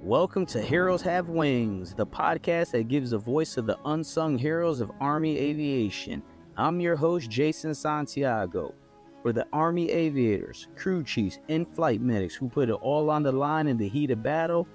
Welcome to Heroes Have Wings, the podcast that gives a voice to the unsung heroes of Army aviation. I'm your host, Jason Santiago. For the Army aviators, crew chiefs, and flight medics who put it all on the line in the heat of battle,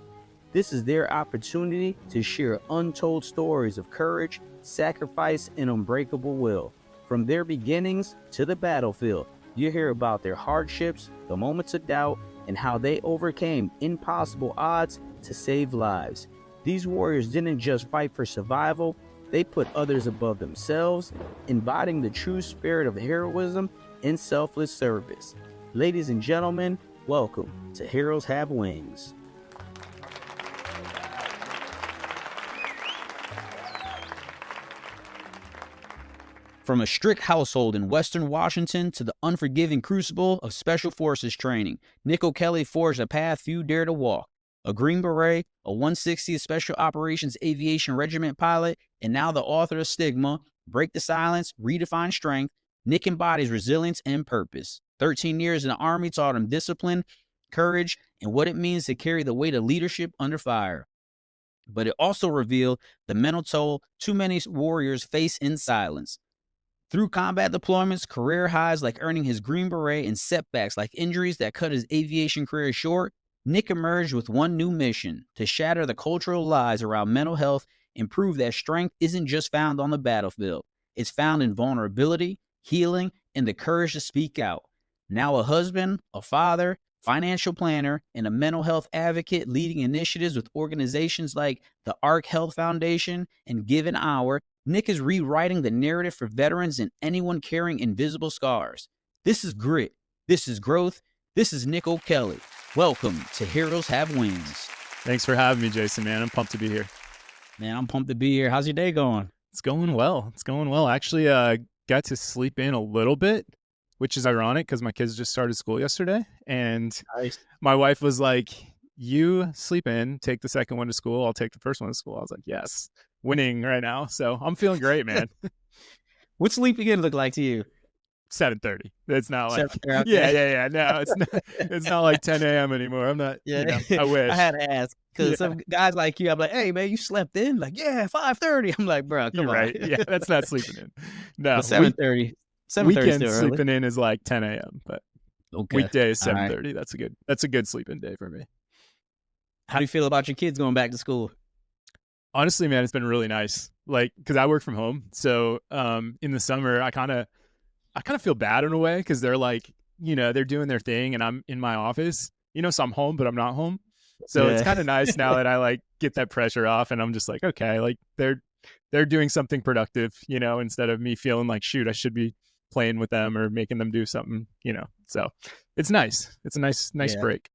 this is their opportunity to share untold stories of courage, sacrifice, and unbreakable will. From their beginnings to the battlefield, you hear about their hardships, the moments of doubt, and how they overcame impossible odds to save lives. These warriors didn't just fight for survival, they put others above themselves, embodying the true spirit of heroism and selfless service. Ladies and gentlemen, welcome to Heroes Have Wings. From a strict household in Western Washington to the unforgiving crucible of Special Forces training, Nick O'Kelly forged a path few dare to walk. A Green Beret, a 160th Special Operations Aviation Regiment pilot, and now the author of Stigma, Break the Silence, Redefine Strength, Nick embodies resilience and purpose. 13 years in the Army taught him discipline, courage, and what it means to carry the weight of leadership under fire. But it also revealed the mental toll too many warriors face in silence. Through combat deployments, career highs like earning his Green Beret, and setbacks like injuries that cut his aviation career short, Nick emerged with one new mission: to shatter the cultural lies around mental health and prove that strength isn't just found on the battlefield. It's found in vulnerability, healing, and the courage to speak out. Now a husband, a father, financial planner, and a mental health advocate leading initiatives with organizations like the ARC Health Foundation and Give an Hour, Nick is rewriting the narrative for veterans and anyone carrying invisible scars. This is grit. This is growth. This is Nick O'Kelly. Welcome to Heroes Have Wings. Thanks for having me, Jason, man. I'm pumped to be here. Man, I'm pumped to be here. How's your day going? It's going well. Actually, got to sleep in a little bit, which is ironic because my kids just started school yesterday. And Nice. My wife was like, you sleep in, take the second one to school. I'll take the first one to school. I was like, yes, winning right now. So I'm feeling great, man. What's sleeping in look like to you? 7:30. It's not like, 7:30, okay. yeah. No, it's not like 10 a.m. anymore. I'm not, I wish. I had to ask because some guys like you, I'm like, hey, man, you slept in? Like, yeah, 5:30. I'm like, bro, come You're on. right. Yeah, that's not sleeping in. No, 7:30. 7:30 weekend still early. sleeping in is like 10 a.m. But Okay. weekday is 7:30. Right. That's a good sleeping day for me. How do you feel about your kids going back to school? Honestly, man, it's been really nice. Like, because I work from home, so in the summer, I kind of feel bad in a way because they're like, they're doing their thing, and I'm in my office, so I'm home, but I'm not home. So It's kind of nice now that I like get that pressure off, and I'm just like, okay, like they're doing something productive, instead of me feeling like, shoot, I should be playing with them or making them do something, So it's nice. It's a nice break.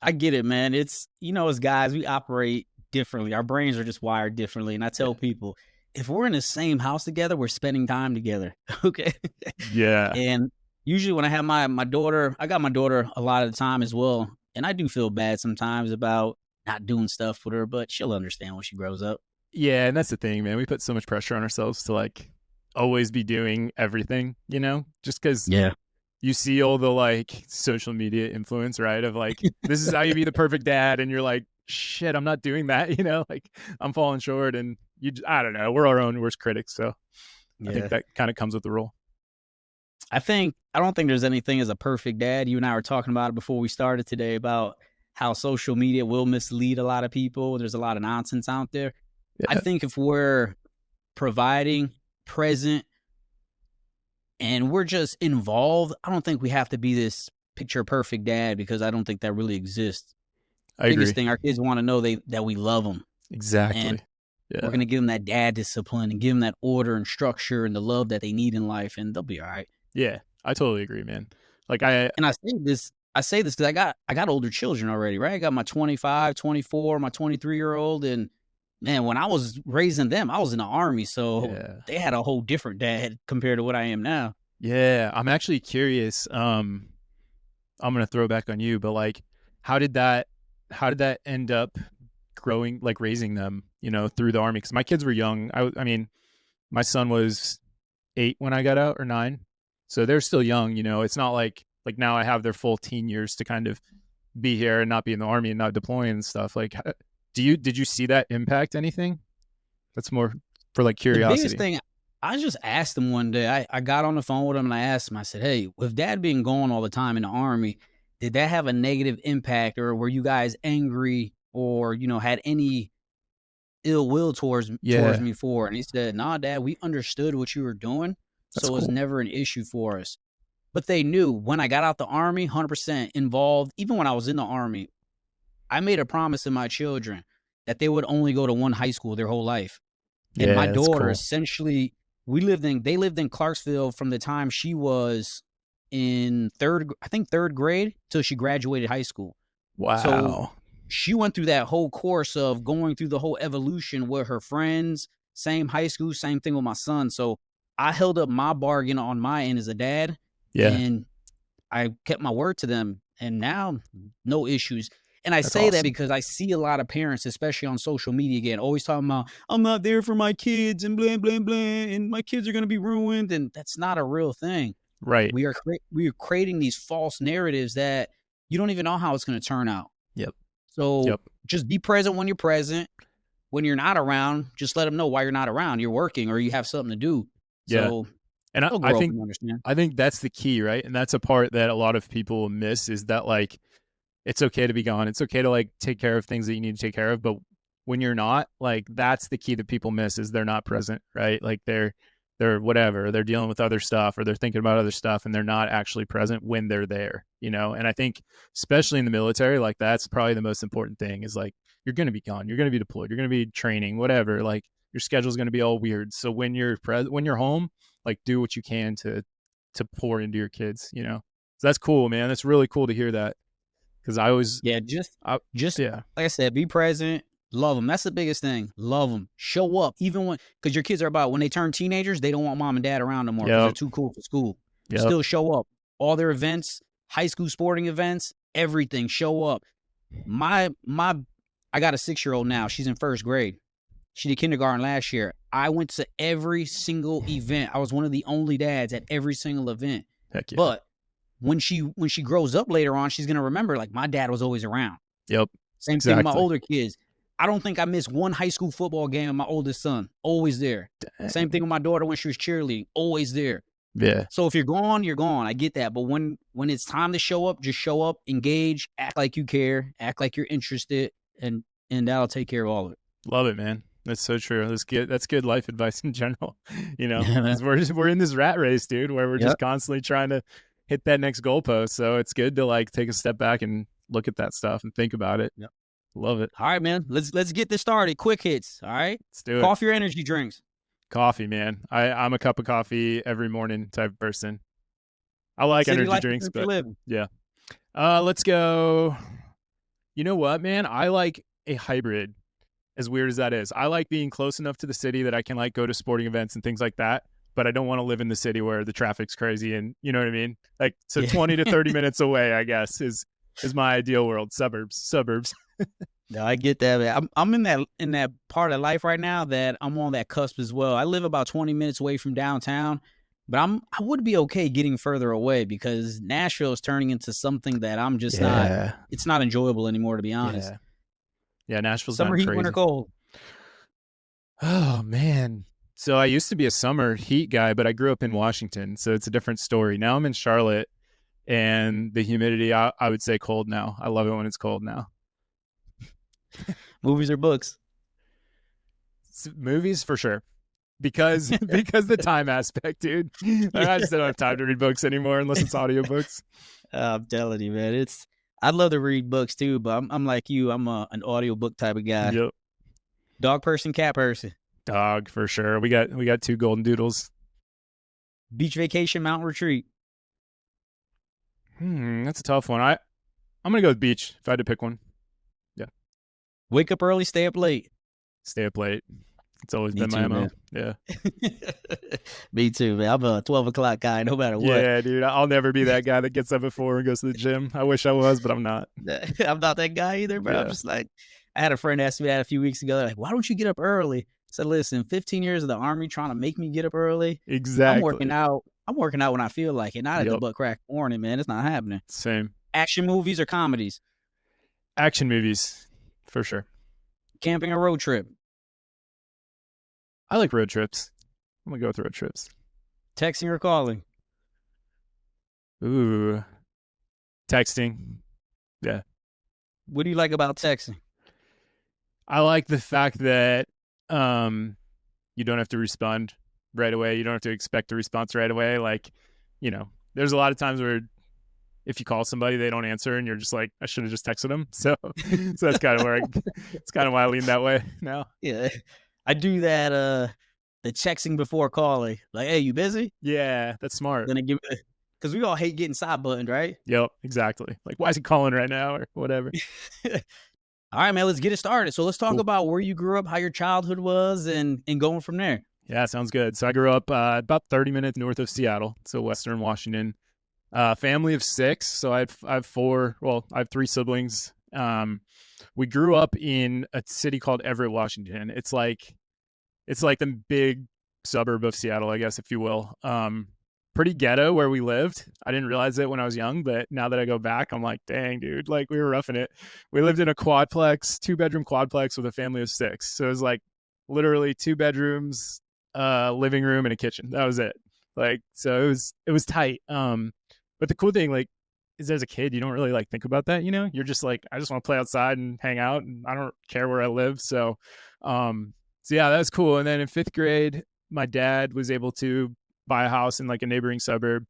I get it, man. It's, as guys, we operate differently. Our brains are just wired differently. And I tell people, if we're in the same house together, we're spending time together. Okay. Yeah. And usually when I have my daughter, I got my daughter a lot of the time as well. And I do feel bad sometimes about not doing stuff with her, but she'll understand when she grows up. Yeah. And that's the thing, man. We put so much pressure on ourselves to like always be doing everything, just because you see all the like social media influence, right? Of like, this is how you be the perfect dad. And you're like, shit, I'm not doing that, like I'm falling short, and I don't know, we're our own worst critics. So I think that kind of comes with the role. I don't think there's anything as a perfect dad. You and I were talking about it before we started today about how social media will mislead a lot of people. There's a lot of nonsense out there. Yeah. I think if we're providing, present, and we're just involved, I don't think we have to be this picture perfect dad, because I don't think that really exists. I agree. Biggest thing, our kids want to know that we love them. Exactly. And we're going to give them that dad discipline and give them that order and structure and the love that they need in life, and they'll be all right. Yeah, I totally agree, man. Like I say this because I got older children already, right? I got my 25, 24, my 23-year-old, and man, when I was raising them, I was in the Army, so they had a whole different dad compared to what I am now. Yeah, I'm actually curious. I'm gonna throw back on you, but like, how did that end up growing, like raising them, through the Army? Because my kids were young. I mean, my son was 8 when I got out, or 9, so they're still young. It's not like now I have their full teen years to kind of be here and not be in the Army and not deploying and stuff. Like, did you see that impact anything? That's more for like The biggest curiosity. thing, I just asked him one day. I got on the phone with him and I asked him. I said, "Hey, with Dad being gone all the time in the Army, did that have a negative impact, or were you guys angry, or had any ill will towards Yeah, me for?" And he said, "Nah, Dad, we understood what you were doing, that's so it was cool. never an issue for us." But they knew when I got out the Army, 100% involved. Even when I was in the Army, I made a promise to my children that they would only go to one high school their whole life. And my Yeah, that's daughter, cool. essentially, they lived in Clarksville from the time she was in third grade till she graduated high school. So Wow. she went through that whole course of going through the whole evolution with her friends, same high school, same thing with my son. So I held up my bargain on my end as a dad, Yeah, and I kept my word to them, and now no issues. And I that's say that awesome. because I see a lot of parents, especially on social media, again, always talking about, I'm not there for my kids and blah, blah, blah, and my kids are going to be ruined. And that's not a real thing. Right. We are creating these false narratives that you don't even know how it's going to turn out. Yep. So Yep. just be present when you're present. When you're not around, just let them know why you're not around. You're working or you have something to do. Yeah. So And they'll I grow up think and understand. that's the key, right? And that's a part that a lot of people miss is that like it's okay to be gone. It's okay to like take care of things that you need to take care of, but when you're not, like that's the key that people miss is they're not present, right? Like they're whatever, they're dealing with other stuff or they're thinking about other stuff and they're not actually present when they're there, you know? And I think especially in the military, like that's probably the most important thing is like you're going to be gone, you're going to be deployed, you're going to be training, whatever. Like your schedule's going to be all weird. So when you're when you're home, like do what you can to pour into your kids, you know? So that's cool, man. That's really cool to hear that because I always, Yeah, I, just yeah, like I said, be present, love them. That's the biggest thing. Love them. Show up, even because your kids are about when they turn teenagers, they don't want mom and dad around no more because they're yep, too cool for school. yep, Still show up. All their events, high school sporting events, everything. Show up. My, I got a 6-year-old now. She's in first grade. She did kindergarten last year. I went to every single event. I was one of the only dads at every single event. heck yeah, But when she grows up later on, she's gonna remember like my dad was always around. yep, Same thing with my exactly. older kids. I don't think I missed one high school football game with my oldest son. Always there. Same thing Dang. with my daughter when she was cheerleading. Always there. Yeah, So if you're gone, you're gone. I get that. But when it's time to show up, just show up, engage, act like you care, act like you're interested, and that'll take care of all of it. love it, man. That's so true. That's good. That's good life advice in general, you know, Yeah, man. because we're in this rat race, dude, where we're just Yep. constantly trying to hit that next goalpost. So it's good to like take a step back and look at that stuff and think about it. Yep. Love it. All right, man. Let's get this started. Quick hits. All right. Let's do it. Coffee or energy drinks. Coffee, man. I'm a cup of coffee every morning type of person. I like City energy life or drinks, country but living. yeah. Let's go. You know what, man? I like a hybrid. As weird as that is, I like being close enough to the city that I can like go to sporting events and things like that. But I don't want to live in the city where the traffic's crazy and you know what I mean. Like so, Yeah. 20 to 30 minutes away, I guess is my ideal world. Suburbs. No, I get that. Man. I'm in that part of life right now that I'm on that cusp as well. I live about 20 minutes away from downtown, but I would be okay getting further away because Nashville is turning into something that I'm just not. Yeah, It's not enjoyable anymore, to be honest. yeah, yeah. Nashville's Summer gotten heat, winter crazy. cold. Oh man. So I used to be a summer heat guy, but I grew up in Washington, so it's a different story. Now I'm in Charlotte, and the humidity, I would say cold now. I love it when it's cold now. Movies or books. Movies for sure. Because because the time aspect, dude. Like, I just don't have time to read books anymore unless it's audiobooks. I'm telling you, man. I'd love to read books too, but I'm like you. I'm an audiobook type of guy. Yep. Dog person, cat person. Dog for sure. We got two golden doodles. Beach vacation, mountain retreat. That's a tough one. I'm gonna go with beach if I had to pick one. Yeah. Wake up early, stay up late. Stay up late. It's always Me been my too, MO. man. Yeah. Me too, man. I'm a 12 o'clock guy, no matter what. Yeah, dude. I'll never be that guy that gets up at 4 and goes to the gym. I wish I was, but I'm not. I'm not that guy either, but I'm Yeah. just like, I had a friend ask me that a few weeks ago. They're like, why don't you get up early? I said, listen, 15 years of the Army trying to make me get up early. Exactly. I'm working out. I'm working out when I feel like it, not at the Yep. butt crack morning, man. It's not happening. Same. Action movies or comedies? Action movies, for sure. Camping or road trip? I like road trips. I'm gonna go with road trips. Texting or calling? Ooh, texting. Yeah, What do you like about texting? I like the fact that you don't have to respond right away. You don't have to expect a response right away. Like, there's a lot of times where if you call somebody, they don't answer, and you're just like, I should have just texted them. So, so that's kind of where it's kind of why I lean that way now. Yeah, I do that. The texting before calling, like, hey, you busy? Yeah, that's smart. Then I give it, because we all hate getting side buttoned, right? Yep, exactly. Like, why is he calling right now or whatever? All right, man, let's get it started. So let's talk Cool. about where you grew up, how your childhood was, and going from there. Yeah, sounds good. So I grew up about 30 minutes north of Seattle, so Western Washington. Family of 6, so I have 4. Well, I have 3 siblings. We grew up in a city called Everett, Washington. It's like the big suburb of Seattle, I guess, if you will. Pretty ghetto where we lived. I didn't realize it when I was young, but now that I go back, I'm like, dang, dude, like we were roughing it. We lived in a quadplex, 2-bedroom quadplex with a family of 6. So it was like literally 2 bedrooms, living room, and a kitchen. That was it. Like, so it was tight. But the cool thing, like, is as a kid, you don't really like think about that. You're just like, I just want to play outside and hang out, and I don't care where I live. So yeah, that's cool. And then in 5th grade, my dad was able to buy a house in like a neighboring suburb,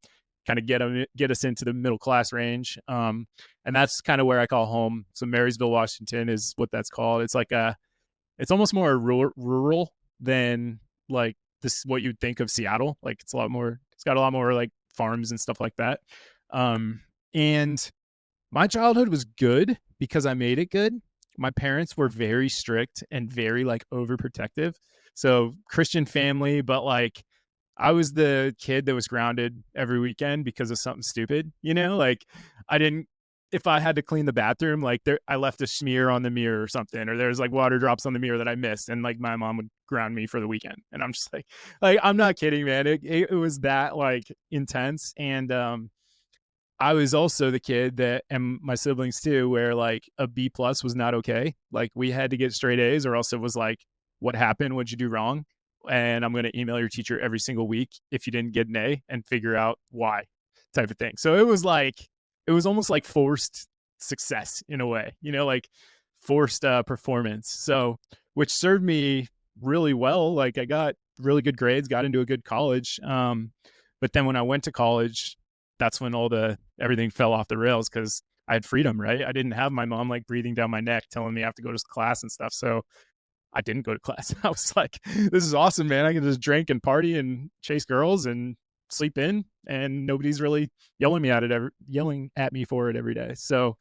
kind of get us into the middle class range. And that's kind of where I call home. So Marysville, Washington is what that's called. It's like it's almost more rural than like this, what you'd think of Seattle. Like it's got a lot more like farms and stuff like that. And my childhood was good because I made it good. My parents were very strict and very like overprotective. So Christian family, but like I was the kid that was grounded every weekend because of something stupid, like I didn't, if I had to clean the bathroom, like I left a smear on the mirror or something, or there's like water drops on the mirror that I missed, and like my mom would ground me for the weekend. And I'm just like I'm not kidding, man. It was that like intense. And I was also the kid that, and my siblings too, where like a B+ was not okay. Like we had to get straight A's, or else it was like, what happened? What'd you do wrong? And I'm going to email your teacher every single week if you didn't get an A, and figure out why, type of thing. So it was almost like forced success in a way, like forced performance. So, which served me really well. Like I got really good grades, got into a good college. But then when I went to college, that's when everything fell off the rails, because I had freedom, right? I didn't have my mom like breathing down my neck telling me I have to go to class and stuff. So I didn't go to class. I was like, this is awesome, man. I can just drink and party and chase girls and sleep in, and nobody's really yelling at me for it every day. So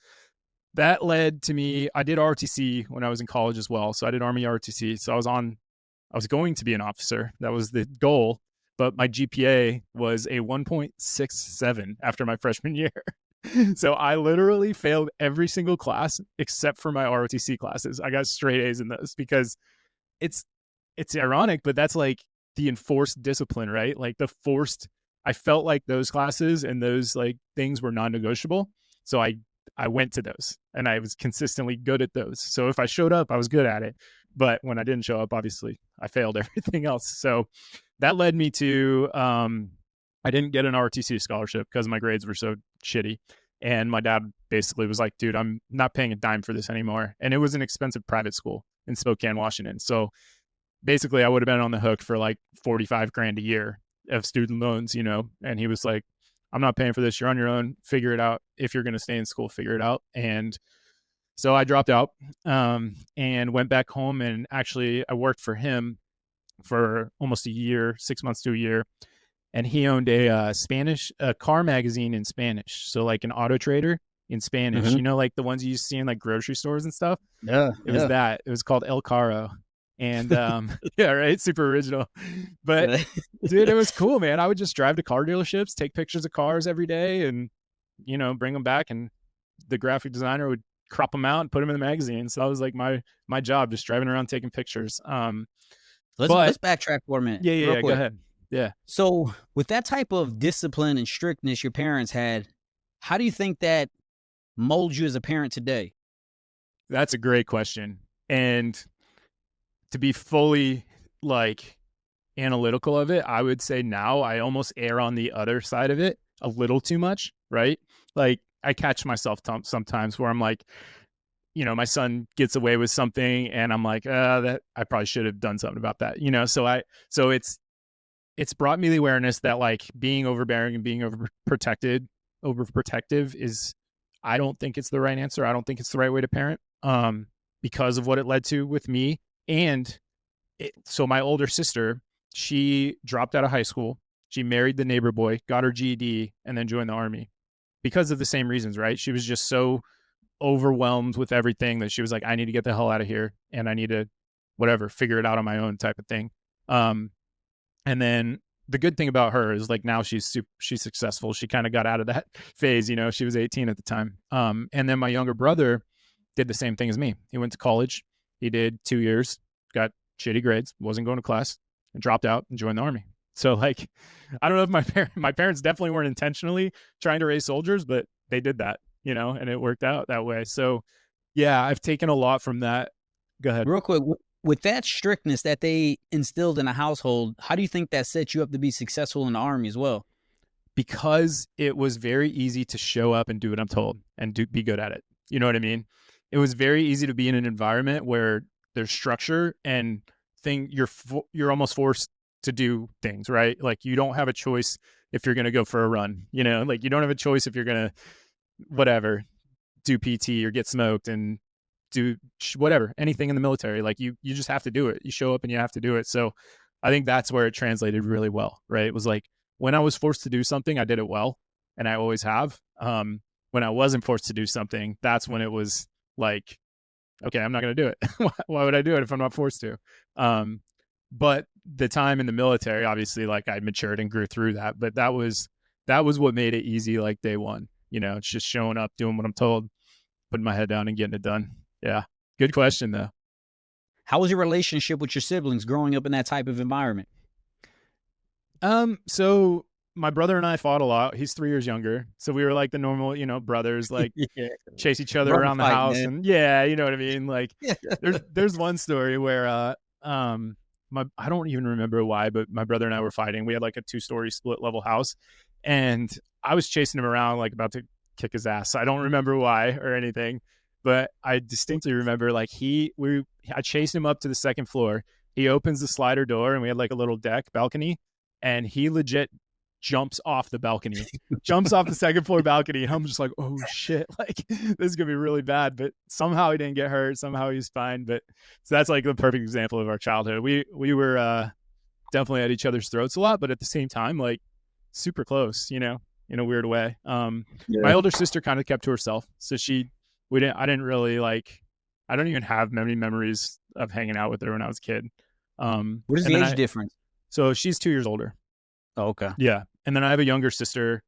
that led to me. I did ROTC when I was in college as well. So I did Army ROTC. So I was going to be an officer. That was the goal. But my GPA was a 1.67 after my freshman year. So I literally failed every single class except for my ROTC classes. I got straight A's in those because it's ironic, but that's like the enforced discipline, right? Like I felt like those classes and those like things were non-negotiable. So I went to those, and I was consistently good at those. So if I showed up, I was good at it. But when I didn't show up, obviously I failed everything else. So that led me to, I didn't get an ROTC scholarship because my grades were so shitty. And my dad basically was like, dude, I'm not paying a dime for this anymore. And it was an expensive private school in Spokane, Washington. So basically I would have been on the hook for like 45 grand a year of student loans, and he was like, I'm not paying for this. You're on your own. Figure it out. If you're going to stay in school, figure it out. And so I dropped out, and went back home, and actually I worked for him for almost a year, 6 months to a year. And he owned a car magazine in Spanish. So like an Auto Trader in Spanish, like the ones you see in like grocery stores and stuff. Yeah. It was that. It was called El Caro. And yeah, right. Super original. But dude, it was cool, man. I would just drive to car dealerships, take pictures of cars every day, and bring them back, and the graphic designer would crop them out and put them in the magazine. So that was like my job, just driving around taking pictures. Let's backtrack for a minute. Yeah, go ahead. Yeah. So with that type of discipline and strictness your parents had, how do you think that molds you as a parent today? That's a great question. And to be fully like analytical of it, I would say now I almost err on the other side of it a little too much, right? Like I catch myself sometimes where I'm like, my son gets away with something and I'm like, that I probably should have done something about that, so it's brought me the awareness that like being overbearing and being overprotective is, I don't think it's the right answer. I don't think it's the right way to parent, because of what it led to with me. And so my older sister, she dropped out of high school. She married the neighbor boy, got her GED, and then joined the Army because of the same reasons, right? She was just so overwhelmed with everything that she was like, I need to get the hell out of here and I need to whatever, figure it out on my own type of thing. And then the good thing about her is like now she's successful. She kind of got out of that phase, she was 18 at the time. And then my younger brother did the same thing as me. He went to college. He did 2 years, got shitty grades, wasn't going to class, and dropped out and joined the Army. So like, I don't know if my parents definitely weren't intentionally trying to raise soldiers, but they did that, and it worked out that way. So yeah, I've taken a lot from that. Go ahead. Real quick, with that strictness that they instilled in a household, how do you think that set you up to be successful in the Army as well? Because it was very easy to show up and do what I'm told and be good at it. You know what I mean? It was very easy to be in an environment where there's structure and you're almost forced to do things, right? Like you don't have a choice if you're going to go for a run, like you don't have a choice if you're going to whatever, do PT or get smoked and do whatever, anything in the military. Like you just have to do it. You show up and you have to do it. So I think that's where it translated really well, right? It was like when I was forced to do something, I did it well, and I always have. When I wasn't forced to do something, that's when it was like, okay, I'm not going to do it. Why would I do it if I'm not forced to? But the time in the military, obviously, like I matured and grew through that. But that was what made it easy, like day one. It's just showing up, doing what I'm told, putting my head down and getting it done. Yeah. Good question, though. How was your relationship with your siblings growing up in that type of environment? So my brother and I fought a lot. He's 3 years younger. So we were like the normal, brothers, like Yeah. chase each other Run around the fight, house. man. And yeah, you know what I mean? Like there's one story where, I don't even remember why, but my brother and I were fighting. We had like a 2-story split level house and I was chasing him around, like about to kick his ass. I don't remember why or anything, but I distinctly remember like I chased him up to the second floor. He opens the slider door and we had like a little balcony, and he legit jumps off the balcony, jumps off the second floor balcony. And I'm just like, oh shit, like this is gonna be really bad. But somehow he didn't get hurt. Somehow he's fine. But so that's like the perfect example of our childhood. We were definitely at each other's throats a lot, but at the same time, like super close, in a weird way. My older sister kind of kept to herself. So I didn't really like, I don't even have many memories of hanging out with her when I was a kid. What is the age difference? So she's 2 years older. Oh, okay. Yeah. And then I have a younger sister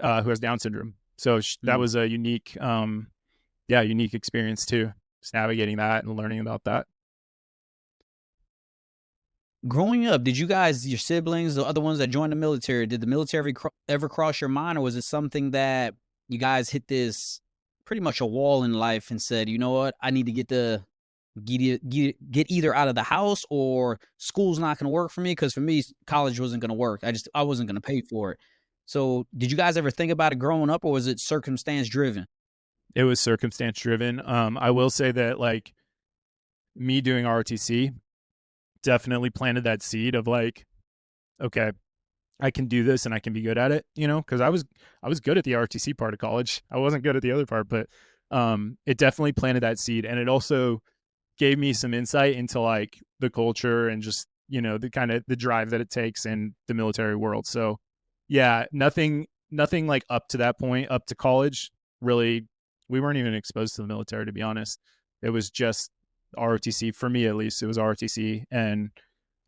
who has Down syndrome. So that was a unique experience too, just navigating that and learning about that. Growing up, did you guys, your siblings, the other ones that joined the military, did the military ever cross your mind, or was it something that you guys hit this pretty much a wall in life and said, you know what, I need to get either out of the house or school's not going to work for me? Because for me, college wasn't going to work. I wasn't going to pay for it. So did you guys ever think about it growing up, or was it circumstance driven? It was circumstance driven. I will say that like me doing ROTC definitely planted that seed of like, okay, I can do this and I can be good at it, because I was good at the ROTC part of college. I wasn't good at the other part, but it definitely planted that seed. And it also gave me some insight into like the culture and just, the kind of the drive that it takes in the military world. So yeah, nothing like up to that point, up to college, really, we weren't even exposed to the military, to be honest. It was just ROTC for me, at least. It was ROTC. And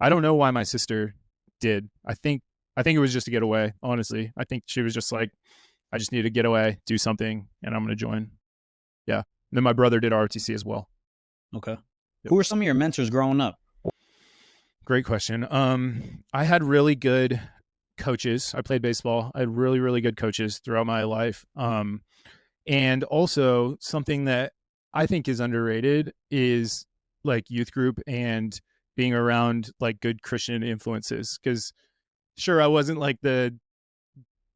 I don't know why my sister did. I think it was just to get away, honestly. I think she was just like, I just need to get away, do something, and I'm going to join. Yeah. And then my brother did ROTC as well. Okay. Yep. Who were some of your mentors growing up? Great question. I had really good coaches. I played baseball. I had really, really good coaches throughout my life. And also something that I think is underrated is like youth group and being around like good Christian influences. Because sure, I wasn't like the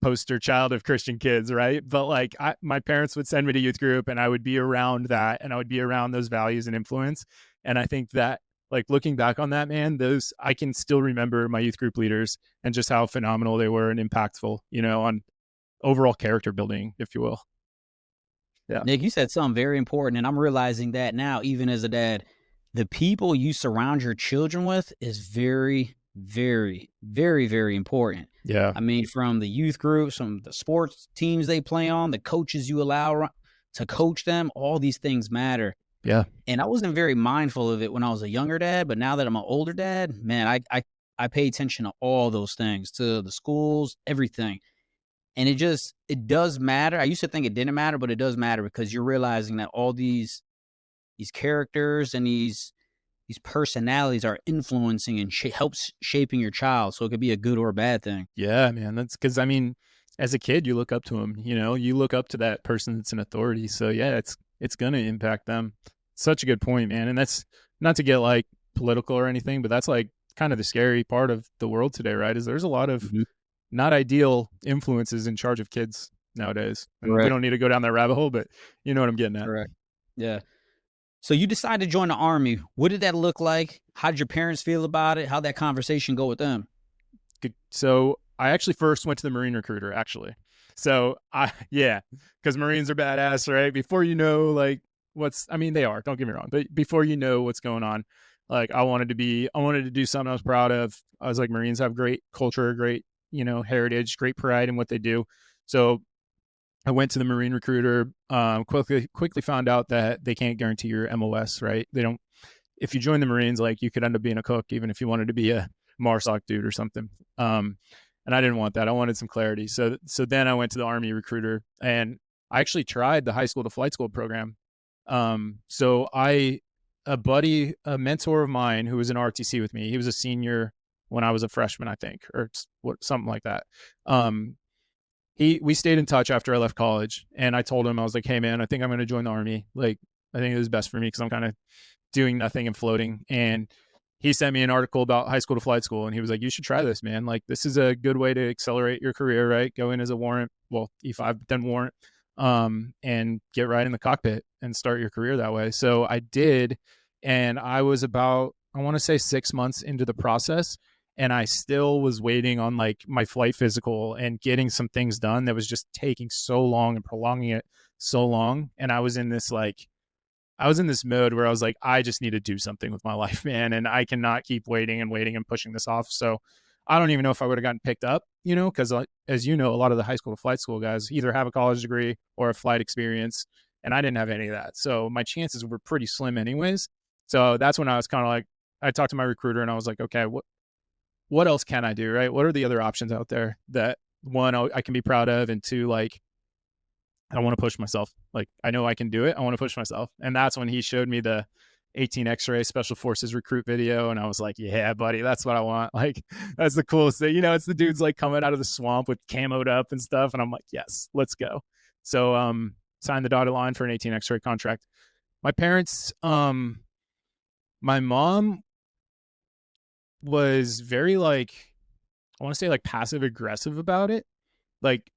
poster child of Christian kids, right? But like my parents would send me to youth group and I would be around that and I would be around those values and influence. And I think that like looking back on that, man, those I can still remember my youth group leaders and just how phenomenal they were and impactful, on overall character building, if you will. Yeah. Nick, you said something very important, and I'm realizing that now, even as a dad. The people you surround your children with is very, very, very, very important. Yeah. I mean, from the youth groups, from the sports teams they play on, the coaches you allow to coach them, all these things matter. Yeah. And I wasn't very mindful of it when I was a younger dad, but now that I'm an older dad, man, I pay attention to all those things, to the schools, everything. And it does matter. I used to think it didn't matter, but it does matter because you're realizing that all these characters and these personalities are influencing and helps shaping your child. So it could be a good or a bad thing. Yeah, man. That's because I mean, as a kid, you look up to them. You look up to that person that's an authority. So yeah, it's gonna impact them. Such a good point, man. And that's not to get like political or anything, but that's like kind of the scary part of the world today, right? Is there's a lot of not ideal influences in charge of kids nowadays. And we don't need to go down that rabbit hole, but you know what I'm getting at. Correct. Yeah. So you decided to join the Army. What did that look like? How did your parents feel about it? How'd that conversation go with them? So I actually first went to the Marine recruiter, actually. So because Marines are badass, right? Before you know, like they are, don't get me wrong, but before you know what's going on, like I wanted to do something I was proud of. I was like, Marines have great culture, great, heritage, great pride in what they do. So I went to the Marine recruiter, quickly found out that they can't guarantee your MOS, right? They don't, if you join the Marines, like you could end up being a cook, even if you wanted to be a MARSOC dude or something. And I didn't want that. I wanted some clarity. So then I went to the Army recruiter and I actually tried the high school to flight school program. So a mentor of mine who was in RTC with me, he was a senior when I was a freshman, I think, or something like that. We stayed in touch after I left college and I told him, I was like, hey man, I think I'm going to join the Army. Like, I think it was best for me because I'm kind of doing nothing and floating. And he sent me an article about high school to flight school. And he was like, you should try this, man. Like, this is a good way to accelerate your career, right? Go in as a warrant, well, E5, but then warrant, and get right in the cockpit and start your career that way. So I did. And I was about, I want to say 6 months into the process. And I still was waiting on like my flight physical and getting some things done that was just taking so long and prolonging it so long. And I was in this mode where I was like, I just need to do something with my life, man. And I cannot keep waiting and pushing this off. So I don't even know if I would have gotten picked up, because as you know, a lot of the high school to flight school guys either have a college degree or a flight experience. And I didn't have any of that. So my chances were pretty slim anyways. So that's when I was kind of like, I talked to my recruiter and I was like, okay, what else can I do, right? What are the other options out there that one, I can be proud of, and two, like, I want to push myself. Like, I know I can do it. I want to push myself. And that's when he showed me the 18 X-ray Special Forces recruit video. And I was like, yeah, buddy, that's what I want. Like, that's the coolest thing. It's the dudes like coming out of the swamp with camoed up and stuff. And I'm like, yes, let's go. So, signed the dotted line for an 18 X-ray contract. My parents, my mom was very like, I want to say like passive aggressive about it. Like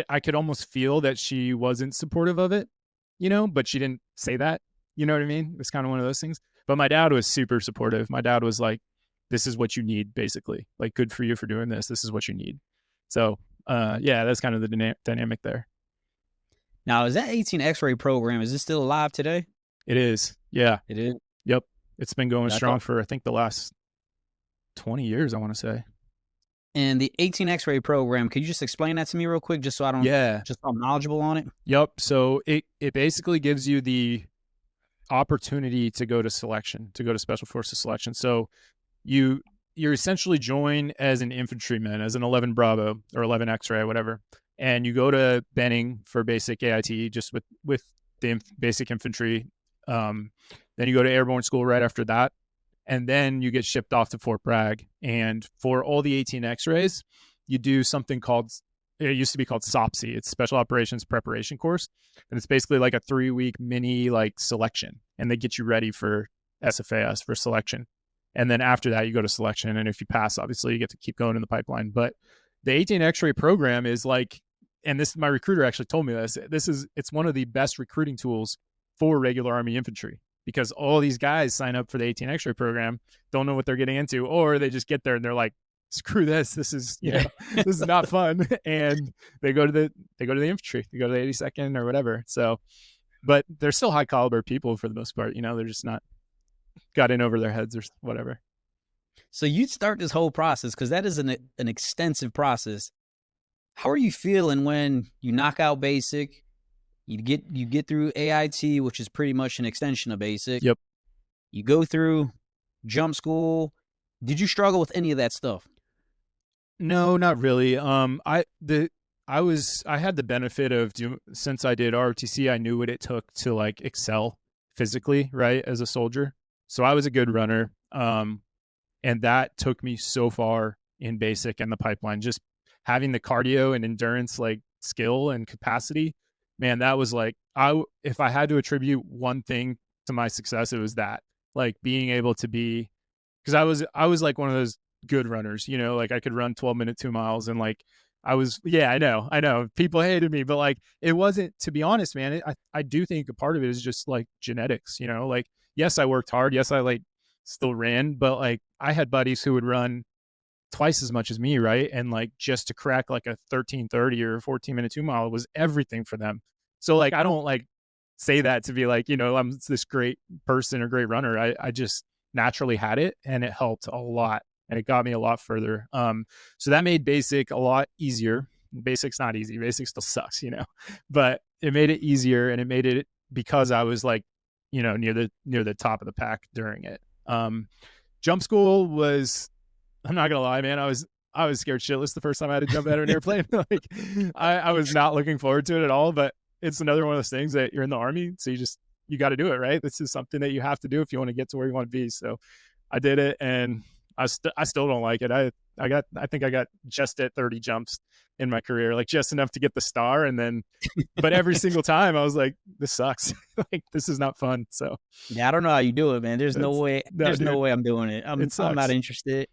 I could almost feel that she wasn't supportive of it, but she didn't say that, you know what I mean? It's kind of one of those things. But my dad was super supportive. My dad was like, this is what you need, basically. Like, good for you for doing this. This is what you need. So, that's kind of the dynamic there. Now, is that 18 X-ray program, is it still alive today? It is. Yeah. It is? Yep. It's been going strong for, I think, the last 20 years, I want to say. And the 18 X-ray program, could you just explain that to me real quick, just so I'm knowledgeable on it? Yep. So it basically gives you the opportunity to go to selection, to go to Special Forces selection. So you're essentially join as an infantryman, as an 11 Bravo or 11 X-ray, whatever, and you go to Benning for basic AIT, just with the basic infantry. Then you go to airborne school right after that. And then you get shipped off to Fort Bragg. And for all the 18 X-rays, you do something called it used to be called SOPSI. It's Special Operations Preparation Course, and it's basically like a 3-week mini like selection, and they get you ready for SFAS for selection. And then after that, you go to selection, and if you pass, obviously you get to keep going in the pipeline. But the 18 X-ray program is like, and this my recruiter actually told me this. It's one of the best recruiting tools for regular Army infantry, because all these guys sign up for the 18 X-ray program, don't know what they're getting into, or they just get there and they're like, screw this, this is this is not fun, and they go to the infantry, they go to the 82nd or whatever. So, but they're still high caliber people for the most part. They're just not got in over their heads or whatever. So you start this whole process, because that is an extensive process. How are you feeling when you knock out basic? You get through AIT, which is pretty much an extension of basic. Yep. You go through jump school. Did you struggle with any of that stuff? No, not really. I had the benefit of since I did ROTC, I knew what it took to like excel physically, right, as a soldier. So I was a good runner. And that took me so far in basic and the pipeline. Just having the cardio and endurance, like skill and capacity, man, that was like, if I had to attribute one thing to my success, it was that, like being able to be, because I was like one of those good runners, like I could run 12-minute 2 miles, and like I know people hated me, but like it wasn't, to be honest, man, I do think a part of it is just like genetics, like, yes, I worked hard, yes, I like still ran, but like I had buddies who would run twice as much as me, right? And like just to crack like a 13:30 or 14-minute 2 mile was everything for them. So like I don't like say that to be like, I'm this great person or great runner. I just naturally had it, and it helped a lot, and it got me a lot further. So that made basic a lot easier. Basic's not easy. Basic still sucks, but it made it easier, and it made it because I was like, near the top of the pack during it. Jump school was, I'm not gonna lie, man, I was scared shitless the first time I had to jump out of an airplane. Like I was not looking forward to it at all, but it's another one of those things that you're in the Army, so you got to do it, right? This is something that you have to do if you want to get to where you want to be. So I did it, and I still don't like it. I think I got just at 30 jumps in my career, like just enough to get the star. And then, but every single time I was like, this sucks. Like, this is not fun. So yeah, I don't know how you do it, man. There's no way. There's no way I'm doing it. I'm not interested.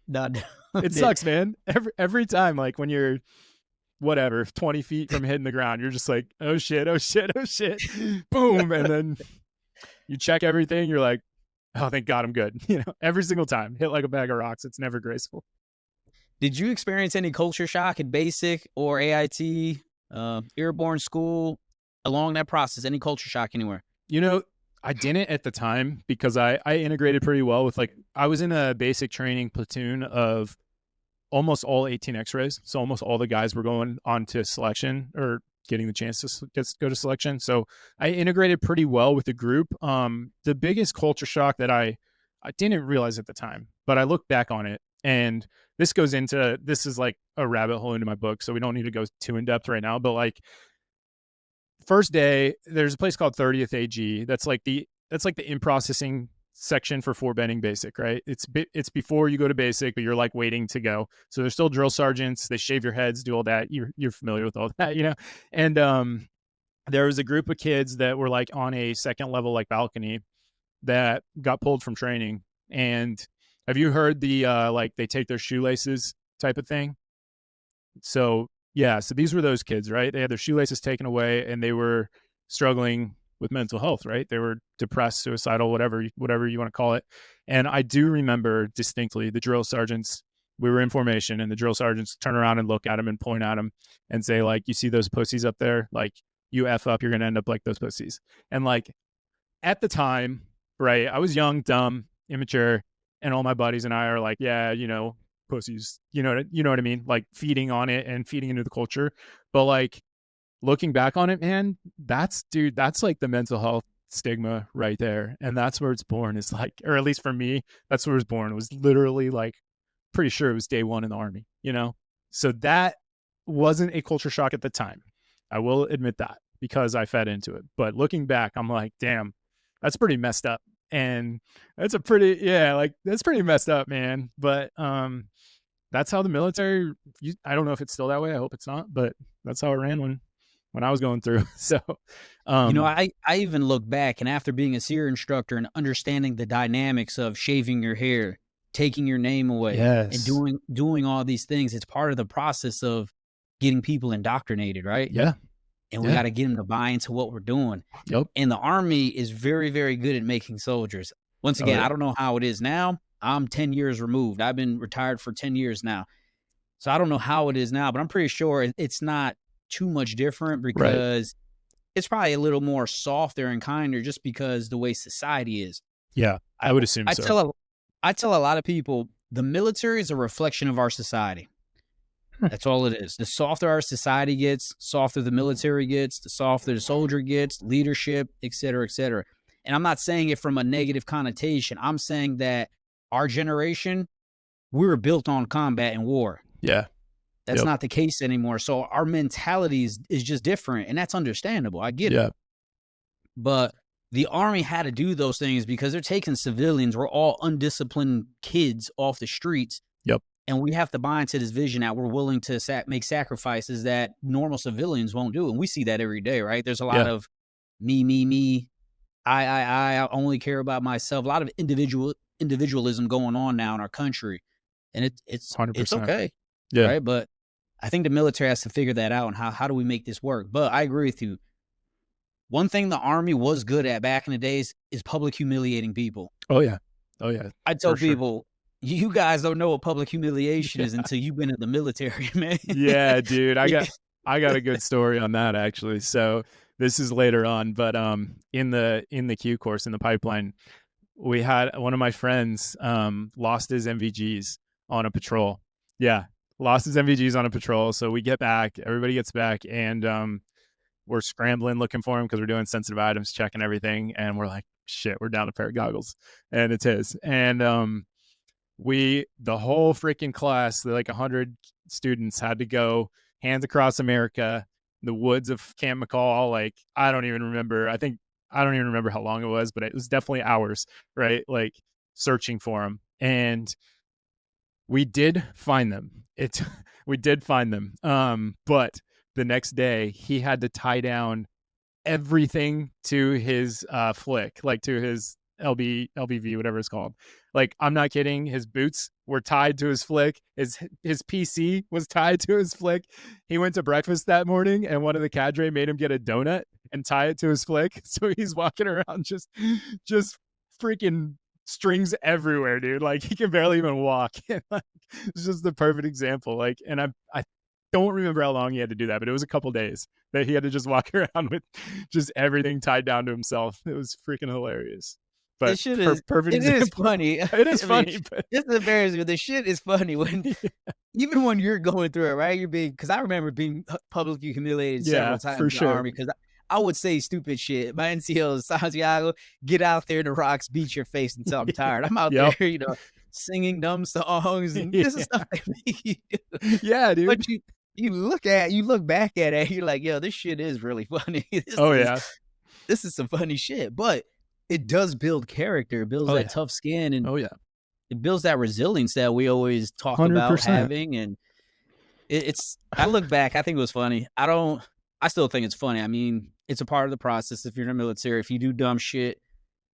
It sucks, man. Every time, like when you're whatever 20 feet from hitting the ground, you're just like, oh shit, boom, and then you check everything. You're like, oh, thank God I'm good. Every single time, hit like a bag of rocks. It's never graceful. Did you experience any culture shock at basic or AIT, airborne school, along that process? Any culture shock anywhere? I didn't at the time, because I integrated pretty well with, like, I was in a basic training platoon of almost all 18 X-rays. So almost all the guys were going on to selection or getting the chance to go to selection. So I integrated pretty well with the group. The biggest culture shock that I didn't realize at the time, but I look back on it, and this is like a rabbit hole into my book, so we don't need to go too in depth right now. But like, first day, there's a place called 30th AG. That's like the in-processing section for Fort Benning basic, right? It's before you go to basic, but you're like waiting to go. So there's still drill sergeants. They shave your heads, do all that. You're familiar with all that, And there was a group of kids that were like on a second level like balcony that got pulled from training. And have you heard the like they take their shoelaces type of thing? So yeah, so these were those kids, right? They had their shoelaces taken away, and they were struggling with mental health, right? They were depressed, suicidal, whatever you want to call it. And I do remember distinctly the drill sergeants, we were in formation, and the drill sergeants turn around and look at them and point at them and say, like, you see those pussies up there? Like, you F up, you're going to end up like those pussies. And like, at the time, right, I was young, dumb, immature, and all my buddies and I are like, yeah, pussies, you know what I mean? Like, feeding on it and feeding into the culture. But like, looking back on it, man, that's like the mental health stigma right there. And that's where it's born, is like, or at least for me, that's where it's born. It was literally like, pretty sure it was day one in the Army, So that wasn't a culture shock at the time. I will admit that, because I fed into it. But looking back, I'm like, damn, that's pretty messed up. And that's pretty messed up, man. But that's how the military. I don't know if it's still that way. I hope it's not, but that's how it ran when I was going through. So, I even look back, and after being a SEER instructor and understanding the dynamics of shaving your hair, taking your name away, and yes, doing all these things, it's part of the process of getting people indoctrinated, right? yeah, And we yeah, got to get them to buy into what we're doing. yep, And the Army is very, very good at making soldiers. Once oh again, yeah, I don't know how it is now. I'm 10 years removed. I've been retired for 10 years now. So I don't know how it is now, but I'm pretty sure it's not too much different right, because it's probably a little more softer and kinder just because the way society is. yeah. I I would assume I so. tell a lot of people the military is a reflection of our society. Huh. That's all it is. The softer our society gets, softer the military gets, the softer the soldier gets, leadership, et cetera, et cetera. And I'm not saying it from a negative connotation. I'm saying that our generation, we were built on combat and war. Yeah, That's yep, not the case anymore. So our mentality is just different, and that's understandable. I get it. yeah, But the Army had to do those things because they're taking civilians. We're all undisciplined kids off the streets, yep, and we have to buy into this vision that we're willing to make sacrifices that normal civilians won't do. And we see that every day, right? There's a lot yeah, of me, I only care about myself. A lot of individualism going on now in our country, and hundred it's percent. okay, Yeah. right? But I think the military has to figure that out and how do we make this work? But I agree with you. One thing the Army was good at back in the days is public humiliating people. Oh yeah. Oh yeah. I tell For sure. people, you guys don't know what public humiliation is until you've been in the military, man. Yeah, dude. I got a good story on that actually. So this is later on, but in the Q course in the pipeline, we had one of my friends lost his MVGs on a patrol. Yeah, lost his MVGs on a patrol. So we get back, everybody gets back, and we're scrambling looking for him because we're doing sensitive items, checking everything, and we're like, shit, we're down a pair of goggles, and it's his. And the whole freaking class, like 100 students, had to go hands across America, the woods of Camp McCall. Like I don't even remember. I don't even remember how long it was, but it was definitely hours, right? Like searching for them, and we did find them. We did find them. But the next day he had to tie down everything to his flick, like to his LBV, whatever it's called. Like I'm not kidding. His boots were tied to his flick. His PC was tied to his flick. He went to breakfast that morning, and one of the cadre made him get a donut and tie it to his flick. So he's walking around just freaking strings everywhere, dude. Like he can barely even walk. Like, it's just the perfect example. Like, and I don't remember how long he had to do that, but it was a couple days that he had to just walk around with just everything tied down to himself. It was freaking hilarious. But This shit is perfect it is example. funny. It is I mean, funny, but it's embarrassing, but the shit is funny when even when you're going through it, right? You're being because I remember being publicly humiliated yeah, several times for in the sure. Army because I would say stupid shit. My NCO is Santiago, get out there in the rocks, beat your face until I'm tired. I'm out Yep. there, singing dumb songs, and this is stuff they make you do. Yeah, dude. But you look back at it, you're like, yo, this shit is really funny. Oh yeah. This is some funny shit. But it does build character, it builds Oh that yeah. tough skin, and Oh yeah. it builds that resilience that we always talk about 100%. having. And I look back, I think it was funny. I still think it's funny. I mean, it's a part of the process if you're in the military. If you do dumb shit,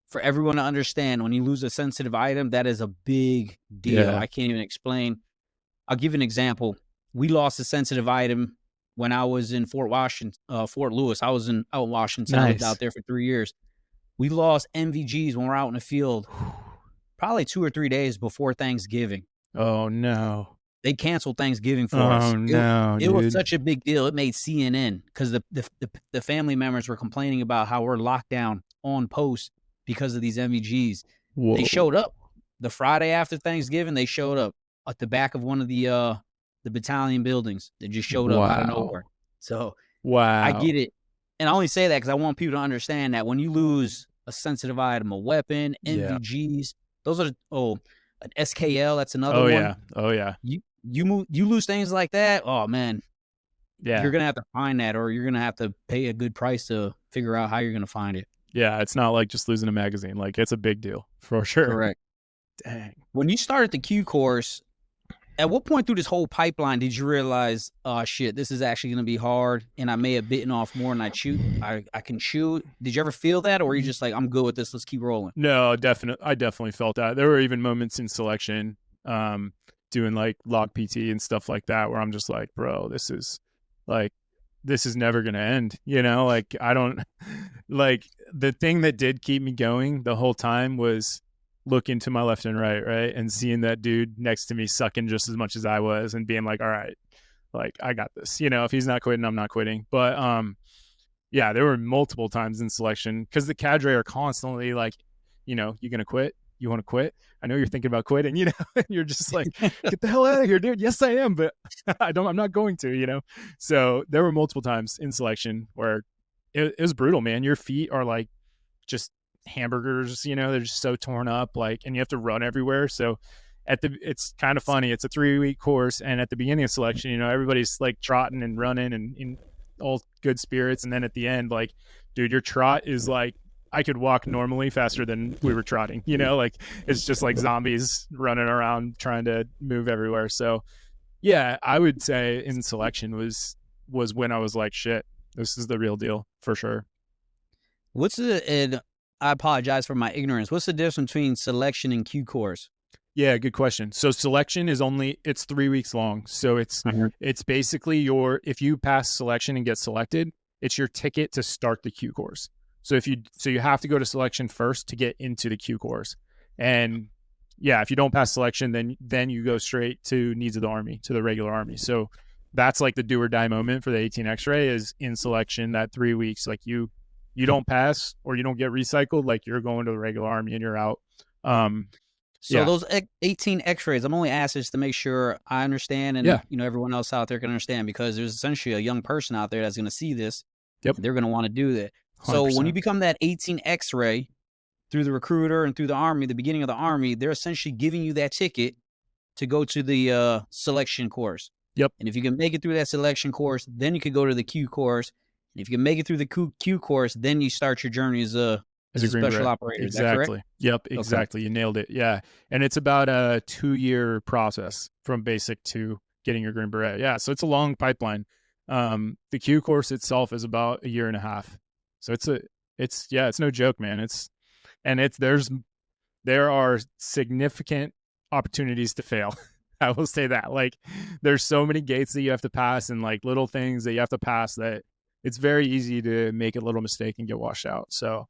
for everyone to understand, when you lose a sensitive item, that is a big deal. Yeah. I can't even explain. I'll give you an example. We lost a sensitive item when I was in Fort Lewis. I was out in Washington. I lived Nice. out there for 3 years. We lost MVGs when we're out in the field, probably 2 or 3 days before Thanksgiving. Oh no. They canceled Thanksgiving for us. Oh no, It was dude. such a big deal. It made CNN because the family members were complaining about how we're locked down on post because of these MVGs. Whoa. They showed up the Friday after Thanksgiving. They showed up at the back of one of the battalion buildings. They just showed up out of nowhere. So Wow. I get it. And I only say that because I want people to understand that when you lose a sensitive item, a weapon, MVGs, those are an SKL. That's another one. Yeah. Oh yeah. You lose things like that. Oh man, Yeah. you're gonna have to find that, or you're gonna have to pay a good price to figure out how you're gonna find it. Yeah. It's not like just losing a magazine. Like it's a big deal for sure. Correct. Dang. When you started the Q course, At what point through this whole pipeline did you realize, oh shit, this is actually going to be hard, and I may have bitten off more than I can chew? Did you ever feel that, or are you just like, I'm good with this, let's keep rolling? No, I definitely felt that. There were even moments in selection, doing like log PT and stuff like that, where I'm just like, bro, like, this is never going to end. Like, I don't like, the thing that did keep me going the whole time was looking to my left and right, and seeing that dude next to me sucking just as much as I was, and being like, all right, like, I got this. If he's not quitting, I'm not quitting. But yeah, there were multiple times in selection, because the cadre are constantly like, you gonna quit? You want to quit? I know you're thinking about quitting, and you're just like, get the hell out of here, dude. Yes, I am, but I'm not going to. So there were multiple times in selection where it was brutal, man. Your feet are like just hamburgers, they're just so torn up, like, and you have to run everywhere. So it's kind of funny. It's a 3-week course, and at the beginning of selection, everybody's like trotting and running and in all good spirits, and then at the end, like, dude, your trot is like, I could walk normally faster than we were trotting, like, it's just like zombies running around trying to move everywhere. So yeah, I would say in selection was when I was like, shit, this is the real deal for sure. And I apologize for my ignorance. What's the difference between selection and Q course? Yeah, good question. So selection it's 3 weeks long. So it's basically if you pass selection and get selected, it's your ticket to start the Q course. So you have to go to selection first to get into the Q course. And yeah, if you don't pass selection, then you go straight to needs of the Army, to the regular Army. So that's like the do or die moment for the 18 X-ray is in selection, that 3 weeks. Like, you don't pass or you don't get recycled, like, you're going to the regular Army and you're out. So yeah. those 18 X-rays, I'm only asking this to make sure I understand, and everyone else out there can understand, because there's essentially a young person out there that's going to see this. Yep. They're going to want to do that. So 100%. when you become that 18 X-ray through the recruiter and through the Army, the beginning of the Army, they're essentially giving you that ticket to go to the selection course. Yep. And if you can make it through that selection course, then you could go to the Q course. And if you can make it through the Q course, then you start your journey as a special operator. Exactly. Yep. Exactly. Okay. You nailed it. Yeah. And it's about a 2-year process from basic to getting your Green Beret. Yeah. So it's a long pipeline. The Q course itself is about 1.5 years. So it's no joke, man. There are significant opportunities to fail. I will say that. Like, there's so many gates that you have to pass, and like little things that you have to pass, that it's very easy to make a little mistake and get washed out. So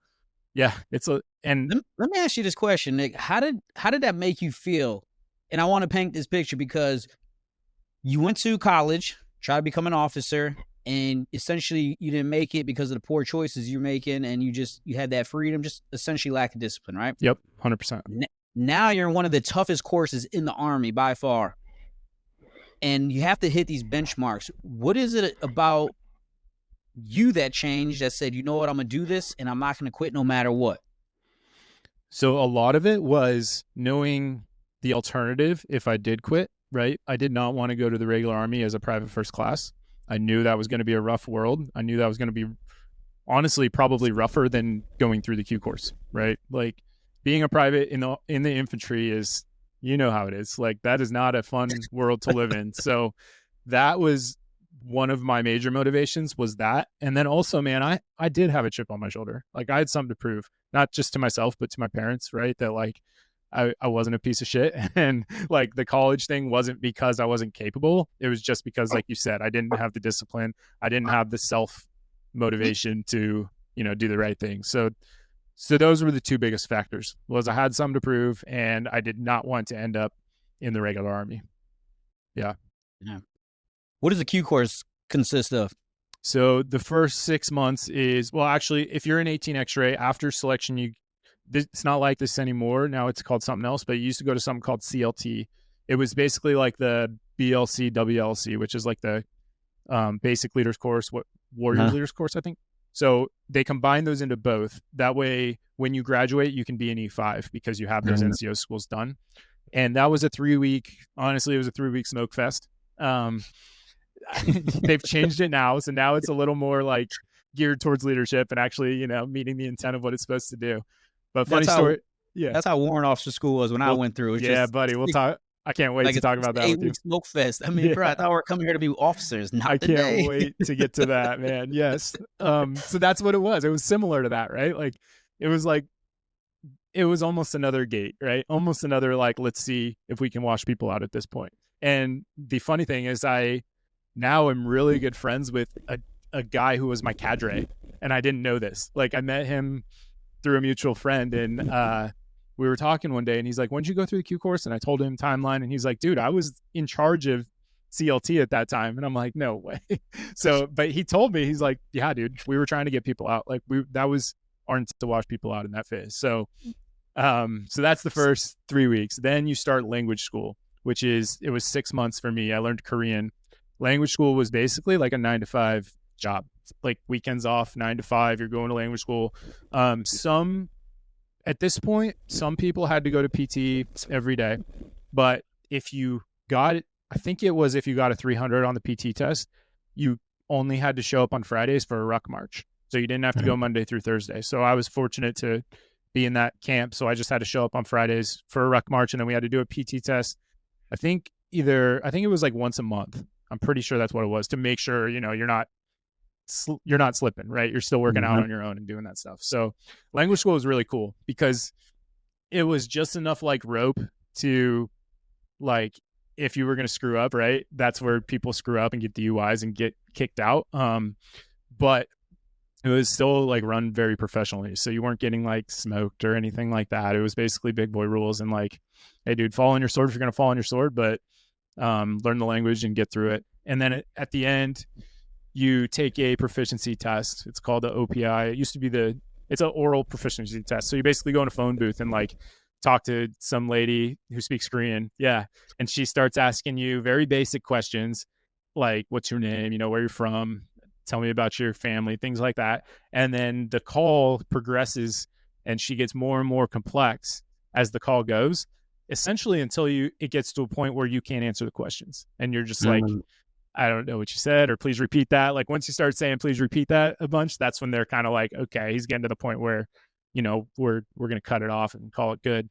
yeah, let me ask you this question, Nick. How did that make you feel? And I want to paint this picture, because you went to college, tried to become an officer, and essentially you didn't make it because of the poor choices you're making, and you had that freedom, just essentially lack of discipline, right? Yep, 100%. Now you're in one of the toughest courses in the Army by far, and you have to hit these benchmarks. What is it about you that changed, that said, you know what, I'm going to do this, and I'm not going to quit no matter what? So a lot of it was knowing the alternative if I did quit, right? I did not want to go to the regular Army as a private first class. I knew that was going to be a rough world. I knew that was going to be, honestly, probably rougher than going through the Q course, right? Like, being a private in the infantry is, you know how it is. Like, that is not a fun world to live in. So that was one of my major motivations, was that. And then also, man, I did have a chip on my shoulder. Like, I had something to prove, not just to myself, but to my parents, right? That like, I wasn't a piece of shit. And like, the college thing wasn't because I wasn't capable. It was just because, like you said, I didn't have the discipline. I didn't have the self motivation to, do the right thing. So those were the two biggest factors. Was I had something to prove, and I did not want to end up in the regular Army. Yeah. What does the Q course consist of? So the first 6 months is, well, actually, if you're an 18 X-ray, after selection, it's not like this anymore. Now it's called something else, but you used to go to something called CLT. It was basically like the BLC, WLC, which is like the basic leaders course, warriors leaders course, I think. So they combine those into both. That way, when you graduate, you can be an E5 because you have those NCO schools done. And that was a 3-week, honestly, it was a 3-week smoke fest. They've changed it now. So now it's a little more like geared towards leadership and actually, meeting the intent of what it's supposed to do. But funny story. Yeah. That's how Warrant Officer School was when I went through. Buddy, we'll talk. I can't wait Like to it's talk six about to that eight with you. week smoke fest. I mean, bro, I Yeah. thought we were coming here to be officers, I not can't today. wait to get to that, man. Yes. So that's what it was. It was similar to that, right? Like it was almost another gate, right? Almost another like, let's see if we can wash people out at this point. And the funny thing is I now am really good friends with a guy who was my cadre. And I didn't know this. Like I met him through a mutual friend, and we were talking one day and he's like, when did you go through the Q course? And I told him timeline, and he's like, dude, I was in charge of CLT at that time. And I'm like, no way. So but he told me, he's like, yeah, dude, we were trying to get people out. Like that was our intent to wash people out in that phase. So that's the first 3 weeks. Then you start language school, it was 6 months for me. I learned Korean. Language school was basically like a 9 to 5 job, like weekends off, 9 to 5, you're going to language school. At this point, some people had to go to PT every day, but if you got it, I think it was if you got a 300 on the PT test, you only had to show up on Fridays for a ruck march. So you didn't have to go Monday through Thursday. So I was fortunate to be in that camp. So I just had to show up on Fridays for a ruck march, and then we had to do a PT test. I think it was like once a month. I'm pretty sure that's what it was, to make sure, you're not slipping, right? You're still working out on your own and doing that stuff. So language school was really cool because it was just enough like rope to, like, if you were going to screw up, right? That's where people screw up and get DUIs and get kicked out. But it was still like run very professionally. So you weren't getting like smoked or anything like that. It was basically big boy rules and like, hey dude, fall on your sword if you're going to fall on your sword, but learn the language and get through it. And then at the end, you take a proficiency test. It's called the OPI. It used to be it's an oral proficiency test. So you basically go in a phone booth and like talk to some lady who speaks Korean. Yeah. And she starts asking you very basic questions like, what's your name? Where you're from? Tell me about your family, things like that. And then the call progresses and she gets more and more complex as the call goes, essentially until it gets to a point where you can't answer the questions. And you're just like, I don't know what you said, or please repeat that. Like once you start saying, please repeat that a bunch, that's when they're kind of like, okay, he's getting to the point where, we're going to cut it off and call it good.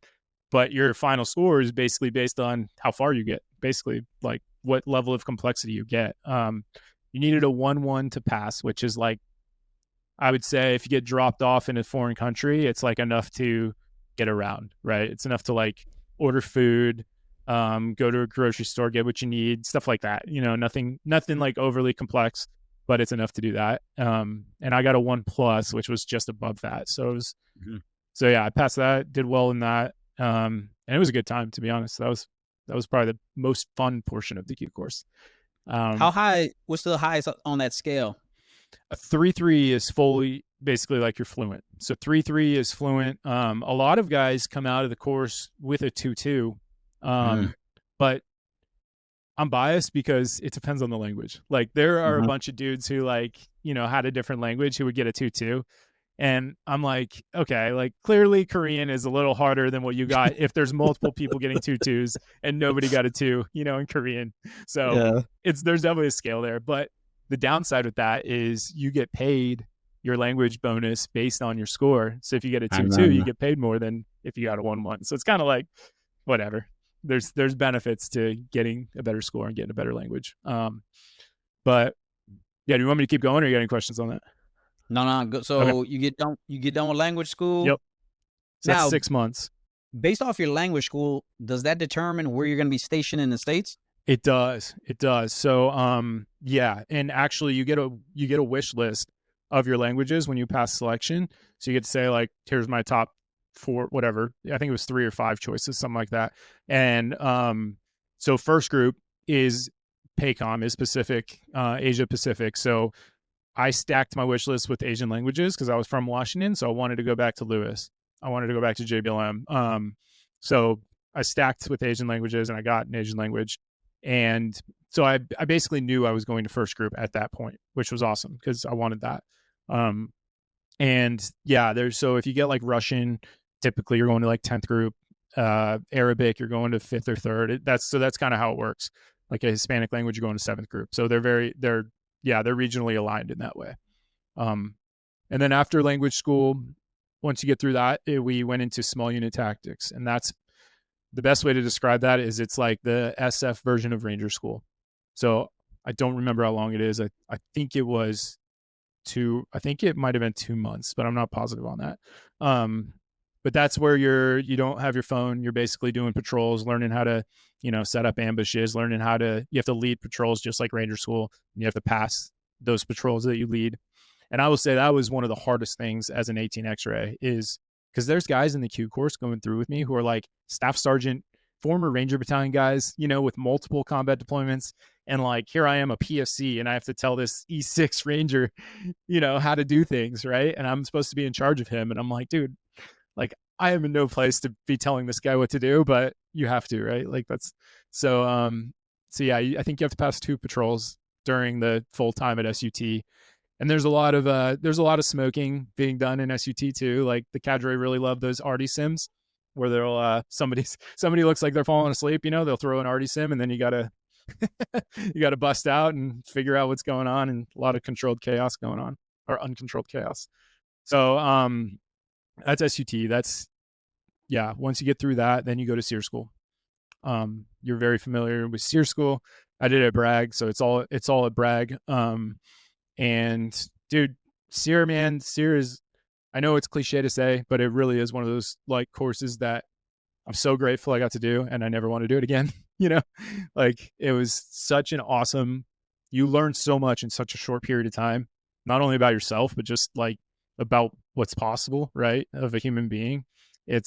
But your final score is basically based on how far you get, basically like what level of complexity you get. You needed a 1-1 to pass, which is like, I would say if you get dropped off in a foreign country, it's like enough to get around, right? It's enough to like order food, go to a grocery store, get what you need, stuff like that. Nothing like overly complex, but it's enough to do that. And I got a 1+, which was just above that. So it was, so yeah, I passed that, did well in that. And it was a good time, to be honest. That was probably the most fun portion of the Q course. How high? What's the highest on that scale? A 3.3 is fully basically like you're fluent. So 3.3 is fluent. A lot of guys come out of the course with a 2.2. But I'm biased because it depends on the language. Like there are a bunch of dudes who like, had a different language who would get a 2.2. And I'm like, okay, like clearly Korean is a little harder than what you got if there's multiple people getting 2.2s and nobody got a 2, in Korean. So there's definitely a scale there. But the downside with that is you get paid your language bonus based on your score. So if you get a 2.2, you get paid more than if you got a 1.1. So it's kind of like whatever. There's benefits to getting a better score and getting a better language. But yeah, do you want me to keep going, or you got any questions on that? No. So okay. You get done with language school. Yep. So now, that's 6 months. Based off your language school, does that determine where you're going to be stationed in the States? It does. So yeah, and actually you get a wish list of your languages when you pass selection. So you get to say like, here's my top 4, whatever. I think it was 3 or 5 choices, something like that. And so first group is PACOM, is Pacific, Asia Pacific. So I stacked my wish list with Asian languages because I was from Washington. So I wanted to go back to Lewis. I wanted to go back to JBLM. So I stacked with Asian languages and I got an Asian language. And so I basically knew I was going to first group at that point, which was awesome because I wanted that. And yeah, so if you get like Russian, typically you're going to like 10th group. Arabic, you're going to 5th or 3rd. That's kind of how it works. Like a Hispanic language, you're going to 7th group. So they're regionally aligned in that way. And then after language school, once you get through that, we went into small unit tactics, and that's the best way to describe that is it's like the SF version of Ranger School. So I don't remember how long it is. I think it was I think it might have been 2 months, but I'm not positive on that. But that's where you don't have your phone. You're basically doing patrols, learning how to, set up ambushes, learning you have to lead patrols just like Ranger School. And you have to pass those patrols that you lead. And I will say that was one of the hardest things as an 18 X-ray is because there's guys in the Q course going through with me who are like staff sergeant, former Ranger Battalion guys, with multiple combat deployments. And like, here I am, a PFC, and I have to tell this E6 Ranger, how to do things, right? And I'm supposed to be in charge of him. And I'm like, dude, like, I am in no place to be telling this guy what to do, but you have to, right? Like so yeah, I think you have to pass 2 patrols during the full time at SUT. And there's a lot of smoking being done in SUT too. Like the cadre really love those arty sims where they'll somebody looks like they're falling asleep, they'll throw an arty sim and then you gotta bust out and figure out what's going on, and a lot of controlled chaos going on, or uncontrolled chaos. So that's SUT. That's, yeah, once you get through that, then you go to SEER school. You're very familiar with SEER school. I did it at Bragg, so it's all at Bragg. And dude, SEER is, I know it's cliche to say, but it really is one of those like courses that I'm so grateful I got to do, and I never want to do it again. Like it was such an awesome, you learn so much in such a short period of time, not only about yourself, but just like about what's possible, right? Of a human being. It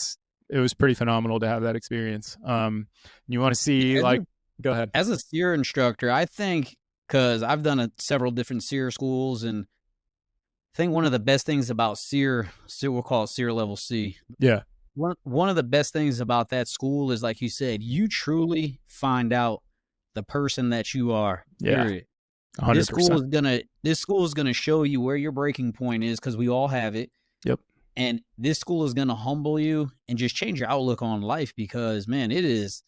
was pretty phenomenal to have that experience. You want to see go ahead. As a SEER instructor, I think, because I've done several different SEER schools, and I think one of the best things about SEER, we'll call it SEER level C. Yeah. One of the best things about that school is, like you said, you truly find out the person that you are. Yeah. Period. 100%. This school is gonna show you where your breaking point is, because we all have it. Yep. And this school is gonna humble you and just change your outlook on life, because man, it is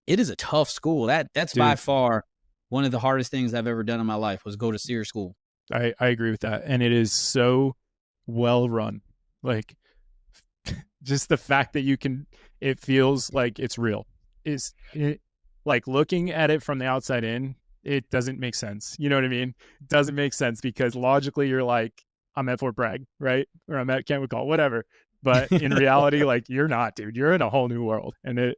a tough school. That's by far one of the hardest things I've ever done in my life was go to SEER school. I agree with that. And it is so well run. Like just the fact that it feels like it's real. Like looking at it from the outside in, it doesn't make sense. You know what I mean? It doesn't make sense because logically you're like, I'm at Fort Bragg, right? Or I'm at Kent McCall, whatever. But in reality, like you're not, dude. You're in a whole new world. And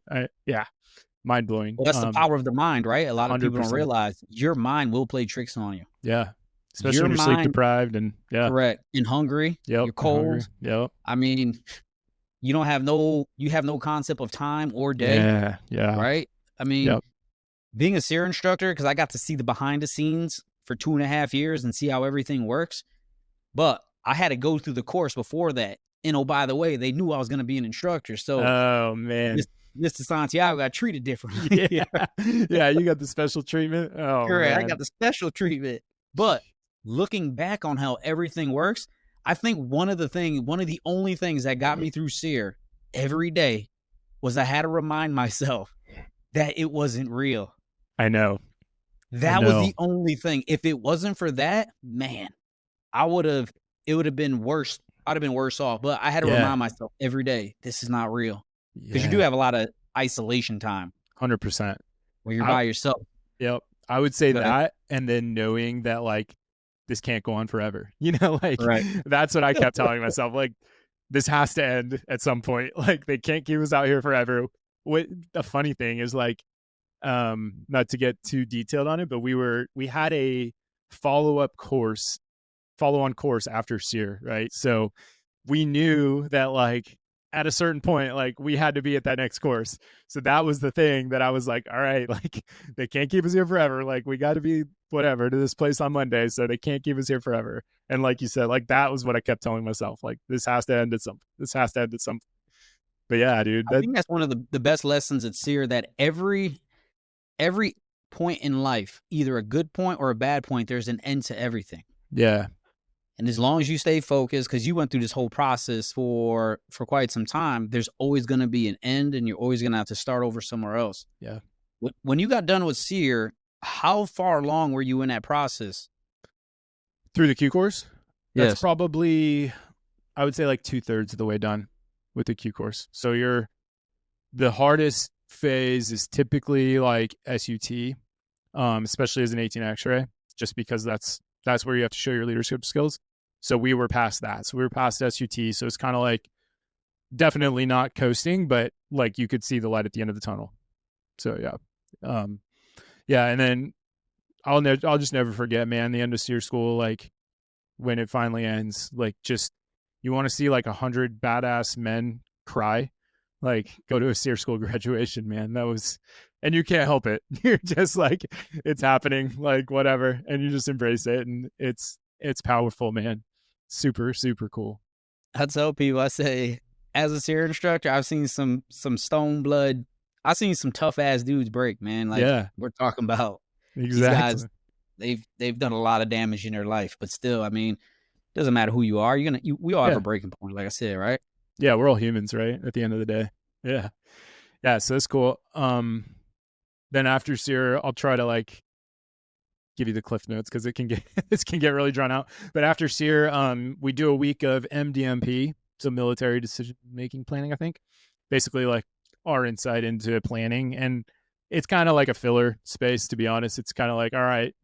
mind blowing. Well, that's the power of the mind, right? A lot of 100%. people don't realize your mind will play tricks on you. Yeah. Especially when you're sleep deprived and correct. And hungry. Yep. You're cold. Hungry. Yep. I mean, you have no concept of time or day. Yeah. Right? I mean, being a SEER instructor, because I got to see the behind the scenes for 2.5 years and see how everything works. But I had to go through the course before that. And oh, by the way, they knew I was going to be an instructor. So, oh man, Mr. Santiago got treated differently. Yeah, you got the special treatment. Oh, correct. man. I got the special treatment. But looking back on how everything works, I think one of the only things that got me through SEER every day was I had to remind myself that it wasn't real. I know. That was the only thing. If it wasn't for that, man, it would have been worse. I'd have been worse off. But I had to remind myself every day, this is not real. Because you do have a lot of isolation time. 100%. Where you're by yourself. Yep. I would say that, and then knowing that like this can't go on forever. Right. That's what I kept telling myself. Like this has to end at some point. Like they can't keep us out here forever. What the funny thing is, like, not to get too detailed on it, but we had a follow-on course after SEER, right? So we knew that like at a certain point, like we had to be at that next course. So that was the thing that I was like, all right, like they can't keep us here forever. Like we got to be whatever to this place on Monday. So they can't keep us here forever. And like you said, like that was what I kept telling myself. Like this has to end at something. This has to end at something. But yeah, dude. I think that's one of the best lessons at SEER, that every point in life, either a good point or a bad point, there's an end to everything. Yeah. And as long as you stay focused, because you went through this whole process for quite some time, there's always going to be an end, and you're always going to have to start over somewhere else. Yeah. When you got done with SEER, how far along were you in that process? Through the Q course? Yes. That's probably, I would say like 2/3 of the way done with the Q course. So you're The hardest phase is typically like SUT, especially as an 18 X-ray, just because that's where you have to show your leadership skills. So we were past that. So we were past SUT. So it's kind of like definitely not coasting, but like you could see the light at the end of the tunnel. So yeah, yeah. And then I'll just never forget, man, the end of SEER school, like when it finally ends, like just you want to see like 100 badass men cry, like go to a SEER school graduation, man. That was, and you can't help it. You're just like, it's happening, like whatever, and you just embrace it, and it's powerful, man. Super super cool. I tell people, I say, as a SEER instructor, I've seen some stone blood. I've seen some tough ass dudes break, man. Like Yeah, we're talking about these guys. exactly. They've done a lot of damage in their life, but still, I mean, doesn't matter who you are. We all have a Yeah, breaking point, like I said, right? yeah. We're all humans, right? At the end of the day. Yeah, yeah. So that's cool. Then after SEER, I'll try to like give you the cliff notes because it can get this can get really drawn out. But after SEER, we do a week of MDMP, so military decision making planning. I think basically like our insight into planning, and it's kind of like a filler space. To be honest, it's kind of like, all right,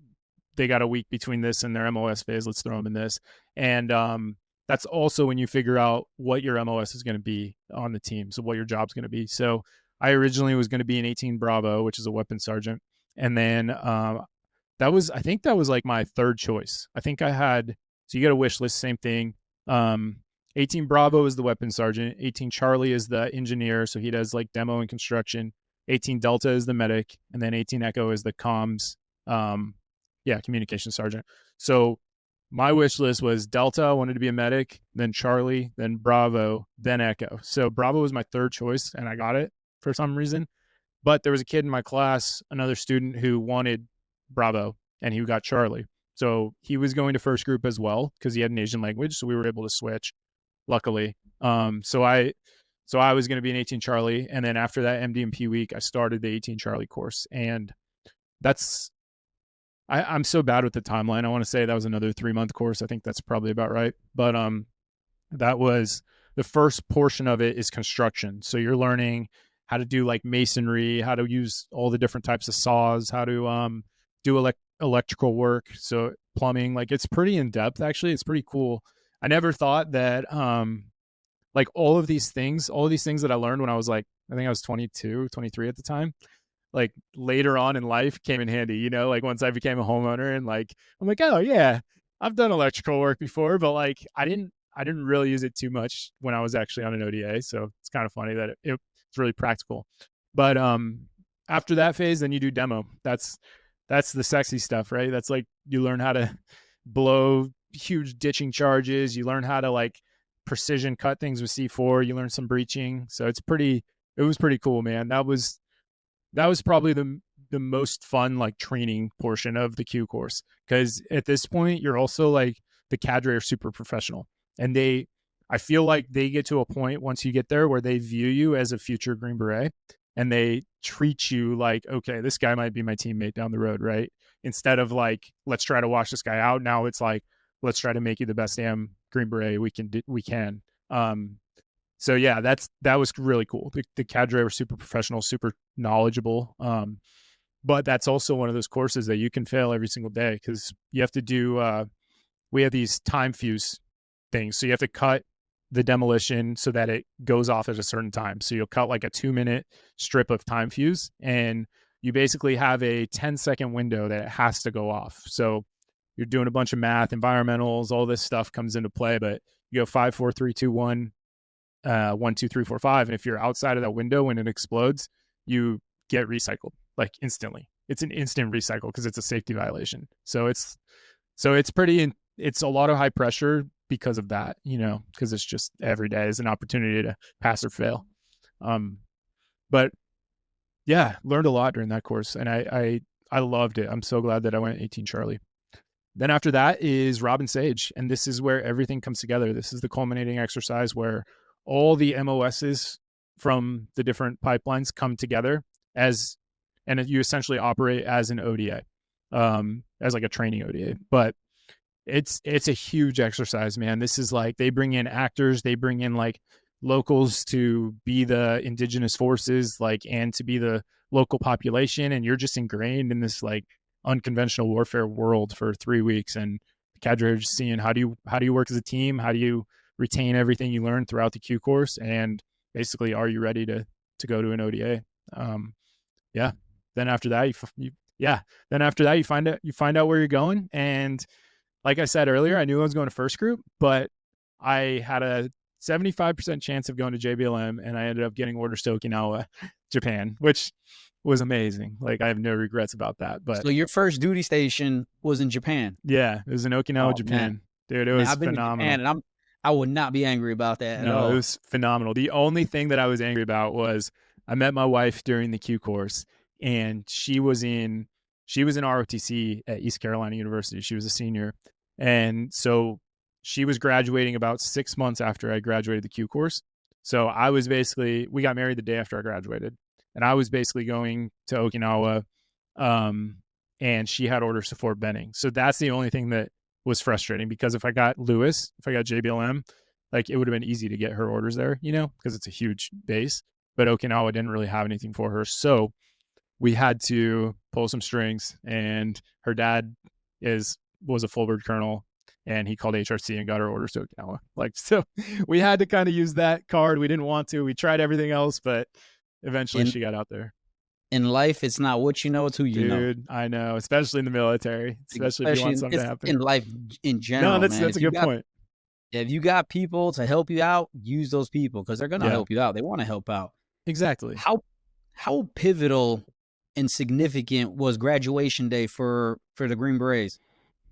they got a week between this and their MOS phase. Let's throw them in this, and that's also when you figure out what your MOS is going to be on the team. So what your job's going to be. So I originally was going to be an 18 Bravo, which is a weapons sergeant, and then I think that was like my third choice. I think I had, so you get a wish list, same thing. 18 Bravo is the weapons sergeant. 18 Charlie is the engineer, so he does like demo and construction. 18 Delta is the medic, and then 18 Echo is the comms, communication sergeant. So my wish list was Delta, I wanted to be a medic, then Charlie, then Bravo, then Echo. So Bravo was my third choice, and I got it for some reason. But there was a kid in my class, another student who wanted Bravo, and he got Charlie. So he was going to first group as well because he had an Asian language. So we were able to switch, luckily. So I was going to be an 18 Charlie, and then after that MDMP week, I started the 18 Charlie course, and that's I'm so bad with the timeline. I want to say that was another 3-month course. I think that's probably about right. But that was the first portion of it is construction. So you're learning how to do like masonry, how to use all the different types of saws, how to do electrical work. So plumbing, like it's pretty in depth. Actually, it's pretty cool. I never thought that like all of these things that I learned when I was like, I think I was 22, 23 at the time, like later on in life came in handy, like once I became a homeowner, and like I'm like, oh yeah, I've done electrical work before, but like I didn't really use it too much when I was actually on an ODA. So it's kind of funny that it's really practical. But after that phase, then you do demo. That's the sexy stuff, right? That's like you learn how to blow huge ditching charges, you learn how to like precision cut things with C4, you learn some breaching. So it was pretty cool, man. That was probably the most fun like training portion of the Q course, because at this point you're also like the cadre are super professional, and I feel like they get to a point once you get there where they view you as a future Green Beret, and they treat you like, okay, this guy might be my teammate down the road, right? Instead of like, let's try to wash this guy out. Now it's like, let's try to make you the best damn Green Beret we can. So yeah, that was really cool. The cadre were super professional, super knowledgeable. But that's also one of those courses that you can fail every single day because you have to do. We have these time fuse things, so you have to cut the demolition so that it goes off at a certain time. So you'll cut like a 2-minute strip of time fuse, and you basically have a 10-second window that it has to go off. So you're doing a bunch of math, environmentals, all this stuff comes into play, but you go 5, 4, 3, 2, 1. 1, 2, 3, 4, 5. And if you're outside of that window when it explodes, you get recycled like instantly. It's an instant recycle because it's a safety violation. So it's it's a lot of high pressure because of that, because it's just every day is an opportunity to pass or fail. But yeah, learned a lot during that course, and I loved it. I'm so glad that I went 18 Charlie. Then after that is Robin Sage, and this is where everything comes together. This is the culminating exercise where all the MOSs from the different pipelines come together and you essentially operate as an ODA, as like a training ODA. But it's a huge exercise, man. This is like they bring in actors, they bring in like locals to be the indigenous forces, like, and to be the local population, and you're just ingrained in this like unconventional warfare world for 3 weeks. And the cadre are just seeing how do you work as a team, how do you retain everything you learned throughout the Q course, and basically, are you ready to go to an ODA? Yeah. Then after that, Then after that, you find out where you're going. And like I said earlier, I knew I was going to first group, but I had a 75% chance of going to JBLM, and I ended up getting orders to Okinawa, Japan, which was amazing. Like, I have no regrets about that. But So your first duty station was in Japan. yeah, it was in Okinawa, Oh Japan. man, Dude, it man, was I've been to phenomenal. Japan, and I would not be angry about that at No, it all. was phenomenal. The only thing that I was angry about was I met my wife during the Q course, and she was in ROTC at East Carolina University. She was a senior. And so she was graduating about 6 months after I graduated the Q course. So we got married the day after I graduated, and I was basically going to Okinawa. And she had orders to Fort Benning. So that's the only thing that was frustrating, because if I got JBLM, like, it would have been easy to get her orders there, because it's a huge base. But Okinawa didn't really have anything for her. So we had to pull some strings, and her dad was a full bird colonel, and he called HRC and got her orders to Okinawa. Like, so we had to kind of use that card. We didn't want to. We tried everything else, but eventually she got out there. In life, it's not what you know, it's who you know. Dude, I know, especially in the military, especially if you want something to happen. In life in general, no, man. that's a good point. If you got people to help you out, use those people, because they're gonna help you out. They want to help out. Exactly. How pivotal and significant was graduation day for the Green Berets?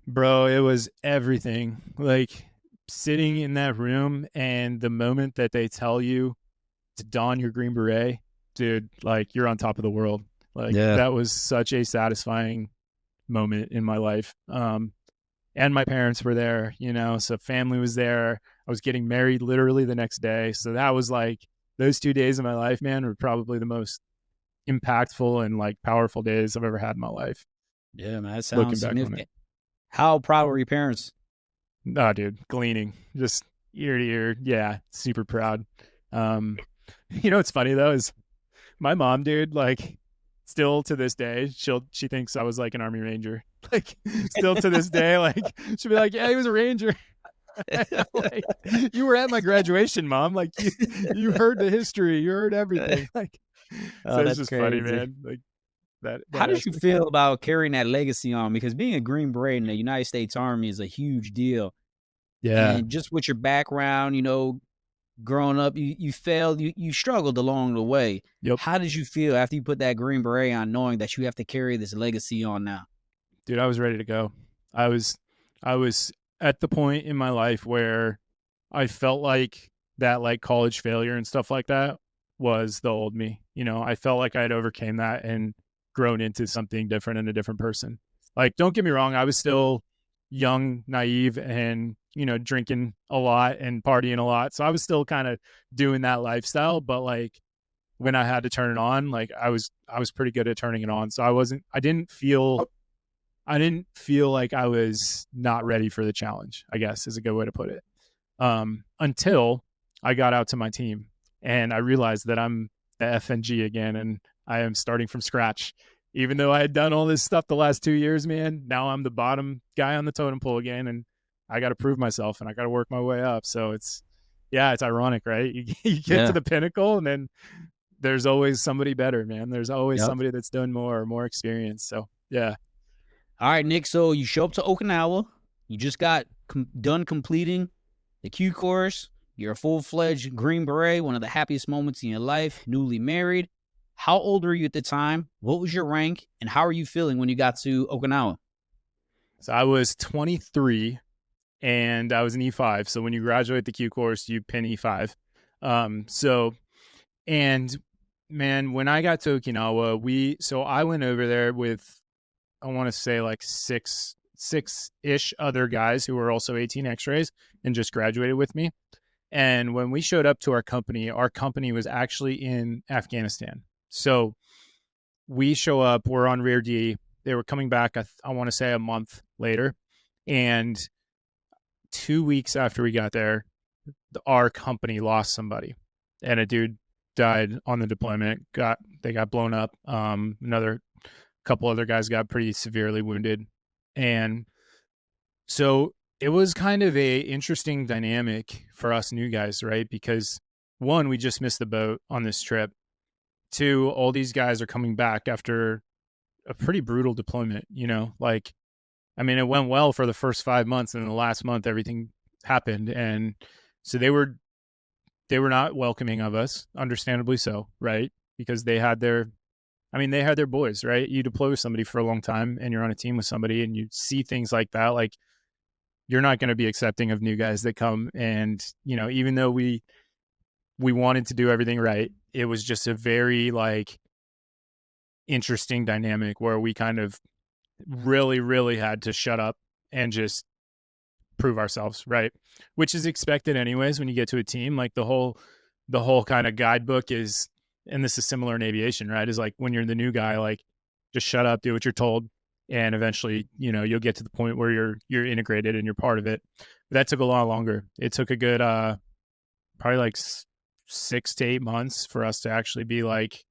Bro, it was everything. Like, sitting in that room, and the moment that they tell you to don your Green Beret, dude, like, you're on top of the world. Like, that was such a satisfying moment in my life. And my parents were there, so family was there. I was getting married literally the next day. So that was like, those 2 days of my life, man, were probably the most impactful and like powerful days I've ever had in my life. Yeah, man, that sounds significant. On it. How proud were your parents? Oh, dude, gleaning, just ear to ear. Yeah, super proud. What's funny though is my mom, dude, like, still to this day, she thinks I was like an Army Ranger. Like, still to this day, like, she'll be like, yeah, he was a Ranger. Like, you were at my graduation, Mom. Like, you heard the history, you heard everything. Like, so it's just crazy. Funny, man. Like, that How did you feel about carrying that legacy on? Because being a Green Beret in the United States Army is a huge deal. Yeah. And just with your background, growing up, you failed, you struggled along the way. Yep. How did you feel after you put that Green Beret on, knowing that you have to carry this legacy on now? Dude, I was ready to go. I was at the point in my life where I felt like that, like, college failure and stuff like that was the old me. I felt like I had overcame that and grown into something different and a different person. Like, don't get me wrong, I was still young, naive, and drinking a lot and partying a lot. So I was still kind of doing that lifestyle, but like, when I had to turn it on, like, I was pretty good at turning it on. So I didn't feel like I was not ready for the challenge, I guess is a good way to put it. Until I got out to my team and I realized that I'm the FNG again, and I am starting from scratch. Even though I had done all this stuff the last 2 years, man, now I'm the bottom guy on the totem pole again, and I got to prove myself, and I got to work my way up. So it's ironic, right? You get to the pinnacle, and then there's always somebody better, man. There's always somebody that's done more experience. So, yeah. All right, Nick. So you show up to Okinawa. You just got done completing the Q course. You're a full-fledged Green Beret, one of the happiest moments in your life, newly married. How old were you at the time? What was your rank? And how are you feeling when you got to Okinawa? So I was 23, and I was an E5. So when you graduate the Q course, you pin E5. And man, when I got to Okinawa, I went over there with, I want to say, like six-ish other guys who were also 18 X-rays and just graduated with me. And when we showed up to our company was actually in Afghanistan. So we show up, we're on rear D. They were coming back, I want to say, a month later. And 2 weeks after we got there, our company lost somebody, and a dude died on the deployment. They got blown up. Another couple other guys got pretty severely wounded, and so it was kind of a interesting dynamic for us new guys, right? Because one, we just missed the boat on this trip. Two, all these guys are coming back after a pretty brutal deployment. Like, I mean, it went well for the first 5 months, and the last month everything happened, and so they were not welcoming of us, understandably so, right? Because they had their boys, right? You deploy with somebody for a long time and you're on a team with somebody and you see things like that. Like, you're not going to be accepting of new guys that come. And, even though we wanted to do everything right, it was just a very like interesting dynamic where we kind of really, really had to shut up and just prove ourselves, right? Which is expected anyways when you get to a team. Like the whole kind of guidebook is, and this is similar in aviation, right? Is like when you're the new guy, like just shut up, do what you're told, and eventually, you'll get to the point where you're integrated and you're part of it. But that took a lot longer. It took a good probably like 6 to 8 months for us to actually be like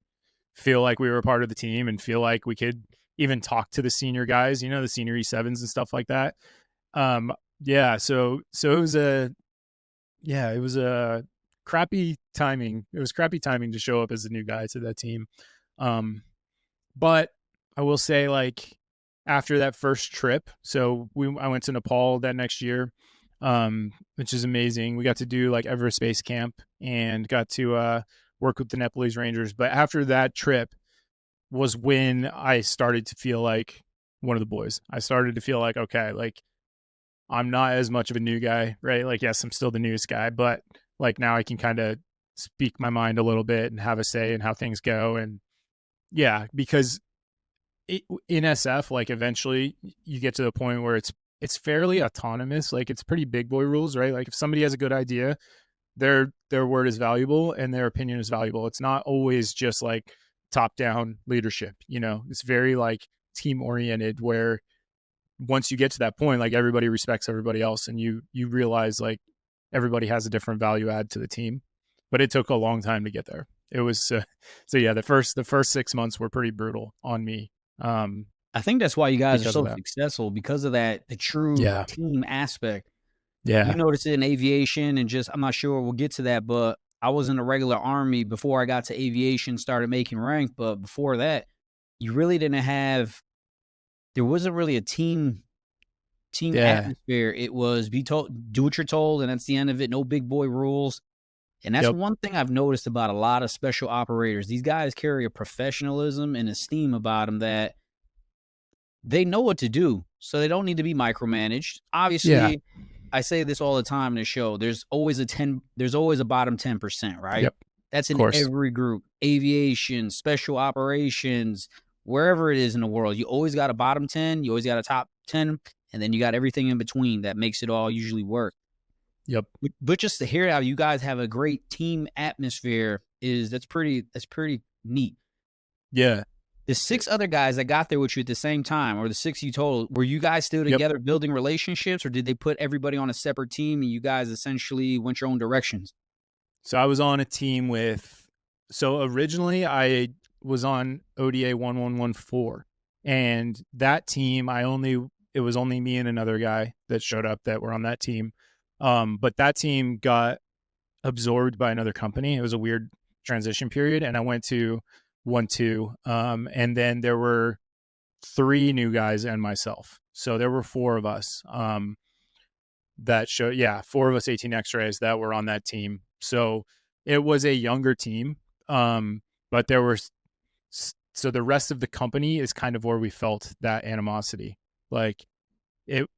feel like we were a part of the team and feel like we could even talk to the senior guys, the senior E7s and stuff like that. Yeah, so it was a crappy timing. It was crappy timing to show up as a new guy to that team. But I will say, like, after that first trip, so I went to Nepal that next year, which is amazing. We got to do like Everest Base Camp and got to work with the Nepalese Rangers. But after that trip was when I started to feel like one of the boys. I started to feel like, okay, like I'm not as much of a new guy, right? Like, yes, I'm still the newest guy, but like now I can kind of speak my mind a little bit and have a say in how things go. And yeah, because in SF, like eventually you get to the point where it's fairly autonomous. Like it's pretty big boy rules, right? Like if somebody has a good idea, their word is valuable and their opinion is valuable. It's not always just like top down leadership. It's very like team oriented where once you get to that point, like everybody respects everybody else and you realize like everybody has a different value add to the team. But it took a long time to get there. It was so yeah, the first 6 months were pretty brutal on me. I think that's why you guys are Because of so that. successful, because of that, the true Yeah. team aspect. You Yeah. notice it in aviation and just, I'm not sure we'll get to that, but I was in the regular Army before I got to aviation, started making rank. But before that, you really didn't have, there wasn't really a team Yeah. atmosphere. It was be told, do what you're told, and that's the end of it. No big boy rules. And that's Yep. one thing I've noticed about a lot of special operators. These guys carry a professionalism and esteem about them that they know what to do, so they don't need to be micromanaged. Yeah. Obviously, I say this all the time in the show. There's always a bottom 10%, right? Yep. That's Of in course. every group. Aviation, special operations, wherever it is in the world. You always got a bottom 10, you always got a top 10, and then you got everything in between that makes it all usually work. Yep. But just to hear how you guys have a great team atmosphere that's pretty neat. Yeah. The 6 other guys that got there with you at the same time, or the 6 you told, were you guys still Yep. together building relationships, or did they put everybody on a separate team and you guys essentially went your own directions? So I was on a team so originally I was on ODA 1114, and that team it was only me and another guy that showed up that were on that team. But that team got absorbed by another company. It was a weird transition period, and I went to 1-2. And then there were 3 new guys and myself. So there were 4 of us. That show, yeah, 4 of us 18 X-rays that were on that team. So it was a younger team, but there were so the rest of the company is kind of where we felt that animosity. Like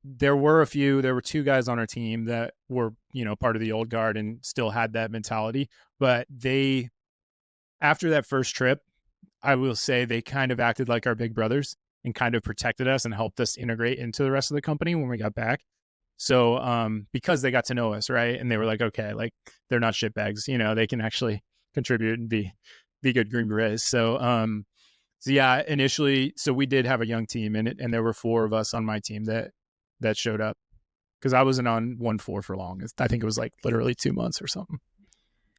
there were 2 guys on our team that were part of the old guard and still had that mentality, but they after that first trip, I will say they kind of acted like our big brothers and kind of protected us and helped us integrate into the rest of the company when we got back. So because they got to know us, right? And they were like, okay, like they're not shitbags, they can actually contribute and be good Green Berets. So yeah, initially, so we did have a young team and there were 4 of us on my team that showed up. because I wasn't on 1-4 for long. I think it was like literally 2 months or something.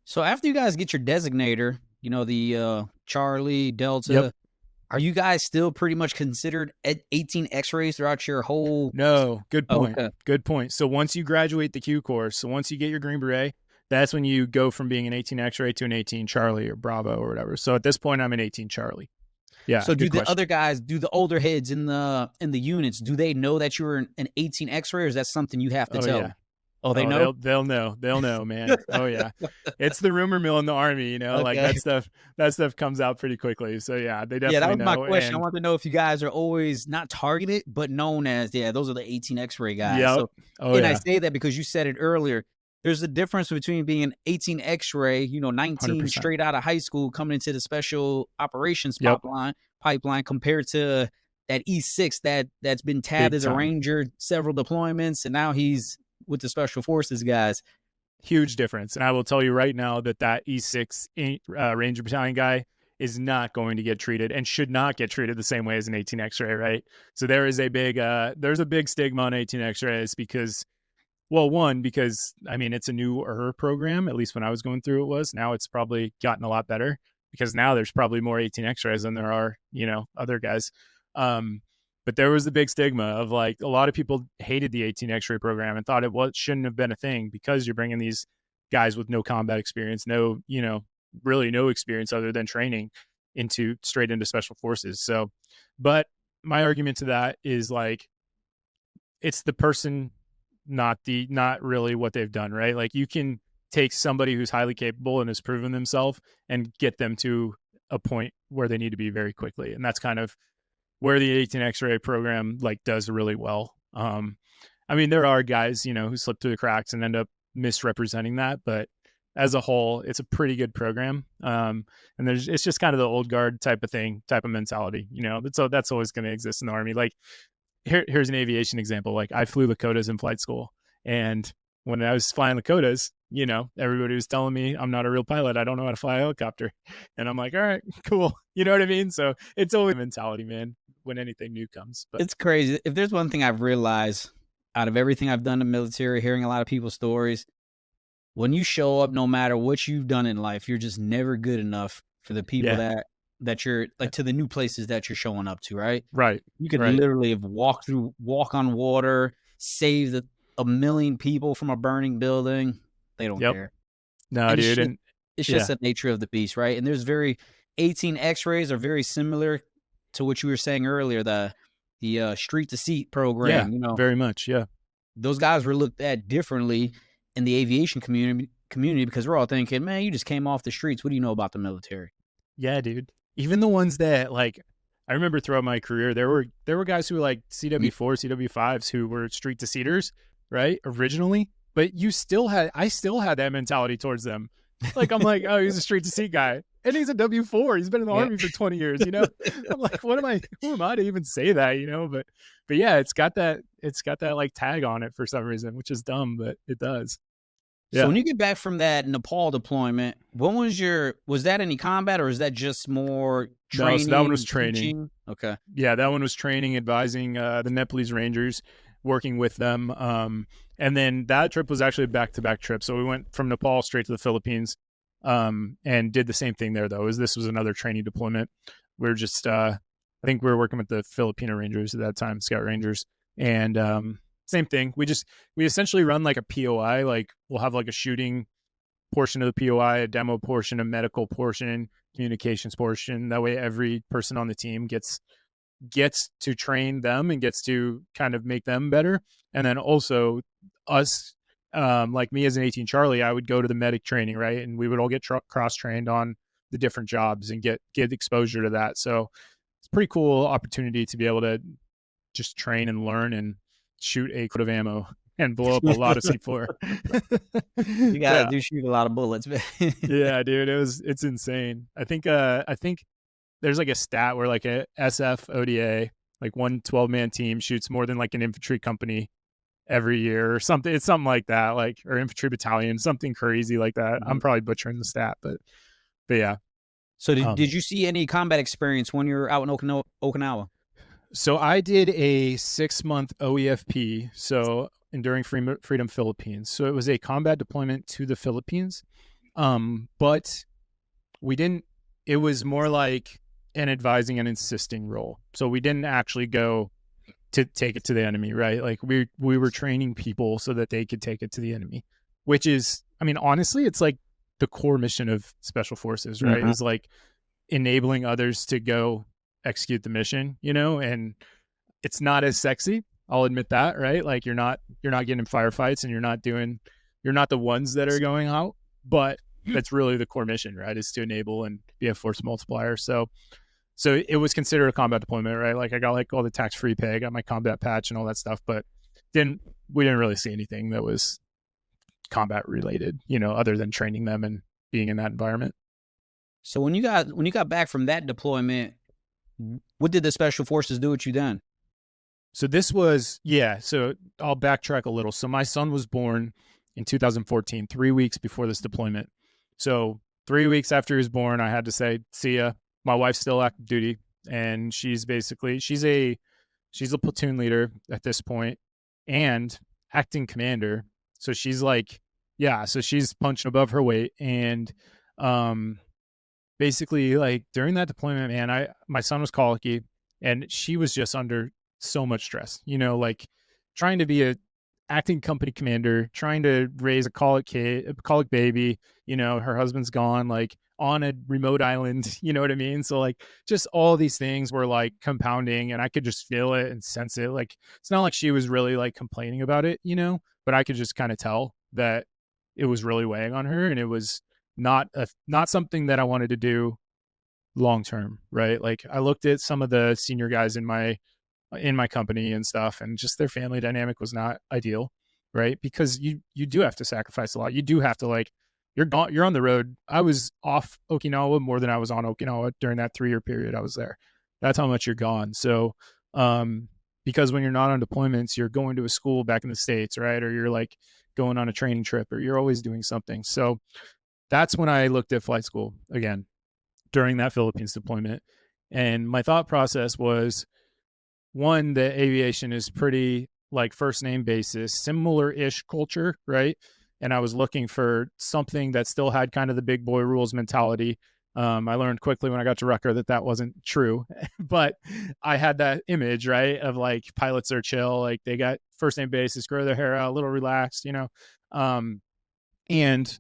So after you guys get your designator, the Charlie, Yep. Delta, are you guys still pretty much considered 18 X-rays throughout your whole? No, good Oh, point. okay. Good point. So once you graduate the Q course, so once you get your Green Beret, that's when you go from being an 18 X-ray to an 18 Charlie or Bravo or whatever. So at this point, I'm an 18 Charlie. Yeah, So do good the question. other guys, do the older heads in the units, do they know that you're an 18 X-ray, or is that something you have to Oh tell yeah. them? Oh, they Oh, know? they'll know, man. Oh yeah. It's the rumor mill in the Army, like Okay. that stuff comes out pretty quickly. So yeah, they Yeah, that definitely was my know. question. I And wanted to know if you guys are always not targeted, but known as, yeah, those are the 18 X-ray guys. yep. So, Oh and I yeah. say that because you said it earlier. There's a difference between being an 18 X-ray, 19 100%. straight out of high school coming into the special operations Yep. pipeline compared to that E6 that's been tabbed Big as a time. ranger, several deployments, and now he's with the special forces guys. Huge difference. And I will tell you right now that E6 Ranger Battalion guy is not going to get treated and should not get treated the same way as an 18 X-ray, right? So there's a big stigma on 18 X-rays because, well, one, because I mean, it's a newer program. At least when I was going through, it was. Now it's probably gotten a lot better because now there's probably more 18 X-rays than there are, other guys. But there was the big stigma of like a lot of people hated the 18 X-ray program and thought shouldn't have been a thing because you're bringing these guys with no combat experience, no, really no experience other than training straight into special forces. So, but my argument to that is like, it's the person, not really what they've done, right? Like you can take somebody who's highly capable and has proven themselves and get them to a point where they need to be very quickly. And that's kind of where the 18 X-ray program like does really well. I mean, there are guys, who slip through the cracks and end up misrepresenting that, but as a whole, it's a pretty good program. And it's just kind of the old guard type of mentality, that's always going to exist in the Army. Like here's an aviation example. Like I flew Lakotas in flight school, and when I was flying Lakotas, everybody was telling me I'm not a real pilot. I don't know how to fly a helicopter. And I'm like, all right, cool. You know what I mean? So it's always a mentality, man, when anything new comes. But It's crazy. If there's one thing I've realized out of everything I've done in the military, hearing a lot of people's stories, when you show up, no matter what you've done in life, you're just never good enough for the people that you're like, to the new places that you're showing up to, right? right. You could Right. literally have walk on water, saved a million people from a burning building. They don't Yep. care. No, And dude. it's just the nature of the beast, right? And there's 18 X-rays are very similar to what you were saying earlier, the street to seat program. Very much. Yeah. Those guys were looked at differently in the aviation community because we're all thinking, man, you just came off the streets. What do you know about the military? Yeah, dude. Even the ones that like, I remember throughout my career, there were guys who were like CW4, CW5s who were street to seaters, right? Originally, but I still had that mentality towards them. Like, I'm like, oh, he's a street to seat guy. And he's a W4. He's been in the Army for 20 years, I'm like, who am I to even say that, but yeah, it's got that like tag on it for some reason, which is dumb, but it does. So when you get back from that Nepal deployment, was that any combat or is that just more training? No, so that one was training. Teaching? Okay. Yeah, that one was training, advising the Nepalese Rangers, working with them. And then that trip was actually a back-to-back trip. So we went from Nepal straight to the Philippines and did the same thing there, though. This was another training deployment. We were just, I think we were working with the Filipino Rangers at that time, Scout Rangers. And same thing. We essentially run like a POI. Like we'll have like a shooting portion of the POI, a demo portion, a medical portion, communications portion. That way every person on the team gets to train them and gets to kind of make them better. And then also us, like me as an 18 Charlie, I would go to the medic training, right? And we would all get cross-trained on the different jobs and get exposure to that. So it's a pretty cool opportunity to be able to just train and learn and shoot a quid of ammo and blow up a lot of C4. You guys do shoot a lot of bullets, man. Yeah, dude, it's insane. I think there's like a stat where like a SF ODA, like one 12-man team shoots more than like an infantry company every year or something. It's something like that, like, or infantry battalion, something crazy like that. I'm probably butchering the stat, but yeah. So did you see any combat experience when you're out in Okinawa? So I did a 6-month OEFP. So Enduring Freedom Philippines. So it was a combat deployment to the Philippines. But we didn't, it was more like an advising and insisting role. So we didn't actually go to take it to the enemy, right? Like we were training people so that they could take it to the enemy, which is, I mean, honestly, it's like the core mission of special forces, right? Mm-hmm. Is like enabling others to go execute the mission, and it's not as sexy. I'll admit that, right? Like you're not getting in firefights and you're not the ones that are going out, but that's really the core mission, right? Is to enable and be a force multiplier. So it was considered a combat deployment, right? Like I got like all the tax-free pay, I got my combat patch and all that stuff, but we didn't really see anything that was combat related, other than training them and being in that environment. So when you got back from that deployment, what did the special forces do with you then? So this was, so I'll backtrack a little. So my son was born in 2014, 3 weeks before this deployment. So 3 weeks after he was born, I had to say, see ya. My wife's still active duty, and she's a platoon leader at this point and acting commander. So she's like, so she's punching above her weight. And basically, like during that deployment, man, my son was colicky, and she was just under so much stress, like trying to be a acting company commander, trying to raise a colic baby, her husband's gone, like on a remote island, you know what I mean? So like just all these things were like compounding, and I could just feel it and sense it. Like it's not like she was really like complaining about it, but I could just kind of tell that it was really weighing on her, and it was not something that I wanted to do long term, right? Like I looked at some of the senior guys in my company and stuff, and just their family dynamic was not ideal, right? Because you do have to sacrifice a lot. You do have to, like, you're on the road. I was off Okinawa more than I was on Okinawa during that 3-year period I was there. That's how much you're gone. So because when you're not on deployments, you're going to a school back in the States, right? Or you're like going on a training trip, or you're always doing something. So that's when I looked at flight school again during that Philippines deployment. And my thought process was, one, that aviation is pretty like first name basis, similar-ish culture, right? And I was looking for something that still had kind of the big boy rules mentality. I learned quickly when I got to Rucker that wasn't true, but I had that image, right, of like pilots are chill, like they got first name basis, grow their hair out, a little relaxed, and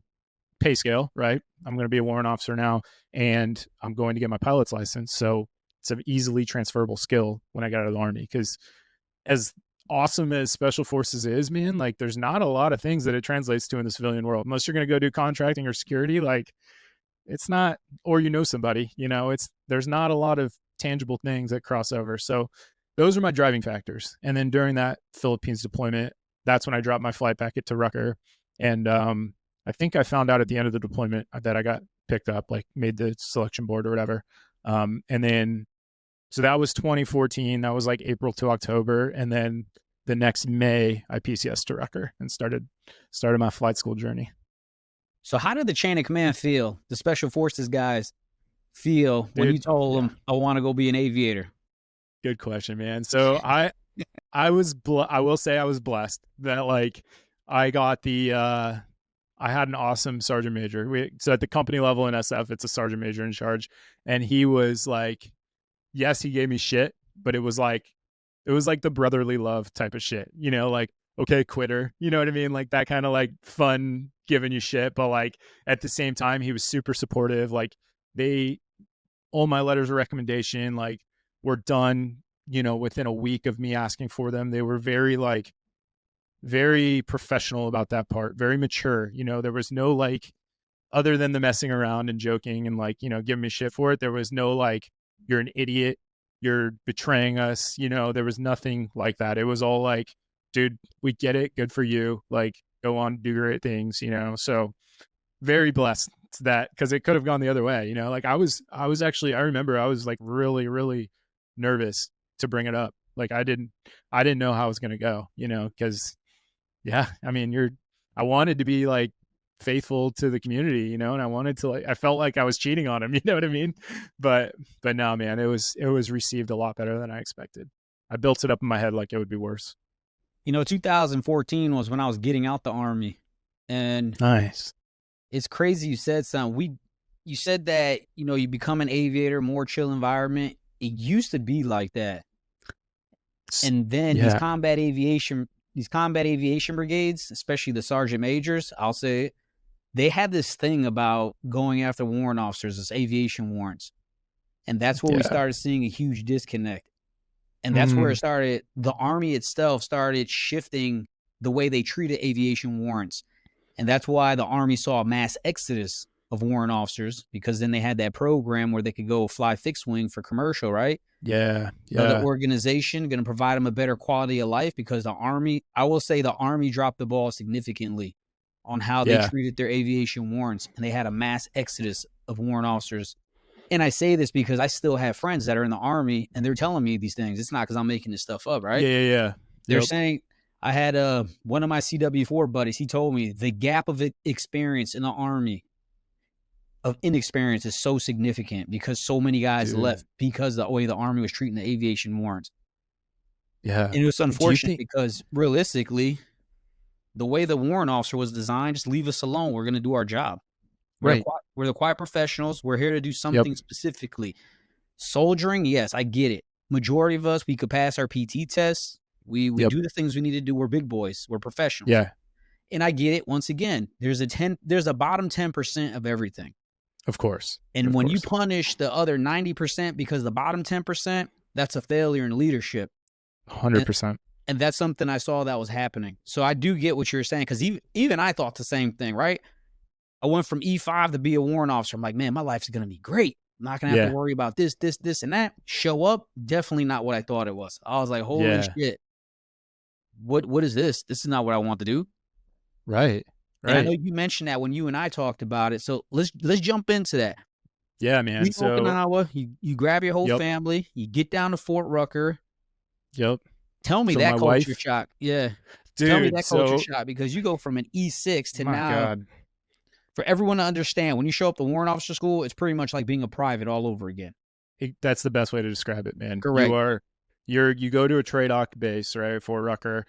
pay scale, right? I'm going to be a warrant officer now, and I'm going to get my pilot's license. So it's an easily transferable skill when I got out of the Army, because as awesome as special forces is, man, like there's not a lot of things that it translates to in the civilian world, unless you're going to go do contracting or security. Like it's not, or somebody, there's not a lot of tangible things that cross over. So those are my driving factors. And then during that Philippines deployment, that's when I dropped my flight packet to Rucker. And I think I found out at the end of the deployment that I got picked up, like made the selection board or whatever. And then, so that was 2014. That was like April to October. And then the next May, I PCS to Rucker and started my flight school journey. So how did the chain of command feel? The special forces guys feel when you told them, I want to go be an aviator? Good question, man. So I will say I was blessed that like I got I had an awesome sergeant major. So at the company level in SF, it's a sergeant major in charge. And he was like, yes, he gave me shit, but it was like the brotherly love type of shit, like, okay, quitter, you know what I mean? Like that kind of like fun giving you shit. But like at the same time, he was super supportive. Like all my letters of recommendation, like were done, within a week of me asking for them. They were very professional about that part, very mature. There was no like, other than the messing around and joking and like, giving me shit for it, there was no like, you're an idiot, you're betraying us. There was nothing like that. It was all like, dude, we get it. Good for you. Like go on, do great things, so very blessed that, because it could have gone the other way. Like I was actually, I remember I was like really, really nervous to bring it up. Like I didn't know how it was going to go, because I mean, I wanted to be like faithful to the community, and I wanted to, like, I felt like I was cheating on him, you know what I mean? But no, man, it was received a lot better than I expected. I built it up in my head like it would be worse. 2014 was when I was getting out the Army. And Nice. it's crazy you said something. You said that, you become an aviator, more chill environment. It used to be like that. And then these combat aviation brigades, especially the sergeant majors, I'll say, they had this thing about going after warrant officers, this aviation warrants. And that's where we started seeing a huge disconnect. And that's where it started. The Army itself started shifting the way they treated aviation warrants. And that's why the Army saw a mass exodus of warrant officers, because then they had that program where they could go fly fixed wing for commercial, right? Yeah. Another organization going to provide them a better quality of life, because the Army, I will say the Army dropped the ball significantly on how they treated their aviation warrants. And they had a mass exodus of warrant officers. And I say this because I still have friends that are in the Army, and they're telling me these things. It's not because I'm making this stuff up, right? Yeah. They're saying, I had one of my CW4 buddies, he told me the gap of experience in the Army of inexperience is so significant because so many guys left because the way the Army was treating the aviation warrants. Yeah. And it was unfortunate because realistically, the way the warrant officer was designed, just leave us alone. We're going to do our job. We're the quiet professionals. We're here to do something specifically. Soldiering, yes, I get it. Majority of us, we could pass our PT tests. We do the things we need to do. We're big boys. We're professionals. Yeah. And I get it. Once again, there's a bottom 10% of everything. Of course. And when you punish the other 90% because the bottom 10%, that's a failure in leadership. 100%. And that's something I saw that was happening. So I do get what you're saying, because even I thought the same thing, right? I went from E5 to be a warrant officer. I'm like, man, my life's going to be great. I'm not going to have to worry about this, and that. Show up, definitely not what I thought it was. I was like, holy shit. What is this? This is not what I want to do. Right. And I know you mentioned that when you and I talked about it. So let's jump into that. Yeah, man. You Okinawa, you grab your whole family, you get down to Fort Rucker. Yep. Tell me that culture shock. Yeah. Dude, tell me that culture shock, because you go from an E6 to now. God. For everyone to understand, when you show up to warrant officer school, it's pretty much like being a private all over again. That's the best way to describe it, man. Correct. You go to a trade doc base, right? Fort Rucker.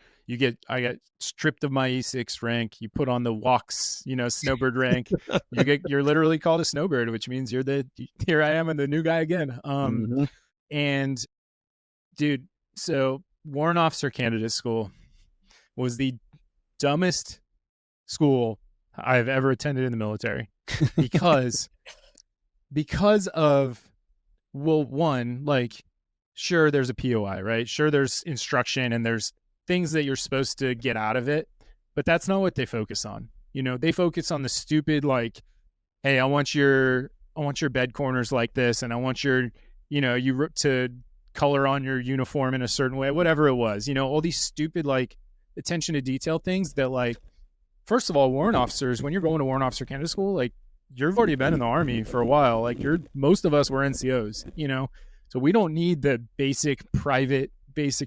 I got stripped of my E6 rank. You put on the walks, snowbird rank. You're literally called a snowbird, which means here I am and the new guy again. And dude, so warrant officer candidate school was the dumbest school I've ever attended in the military, because of, well, one, like, sure, there's a POI, right? Sure, there's instruction and there's things that you're supposed to get out of it, but that's not what they focus on. They focus on the stupid, like, hey, I want your bed corners like this, and I want your, you to color on your uniform in a certain way, whatever it was, all these stupid, like, attention to detail things that, like, first of all, warrant officers, when you're going to warrant officer candidate school, like, you've already been in the Army for a while. Like, most of us were NCOs, so we don't need the private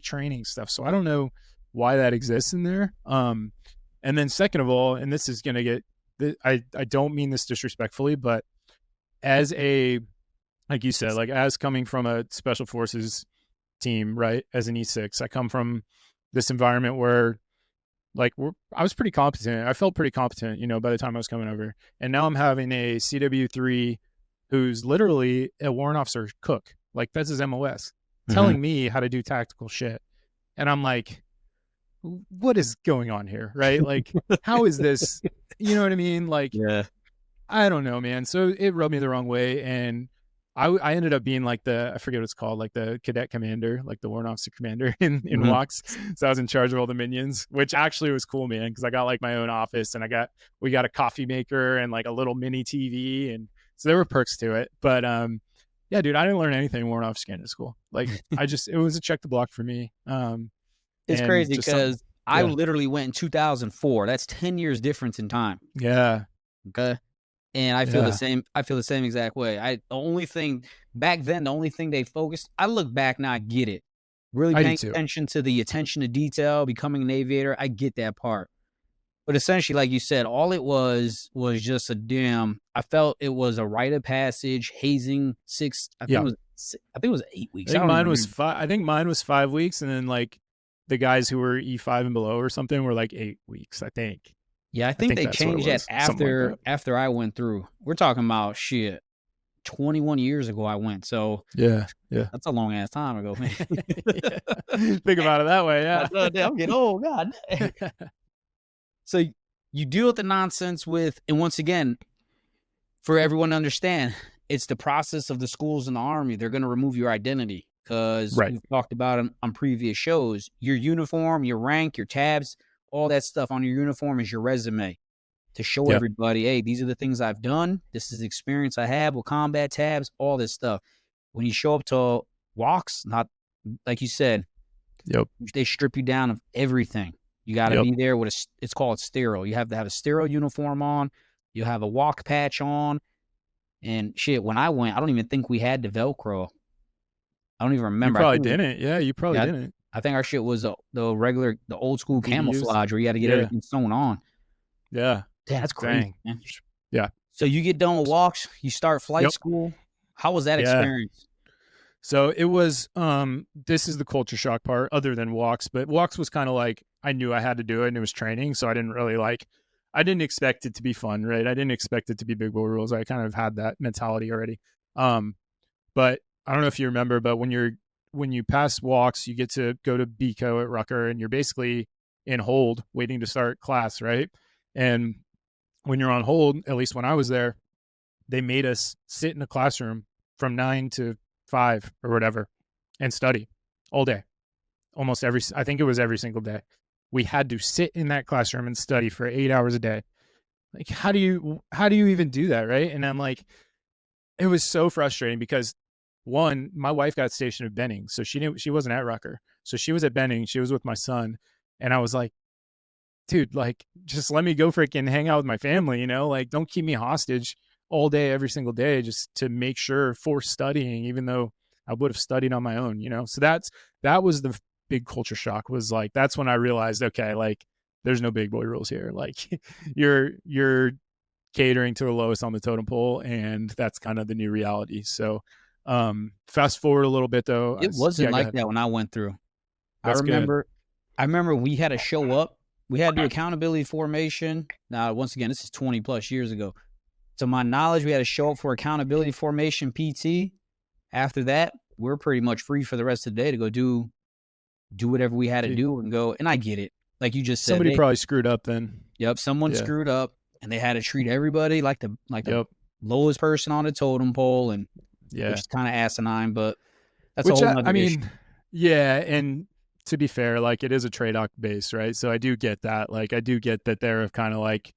training stuff. So I don't know why that exists in there. And then second of all, and this is going to get, I don't mean this disrespectfully, but as like you said, like, as coming from a special forces team, right? As an E6, I come from this environment where, like, I was pretty competent. I felt pretty competent, by the time I was coming over. And now I'm having a CW3 who's literally a warrant officer cook. Like, that's his MOS, telling me how to do tactical shit. And I'm like, what is going on here, right? Like, how is this? You know what I mean? Like, I don't know, man. So it rubbed me the wrong way. And I ended up being like I forget what it's called, like the cadet commander, like the warrant officer commander in WOX. So I was in charge of all the minions, which actually was cool, man, because I got like my own office, and we got a coffee maker and like a little mini TV, and so there were perks to it. But yeah, dude, I didn't learn anything in warrant officer candidate school. Like, it was a check the block for me. It's crazy because I literally went in 2004. That's 10 years difference in time. Yeah. Okay. And I feel the same. I feel the same exact way. The only thing they focused, I look back now, I get it. Really paying attention to the attention to detail, becoming an aviator. I get that part. But essentially, like you said, all it was just I felt it was a rite of passage, hazing 6. I think it was 8 weeks. I think mine was 5 weeks. And then, like, the guys who were E5 and below or something were like 8 weeks, I think. Yeah, I think they that's what it changed that was. Something like that. after I went through. We're talking about shit. 21 years ago I went. So Yeah. that's a long ass time ago, man. Think about it that way, yeah. I'm getting old, God. So you deal with the nonsense and once again, for everyone to understand, it's the process of the schools and the Army. They're going to remove your identity because Right. we've talked about it on previous shows. Your uniform, your rank, your tabs, all that stuff on your uniform is your resume to show everybody, hey, these are the things I've done. This is the experience I have with combat tabs, all this stuff. When you show up to walks, not like you said, they strip you down of everything. You got to be there with it's called sterile. You have to have a sterile uniform on. You have a walk patch on. And shit, when I went, I don't even think we had the Velcro. I don't even remember. You probably didn't. Yeah, you probably didn't. I think our shit was the old school camouflage where you had to get everything sewn on. Yeah. Damn, that's crazy, man. Yeah. So you get done with walks, you start flight school. How was that experience? So it was, this is the culture shock part other than walks, but walks was kind of like, I knew I had to do it and it was training. So I didn't really I didn't expect it to be fun, right? I didn't expect it to be big boy rules. I kind of had that mentality already. But I don't know if you remember, but when you pass walks, you get to go to BCO at Rucker and you're basically in hold waiting to start class, right? And when you're on hold, at least when I was there, they made us sit in a classroom from 9 to 5 or whatever and study all day. I think it was every single day. We had to sit in that classroom and study for 8 hours a day. Like, how do you even do that, right? And I'm like, it was so frustrating because one, my wife got stationed at Benning, so she wasn't at Rucker, so she was at Benning. She was with my son, and I was like, dude, like, just let me go freaking hang out with my family, you know, like, don't keep me hostage all day, every single day, just to make sure for studying, even though I would have studied on my own, you know? So that was the big culture shock, was like, that's when I realized, okay, like, there's no big boy rules here. Like, you're catering to the lowest on the totem pole, and that's kind of the new reality. So, fast forward a little bit though. It wasn't like that when I went through. I remember we had to show up. We had to do accountability formation. Now, once again, this is 20 plus years ago. To my knowledge, we had to show up for accountability formation PT. After that, we're pretty much free for the rest of the day to go do whatever we had to do and go. And I get it. Like you just said, somebody probably screwed up then. Yep. Someone screwed up and they had to treat everybody like the lowest person on the totem pole. And which is kind of asinine, but that's a whole other issue. Yeah. And to be fair, like, it is a trade-off base, right? So I do get that. Like, I do get that they're kind of like,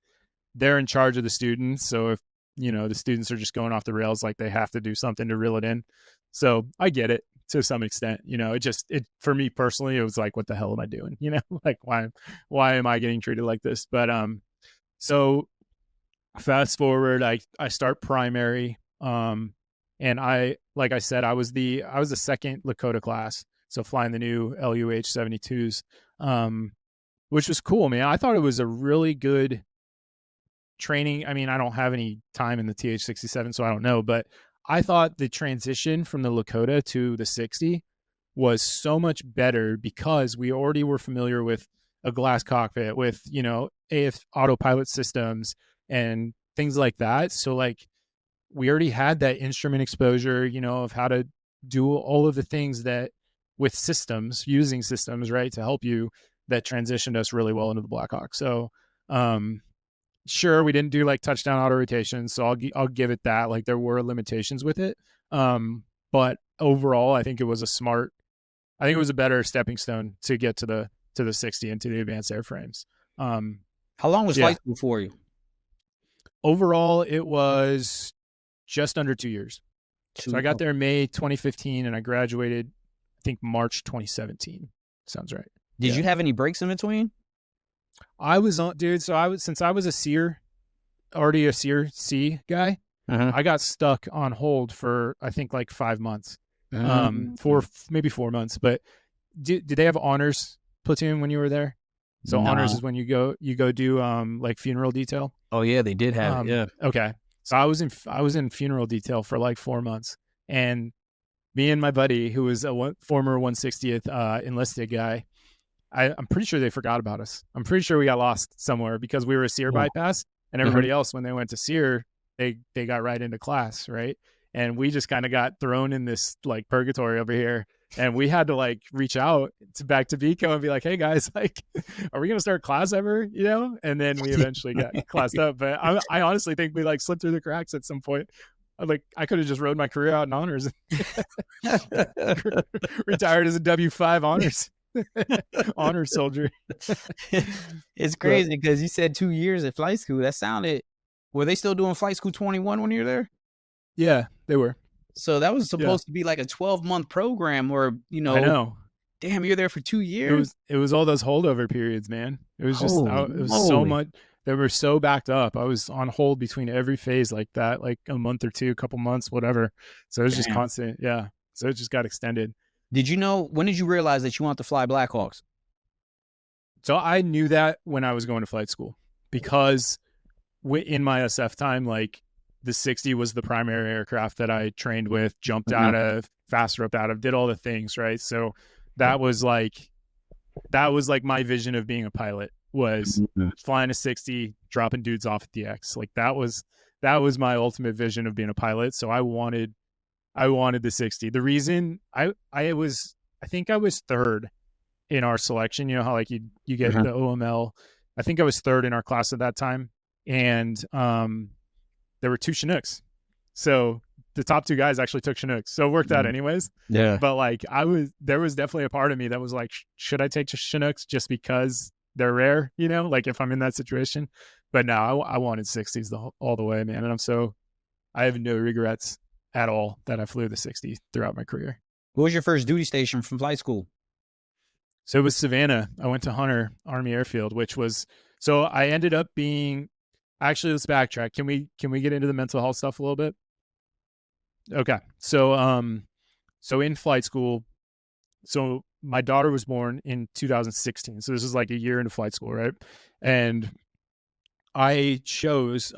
they're in charge of the students. So if, you know, the students are just going off the rails, like, they have to do something to reel it in. So I get it to some extent, you know. It for me personally, it was like, what the hell am I doing? You know, like, why am I getting treated like this? But so fast forward, I start primary, and like I said, I was the second Lakota class, so flying the new LUH 72s, which was cool, man. I thought it was a really good training. I mean, I don't have any time in the TH-67, so I don't know, but I thought the transition from the Lakota to the 60 was so much better because we already were familiar with a glass cockpit, with, you know, AF autopilot systems and things like that. So, like, we already had that instrument exposure, you know, of how to do all of the things that with systems, using systems, right, to help you, that transitioned us really well into the Blackhawk. So, sure, we didn't do like touchdown auto rotations, so I'll give it that. Like, there were limitations with it, but overall, I think it was a better stepping stone to get to the 60 and to the advanced airframes. How long was flight school for you? Overall, it was just under 2 years. So I got there in May 2015, and I graduated, I think, March 2017. Sounds right. Did you have any breaks in between? I was on, dude. So since I was already a SEER C guy, I got stuck on hold for, I think, like 5 months, maybe 4 months. But did they have honors platoon when you were there? So honors is when you go do like funeral detail. Oh yeah, they did have it. Yeah. Okay. So I was in funeral detail for like 4 months, and me and my buddy, who was a former 160th enlisted guy, I'm pretty sure they forgot about us. I'm pretty sure we got lost somewhere because we were a SEER Oh. bypass, and everybody else, when they went to SEER, they got right into class, right? And we just kind of got thrown in this like purgatory over here, and we had to like reach out to back to Vico and be like, hey guys, like, are we gonna start class ever? You know? And then we eventually got classed up. But I honestly think we like slipped through the cracks at some point. Like I could have just rode my career out in honors, retired as a W5 honors. Honor soldier. It's crazy because you said 2 years at flight school. That sounded. Were they still doing flight school 21 when you were there? Yeah, they were. So that was supposed to be like a 12-month program, where I know. Damn, you're there for 2 years. It was all those holdover periods, man. It was just it was so much. They were so backed up. I was on hold between every phase like that, like a month or two, a couple months, whatever. So it was just constant. Yeah. So it just got extended. Did you know, when did you realize that you want to fly Blackhawks? So I knew that when I was going to flight school, because in my SF time, like the 60 was the primary aircraft that I trained with, jumped out of, fast roped out of, did all the things, right? So that was like my vision of being a pilot, was flying a 60, dropping dudes off at the X. Like that was my ultimate vision of being a pilot. So I wanted the 60. The reason I think I was third in our selection. You know how like you get the OML. I think I was third in our class at that time, and there were 2 Chinooks. So the top 2 guys actually took Chinooks. So it worked out anyways. Yeah. But like there was definitely a part of me that was like, should I take Chinooks just because they're rare? You know, like if I'm in that situation. But no, I wanted 60s all the way, man. And I have no regrets at all that I flew the 60 throughout my career. What was your first duty station from flight school? So it was Savannah. I went to Hunter Army Airfield, so I ended up being, actually, let's backtrack. Can we get into the mental health stuff a little bit? Okay. So, so in flight school, so my daughter was born in 2016. So this is like a year into flight school, right? And I think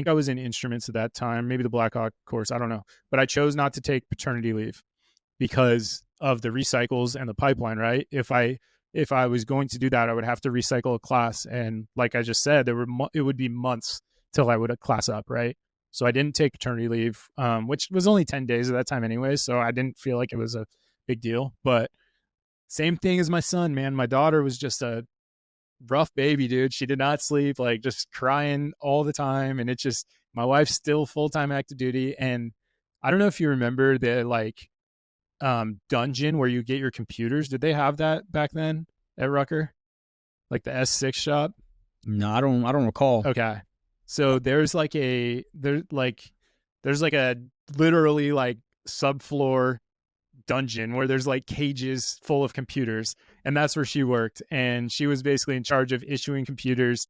I was in instruments at that time, maybe the Black Hawk course, I don't know. But I chose not to take paternity leave because of the recycles and the pipeline, right? If I was going to do that, I would have to recycle a class. And like I just said, it would be months till I would class up, right? So I didn't take paternity leave, which was only 10 days at that time anyway. So I didn't feel like it was a big deal. But same thing as my son, man. My daughter was just a rough baby, dude. She did not sleep, like just crying all the time. And it's just, my wife's still full-time active duty. And I don't know if you remember the like dungeon where you get your computers. Did they have that back then at Rucker? Like the S6 shop? No, I don't recall. Okay. So there's like a literally like subfloor dungeon where there's like cages full of computers, and that's where she worked. And she was basically in charge of issuing computers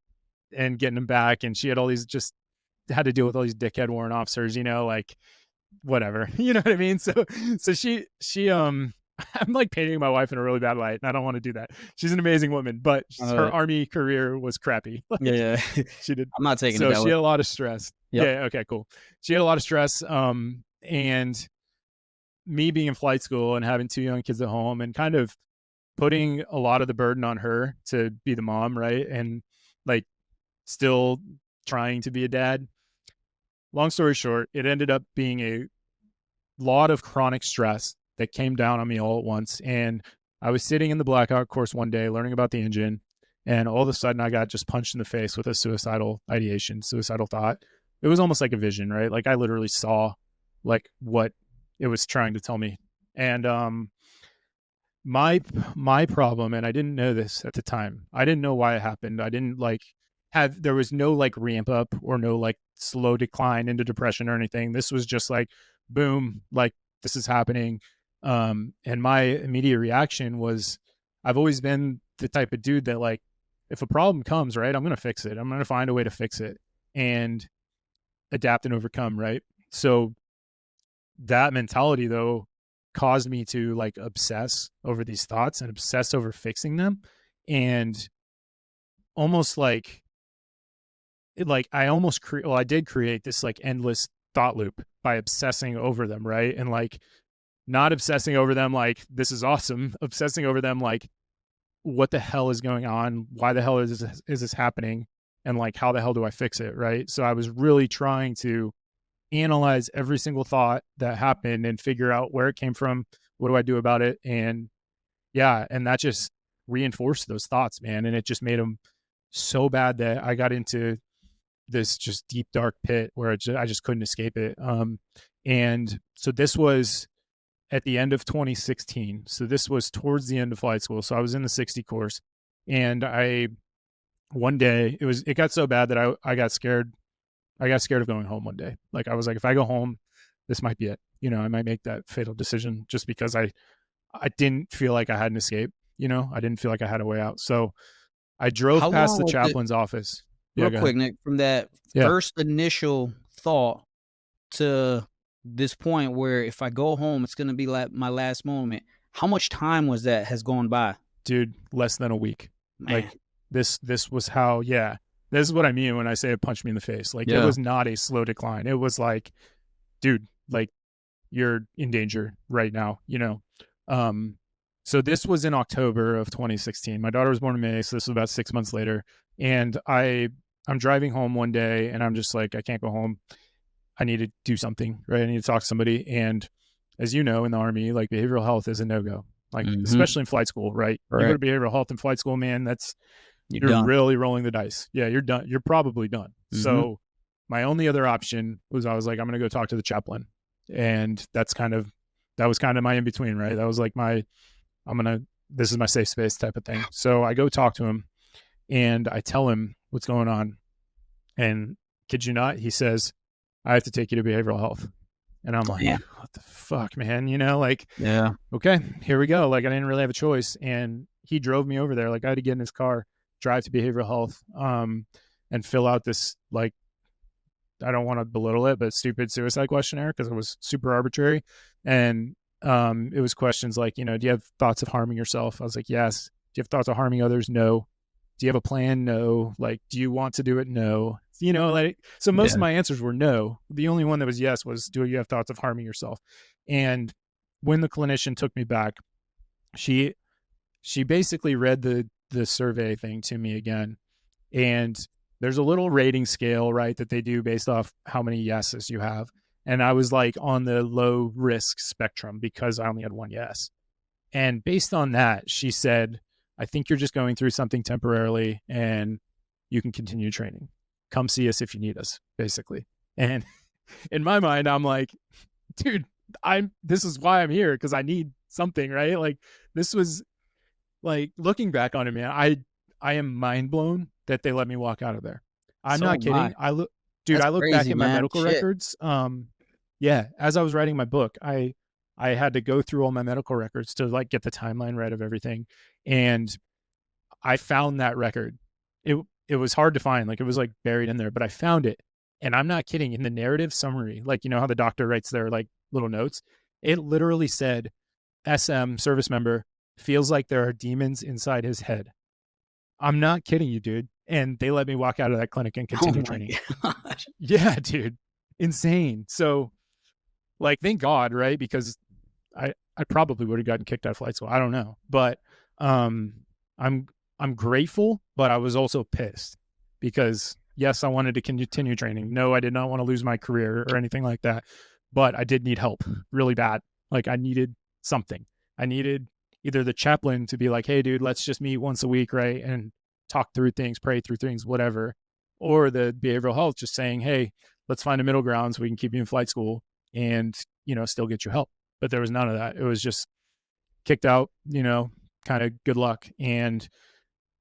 and getting them back. And she had just had to deal with all these dickhead warrant officers, you know, like whatever, you know what I mean? So she I'm like painting my wife in a really bad light, and I don't want to do that. She's an amazing woman, but her Army career was crappy. Like, yeah. She did. I'm not taking so it that she way. had a lot of stress. Yep. Yeah. Okay, cool. She had a lot of stress. And me being in flight school and having 2 young kids at home and kind of putting a lot of the burden on her to be the mom, right? And like still trying to be a dad. Long story short, it ended up being a lot of chronic stress that came down on me all at once. And I was sitting in the Black Hawk course one day learning about the engine, and all of a sudden I got just punched in the face with a suicidal thought. It was almost like a vision, right? Like I literally saw like what it was trying to tell me. And my problem, and I didn't know this at the time, I didn't know why it happened. I didn't there was no like ramp up or no like slow decline into depression or anything. This was just like, boom, like this is happening. And my immediate reaction was, I've always been the type of dude that like, if a problem comes, right, I'm going to fix it. I'm going to find a way to fix it and adapt and overcome. Right. So that mentality though caused me to like obsess over these thoughts and obsess over fixing them. And almost like, I did create this like endless thought loop by obsessing over them, right? And like not obsessing over them like this is awesome, obsessing over them like what the hell is going on? Why the hell is this happening? And like, how the hell do I fix it? Right. So I was really trying to analyze every single thought that happened and figure out where it came from. What do I do about it? And yeah, and that just reinforced those thoughts, man. And it just made them so bad that I got into this just deep, dark pit where I just couldn't escape it. And so this was at the end of 2016. So this was towards the end of flight school. So I was in the 60 course, and one day it got so bad that I got scared. I got scared of going home one day. Like I was like, if I go home, this might be it. I might make that fatal decision just because I didn't feel like I had an escape. I didn't feel like I had a way out. So I drove How past long the was it, chaplain's office. real quick, Nick, from that Yeah. first initial thought to this point where if I go home, it's going to be like my last moment. How much time has gone by? Dude, less than a week. Man. Like this was how, yeah, this is what I mean when I say it punched me in the face. Like it was not a slow decline. It was like, dude, like you're in danger right now, So this was in October of 2016. My daughter was born in May, so this was about 6 months later. And I'm driving home one day, and I'm just like, I can't go home. I need to do something, right? I need to talk to somebody. And as you know, in the Army, like behavioral health is a no-go, like especially in flight school, right? You go to behavioral health in flight school, man, you're really rolling the dice. Yeah, you're done. You're probably done. So my only other option was I was like, I'm going to go talk to the chaplain. And that was kind of my in-between, right? That was like this is my safe space type of thing. So I go talk to him and I tell him what's going on. And kid you not, he says, I have to take you to behavioral health. And I'm like, what the fuck, man? Okay, here we go. Like I didn't really have a choice. And he drove me over there. Like I had to get in his car, drive to behavioral health, and fill out this, like, I don't want to belittle it, but stupid suicide questionnaire because it was super arbitrary. And it was questions like, do you have thoughts of harming yourself? I was like, yes. Do you have thoughts of harming others? No. Do you have a plan? No. Like, do you want to do it? No. So most of my answers were no. The only one that was yes was, do you have thoughts of harming yourself? And when the clinician took me back, she basically read the survey thing to me again. And there's a little rating scale, right, that they do based off how many yeses you have. And I was like on the low risk spectrum because I only had one yes. And based on that, she said, I think you're just going through something temporarily and you can continue training. Come see us if you need us, basically. And in my mind, I'm like, dude, this is why I'm here, because I need something, right? Like this was like, looking back on it, man, I am mind blown that they let me walk out of there. I'm not kidding. I look back at my medical records. Yeah, as I was writing my book, I had to go through all my medical records to like get the timeline right of everything. And I found that record. It was hard to find, like it was like buried in there, but I found it. And I'm not kidding. In the narrative summary, like, how the doctor writes their like little notes, it literally said, SM service member feels like there are demons inside his head. I'm not kidding you, dude. And they let me walk out of that clinic and continue training. Gosh. Yeah, dude. Insane. So like, thank God, right? Because I probably would have gotten kicked out of flight school. I don't know. But I'm grateful, but I was also pissed because yes, I wanted to continue training. No, I did not want to lose my career or anything like that. But I did need help really bad. Like I needed something. I needed either the chaplain to be like, hey, dude, let's just meet once a week, right? And talk through things, pray through things, whatever. Or the behavioral health just saying, hey, let's find a middle ground so we can keep you in flight school and, still get you help. But there was none of that. It was just kicked out, kind of good luck. And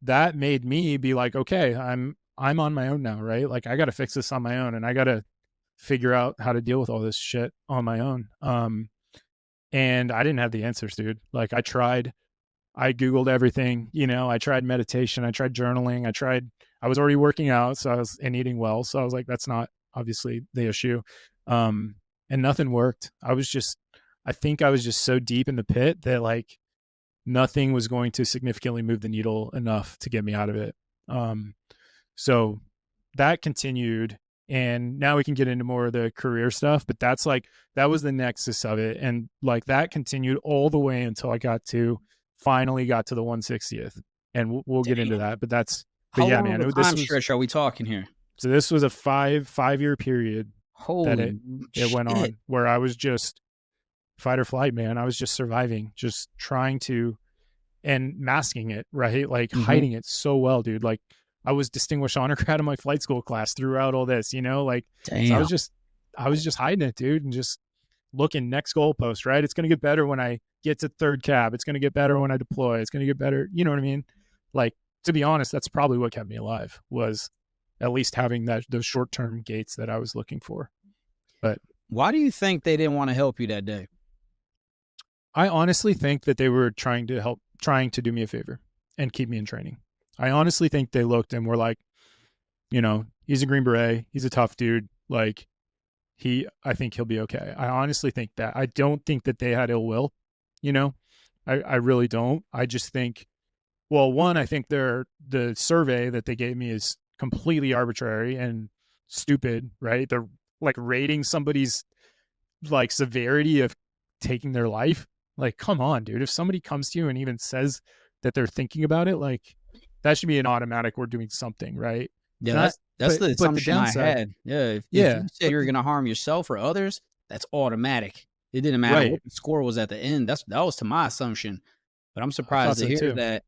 that made me be like, okay, I'm on my own now, right? Like I got to fix this on my own and I got to figure out how to deal with all this shit on my own. And I didn't have the answers, dude. Like I Googled everything, I tried meditation, I tried journaling, I was already working out, and eating well. So I was like, that's not obviously the issue. And nothing worked. I think I was just so deep in the pit that like nothing was going to significantly move the needle enough to get me out of it. So that continued. And now we can get into more of the career stuff, but that was the nexus of it. And like that continued all the way until I finally got to the 160th. and we'll get into Damn. that. But How yeah, long of man, a this time was stretch are we talking here? so this was a 5 year period that Holy it went shit. on where I was just fight or flight, man. I was just surviving, just trying to and masking it, right? Like Hmm. hiding it so well, dude. Like I was distinguished honor grad in my flight school class throughout all this, like so Damn. I was just hiding it, dude, and just looking next goalpost, right? It's gonna get better when I get to third cab. It's gonna get better when I deploy. It's gonna get better. You know what I mean? Like, to be honest, that's probably what kept me alive, was at least having those short term gates that I was looking for. But Why do you think they didn't want to help you that day? I honestly think that they were trying to do me a favor and keep me in training. I honestly think they looked and were like, he's a Green Beret. He's a tough dude. Like, I think he'll be okay. I honestly think that. I don't think that they had ill will, you know? I really don't. I just think, well, one, I think the survey that they gave me is completely arbitrary and stupid, right? They're like rating somebody's like severity of taking their life. Like, come on, dude. If somebody comes to you and even says that they're thinking about it, like that should be an automatic, we're doing something, right? Yeah, Not, that's the but the assumption I downside, had. Yeah, if yeah, you said you were gonna harm yourself or others, that's automatic. It didn't matter right. what the score was at the end. That was to my assumption. But I'm I thought surprised to so hear too. that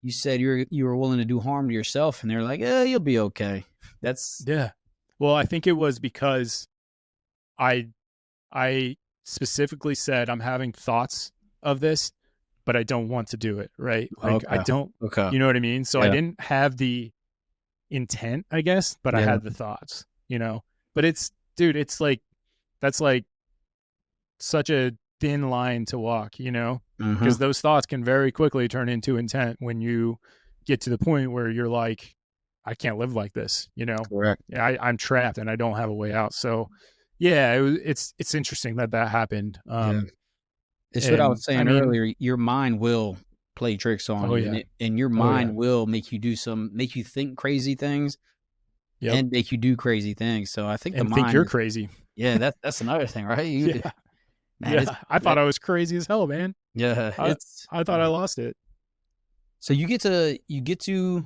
you said you were willing to do harm to yourself, and they're like, you'll be okay. That's Yeah. Well, I think it was because I I specifically said I'm having thoughts of this, but I don't want to do it, right? Like I okay. don't, Okay. you know what I mean? So I Yeah. didn't have the intent, I guess, but I Yeah. had the thoughts, But dude, it's like that's like such a thin line to walk, Mm-hmm. because those thoughts can very quickly turn into intent when you get to the point where you're like, I can't live like this, Correct. I'm trapped and I don't have a way out. So yeah, it's interesting that happened. Yeah. It's what I And was I saying mean, earlier. Your mind will play tricks on oh you, yeah, and your oh yeah, mind will make you think crazy things yep, and make you do crazy things. So I think the and think mind you're is, crazy. yeah, that's another thing, right? Yeah, Man, it's yeah. I thought that, I was crazy as hell, man. yeah, I I thought I lost it. so you get to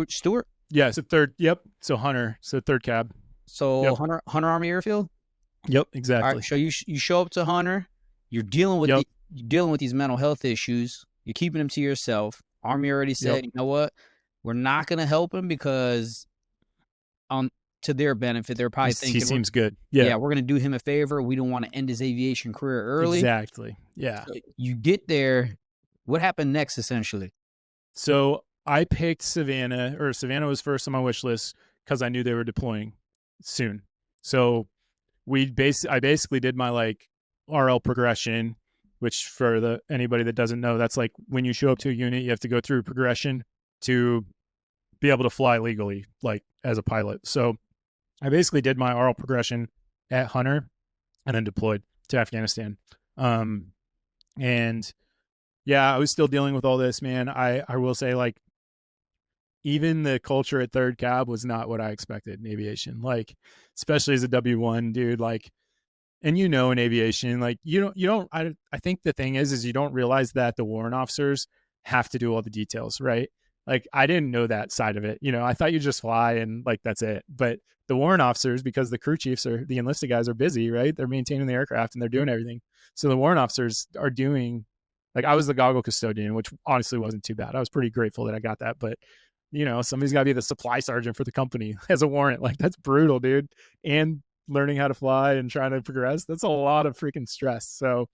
Stewart? Yeah, so third. Yep. So Hunter. So third cab. So Yep. Hunter Army Airfield. Yep. All right, Exactly. so you show up to Hunter, Yep. you're dealing with these mental health issues. You're keeping them to yourself. Army already Yep. said, you know what? We're not going to help him because on to their benefit, they're probably He thinking, seems good. Yeah. yeah, we're going to do him a favor. We don't want to end his aviation career early. Exactly. Yeah. So you get there. What happened next, essentially? So I picked Savannah, or Savannah was first on my wish list because I knew they were deploying soon. So I basically did my like RL progression, which for anybody that doesn't know, that's like when you show up to a unit, you have to go through progression to be able to fly legally, like as a pilot. So I basically did my RL progression at Hunter and then deployed to Afghanistan. And yeah, I was still dealing with all this, man. I will say, like, even the culture at third cab was not what I expected in aviation. Like, especially as a W1 dude, like, and in aviation, like I think the thing is you don't realize that the warrant officers have to do all the details, right? Like I didn't know that side of it. I thought you just fly and like that's it. But the warrant officers, because the crew chiefs or the enlisted guys are busy, right? They're maintaining the aircraft and they're doing everything. So the warrant officers are doing, like, I was the goggle custodian, which honestly wasn't too bad. I was pretty grateful that I got that. But somebody's got to be the supply sergeant for the company as a warrant. Like that's brutal, dude. And learning how to fly and trying to progress, that's a lot of freaking stress. So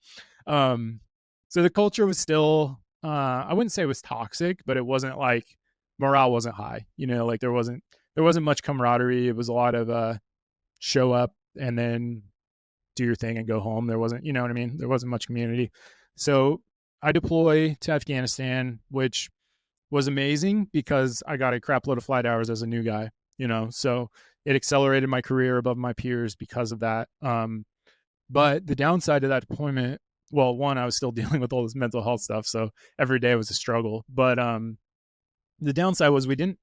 so the culture was still I wouldn't say it was toxic, but it wasn't like morale wasn't high, like there wasn't much camaraderie. It was a lot of show up and then do your thing and go home. There wasn't, you know what I mean, there wasn't much community. So I deploy to Afghanistan, which was amazing because I got a crap load of flight hours as a new guy, so it accelerated my career above my peers because of that. But the downside of that deployment, well, one, I was still dealing with all this mental health stuff, so every day was a struggle. But the downside was the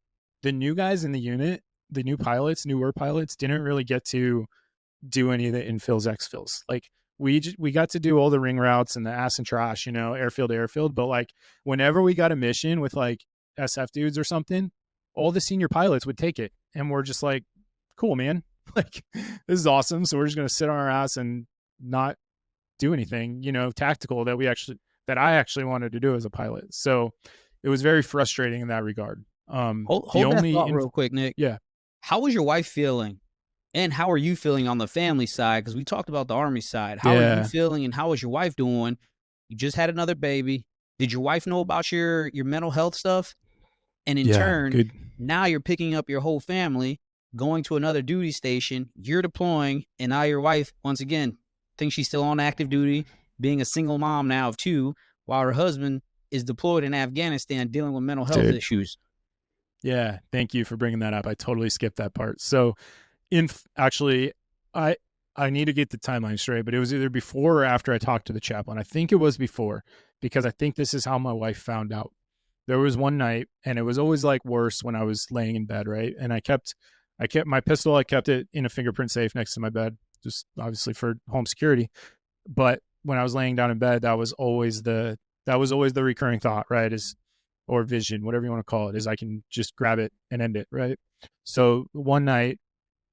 new guys in the unit, the newer pilots, didn't really get to do any of the infills, exfills. Like we got to do all the ring routes and the ass and trash, airfield to airfield. But like whenever we got a mission with like SF dudes or something, all the senior pilots would take it, and we're just like, cool, man. Like this is awesome. So we're just gonna sit on our ass and not do anything, tactical that I actually wanted to do as a pilot. So it was very frustrating in that regard. Hold that thought real quick, Nick. Yeah. How was your wife feeling? And how are you feeling on the family side? Because we talked about the Army side. How are you feeling, and how is your wife doing? You just had another baby. Did your wife know about your mental health stuff? And in turn, now you're picking up your whole family, going to another duty station. You're deploying, and now your wife, once again, thinks she's still on active duty, being a single mom now of 2, while her husband is deployed in Afghanistan dealing with mental health issues. Yeah, thank you for bringing that up. I totally skipped that part. So actually, I need to get the timeline straight, but it was either before or after I talked to the chaplain. I think it was before, because I think this is how my wife found out. There was one night, and it was always like worse when I was laying in bed, right? And I kept my pistol, I kept it in a fingerprint safe next to my bed, just obviously for home security. But when I was laying down in bed, that was always the recurring thought, right? Or vision, whatever you want to call it, is I can just grab it and end it, right? So one night,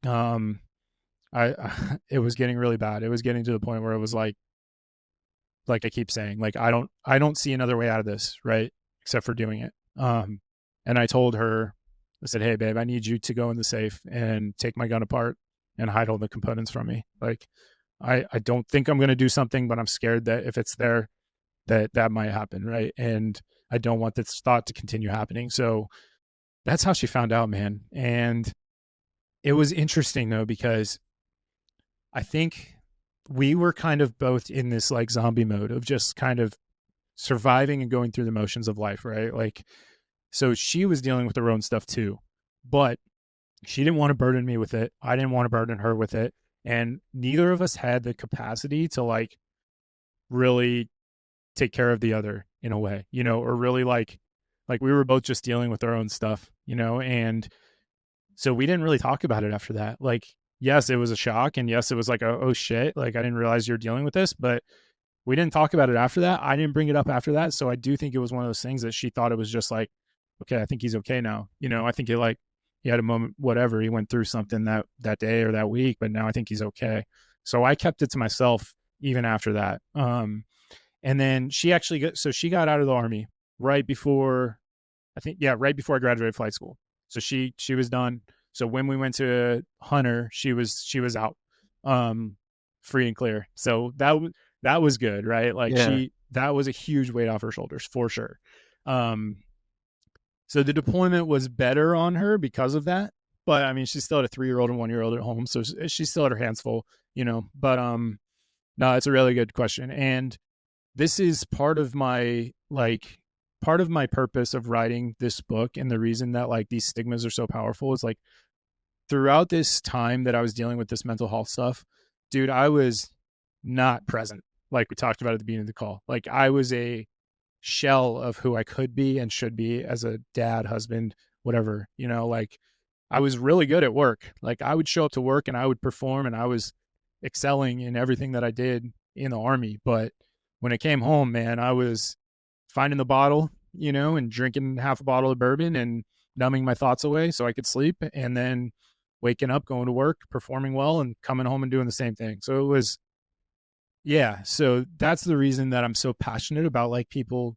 it was getting really bad. It was getting to the point where it was like I keep saying, like, I don't see another way out of this, right? Except for doing it. And I told her, I said, hey babe, I need you to go in the safe and take my gun apart and hide all the components from me. Like, I don't think I'm going to do something, but I'm scared that if it's there, that might happen. Right. And I don't want this thought to continue happening. So that's how she found out, man. And it was interesting though, because I think we were kind of both in this like zombie mode of just kind of surviving and going through the motions of life, right? Like, so she was dealing with her own stuff too, but she didn't want to burden me with it. I didn't want to burden her with it. And neither of us had the capacity to like really take care of the other in a way, or really like we were both just dealing with our own stuff, and so we didn't really talk about it after that. Like, yes, it was a shock, and yes, it was like, oh shit, like I didn't realize you're dealing with this, but we didn't talk about it after that. I didn't bring it up after that. So I do think it was one of those things that she thought it was just like, okay, I think he's okay now. I think he had a moment, whatever, he went through something that day or that week, but now I think he's okay. So I kept it to myself even after that. And then she got out of the Army right before right before I graduated flight school. So she was done. So when we went to Hunter, she was out, free and clear. So that was good, right? Like that was a huge weight off her shoulders for sure. So the deployment was better on her because of that. But I mean, she still had a 3-year-old and 1-year-old at home, so she still had her hands full, But no, it's a really good question, and this is part of my purpose of writing this book, and the reason that like these stigmas are so powerful is like throughout this time that I was dealing with this mental health stuff, dude, I was not present. Like we talked about at the beginning of the call, like I was a shell of who I could be and should be as a dad, husband, whatever, like I was really good at work. Like I would show up to work and I would perform, and I was excelling in everything that I did in the Army. But when it came home, man, I was finding the bottle, and drinking half a bottle of bourbon and numbing my thoughts away so I could sleep, and then waking up, going to work, performing well, and coming home and doing the same thing. So it was, so that's the reason that I'm so passionate about like people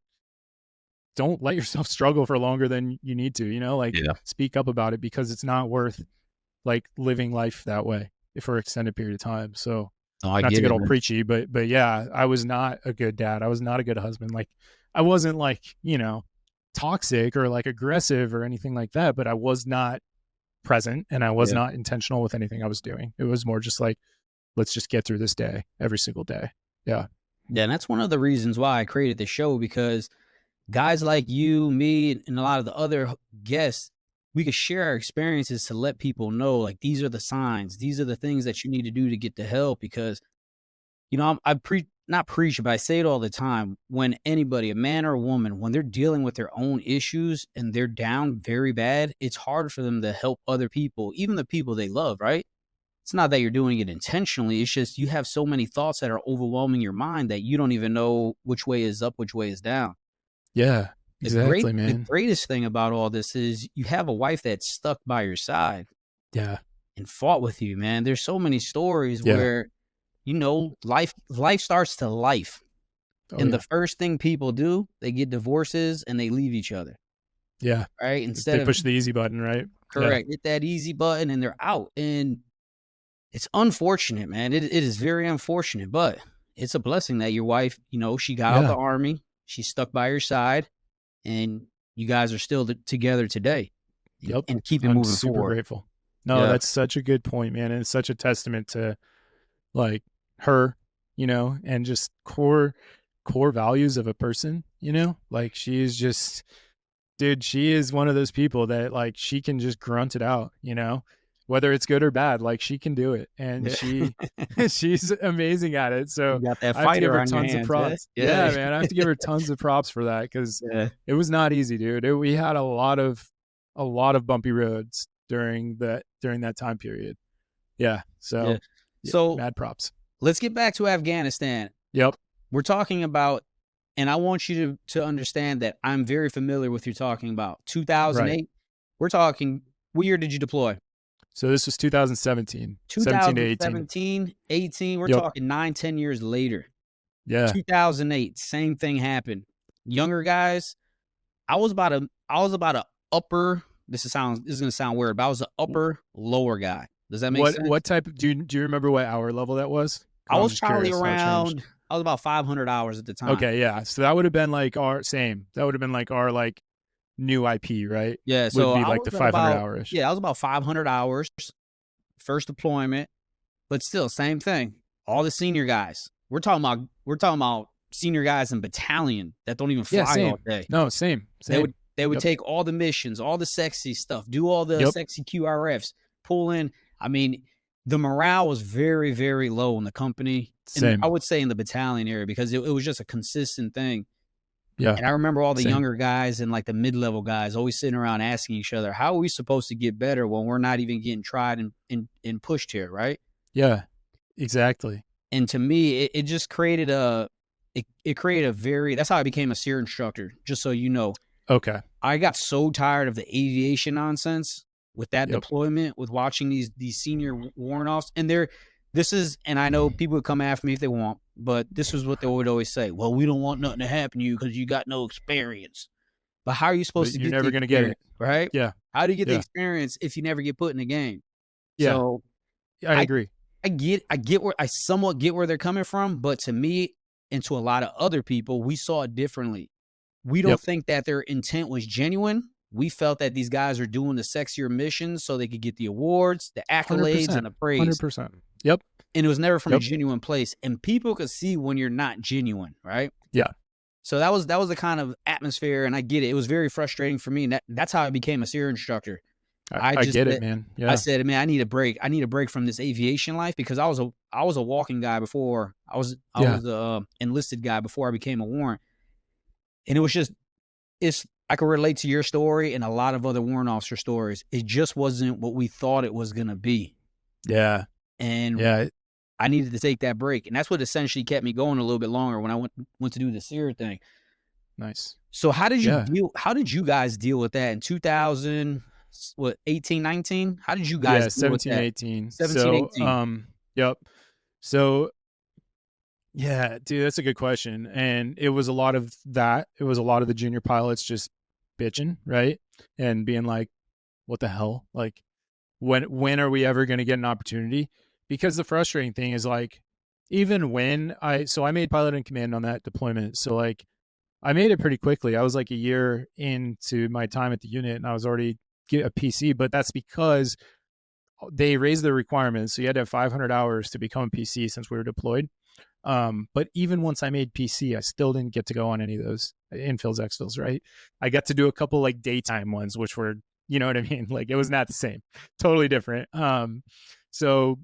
don't let yourself struggle for longer than you need to, speak up about it, because it's not worth like living life that way for an extended period of time. So not to get all preachy, but yeah, I was not a good dad. I was not a good husband. Like I wasn't like, toxic or like aggressive or anything like that, but I was not present, and I was not intentional with anything I was doing. It was more just like, let's just get through this day every single day. Yeah. Yeah. And that's one of the reasons why I created the show, because guys like you, me, and a lot of the other guests, we could share our experiences to let people know, like, these are the signs. These are the things that you need to do to get the help. Because, not preach, but I say it all the time. When anybody, a man or a woman, when they're dealing with their own issues and they're down very bad, it's hard for them to help other people, even the people they love, right? it's not that you're doing it intentionally. It's just you have so many thoughts that are overwhelming your mind that you don't even know which way is up, which way is down. Yeah, exactly, The man. greatest thing about all this is you have a wife that's stuck by your side Yeah. and fought with you, man. There's so many stories Yeah. where, life starts to life. Oh, And the yeah. first thing people do, they get divorces and they leave each other. Yeah. Right? They Instead of push the easy button, right? Yeah. correct, hit that easy button and they're out. And it's unfortunate, man. It is very unfortunate, but it's a blessing that your wife, she got out the Yeah. army, she's stuck by your side, and you guys are still together today Yep. and keep it I'm moving super forward. grateful. No, Yeah. that's such a good point, man. And it's such a testament to like her, and just core values of a person, like she is just, dude, she is one of those people that like she can just grunt it out, whether it's good or bad, like she can do it. And Yeah. she's amazing at it. So You got that I have to give fighter her on your tons of hands, yeah? props. Yeah. Yeah, man. I have to give her tons of props for that because Yeah. it was not easy, dude. We had a lot of bumpy roads during that time period. Yeah. Yeah. So yeah, So mad props. let's get back to Afghanistan. Yep. We're talking about, and I want you to understand that I'm very familiar with you talking about 2008. Right. We're talking, what year did you deploy? So this was 2017, 17 to 18. 2017, 18. We're Yep. talking 9-10 years later. Yeah. 2008, same thing happened. Younger guys, I was about a upper. This is gonna sound weird, but I was an upper lower guy. Does that make sense? What type of, do you remember what hour level that was? I I'm was just probably curious how it changed. around. I was about 500 hours at the time. Okay, yeah. So that would have been like our same. That would have been like our like new IP, right? Yeah, Would so be I like was the at 500 about hour-ish. yeah, I was about 500 hours first deployment, but still same thing. All the senior guys. We're talking about senior guys in battalion that don't even fly all day. No, same. They would Yep. take all the missions, all the sexy stuff, do all the Yep. sexy QRFs, pull in. I mean, the morale was very, very low in the company. And Same. I would say in the battalion area because it was just a consistent thing. Yeah. And I remember all the Same. younger guys and like the mid-level guys always sitting around asking each other, how are we supposed to get better when we're not even getting tried and pushed here, right? Yeah, exactly. And to me, it just created it created a very, that's how I became a SEER instructor, just so you know. Okay. I got so tired of the aviation nonsense with that Yep. deployment, with watching these senior warrant offs. And and I know people would come after me if they want, but this is what they would always say. Well, we don't want nothing to happen to you because you got no experience. But how are you supposed to You're get never going to get it. right? Yeah. How do you get the Yeah. experience if you never get put in a game? Yeah. So I agree. I somewhat get where they're coming from, but to me and to a lot of other people, we saw it differently. We don't think that their intent was genuine. We felt that these guys are doing the sexier missions so they could get the awards, the accolades, 100%. and the praise. 100%. Yep. And it was never from a genuine place. And people could see when you're not genuine, right? Yeah. So that was the kind of atmosphere, and I get it. It was very frustrating for me. And that's how I became a SEER instructor. I get it, man. Yeah. I said, man, I need a break. I need a break from this aviation life because I was a walking guy before. I was a enlisted guy before I became a warrant. And it was just, I could relate to your story and a lot of other warrant officer stories. It just wasn't what we thought it was going to be. Yeah. And yeah, I needed to take that break. And that's what essentially kept me going a little bit longer when I went to do the SEER thing. Nice. So how did you guys deal with that in 2000, 18, 19? How did you guys deal with 17, that? 18. 17, 18. Yep. So yeah, dude, that's a good question. And it was a lot of that. It was a lot of the junior pilots just bitching, right? And being like, what the hell? Like, when are we ever going to get an opportunity? Because the frustrating thing is like, even when I made pilot in command on that deployment. So like, I made it pretty quickly. I was like a year into my time at the unit and I was already a PC, but that's because they raised the requirements. So you had to have 500 hours to become a PC since we were deployed. But even once I made PC, I still didn't get to go on any of those infills, exfills, right? I got to do a couple like daytime ones, which were, you know what I mean? Like it was not the same, totally different. So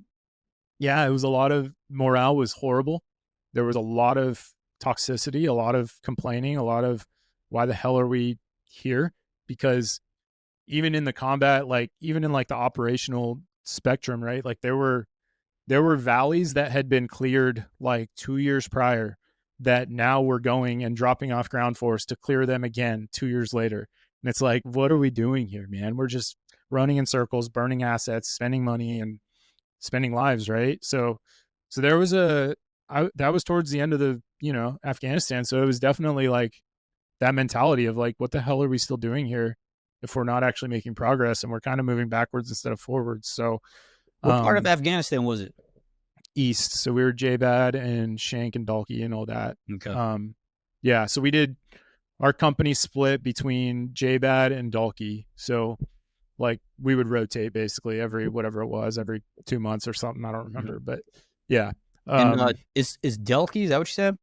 yeah, it was a lot of morale was horrible. There was a lot of toxicity, a lot of complaining, a lot of why the hell are we here? Because even in the combat, like even in like the operational spectrum, right? Like there were there were valleys that had been cleared like 2 years prior that now we're going and dropping off ground force to clear them again 2 years later. And it's like, what are we doing here, man? We're just running in circles, burning assets, spending money, and spending lives, right? So there was that was towards the end of the, Afghanistan. So it was definitely like that mentality of like, what the hell are we still doing here if we're not actually making progress and we're kind of moving backwards instead of forwards? So What part of Afghanistan was it? east. So we were J-Bad and Shank and Dalkey and all that. Okay. Yeah. So we did, our company split between J-Bad and Dalkey. So like we would rotate basically every, whatever it was, every 2 months or something. I don't remember, but yeah. And is Delkey, is that what you said?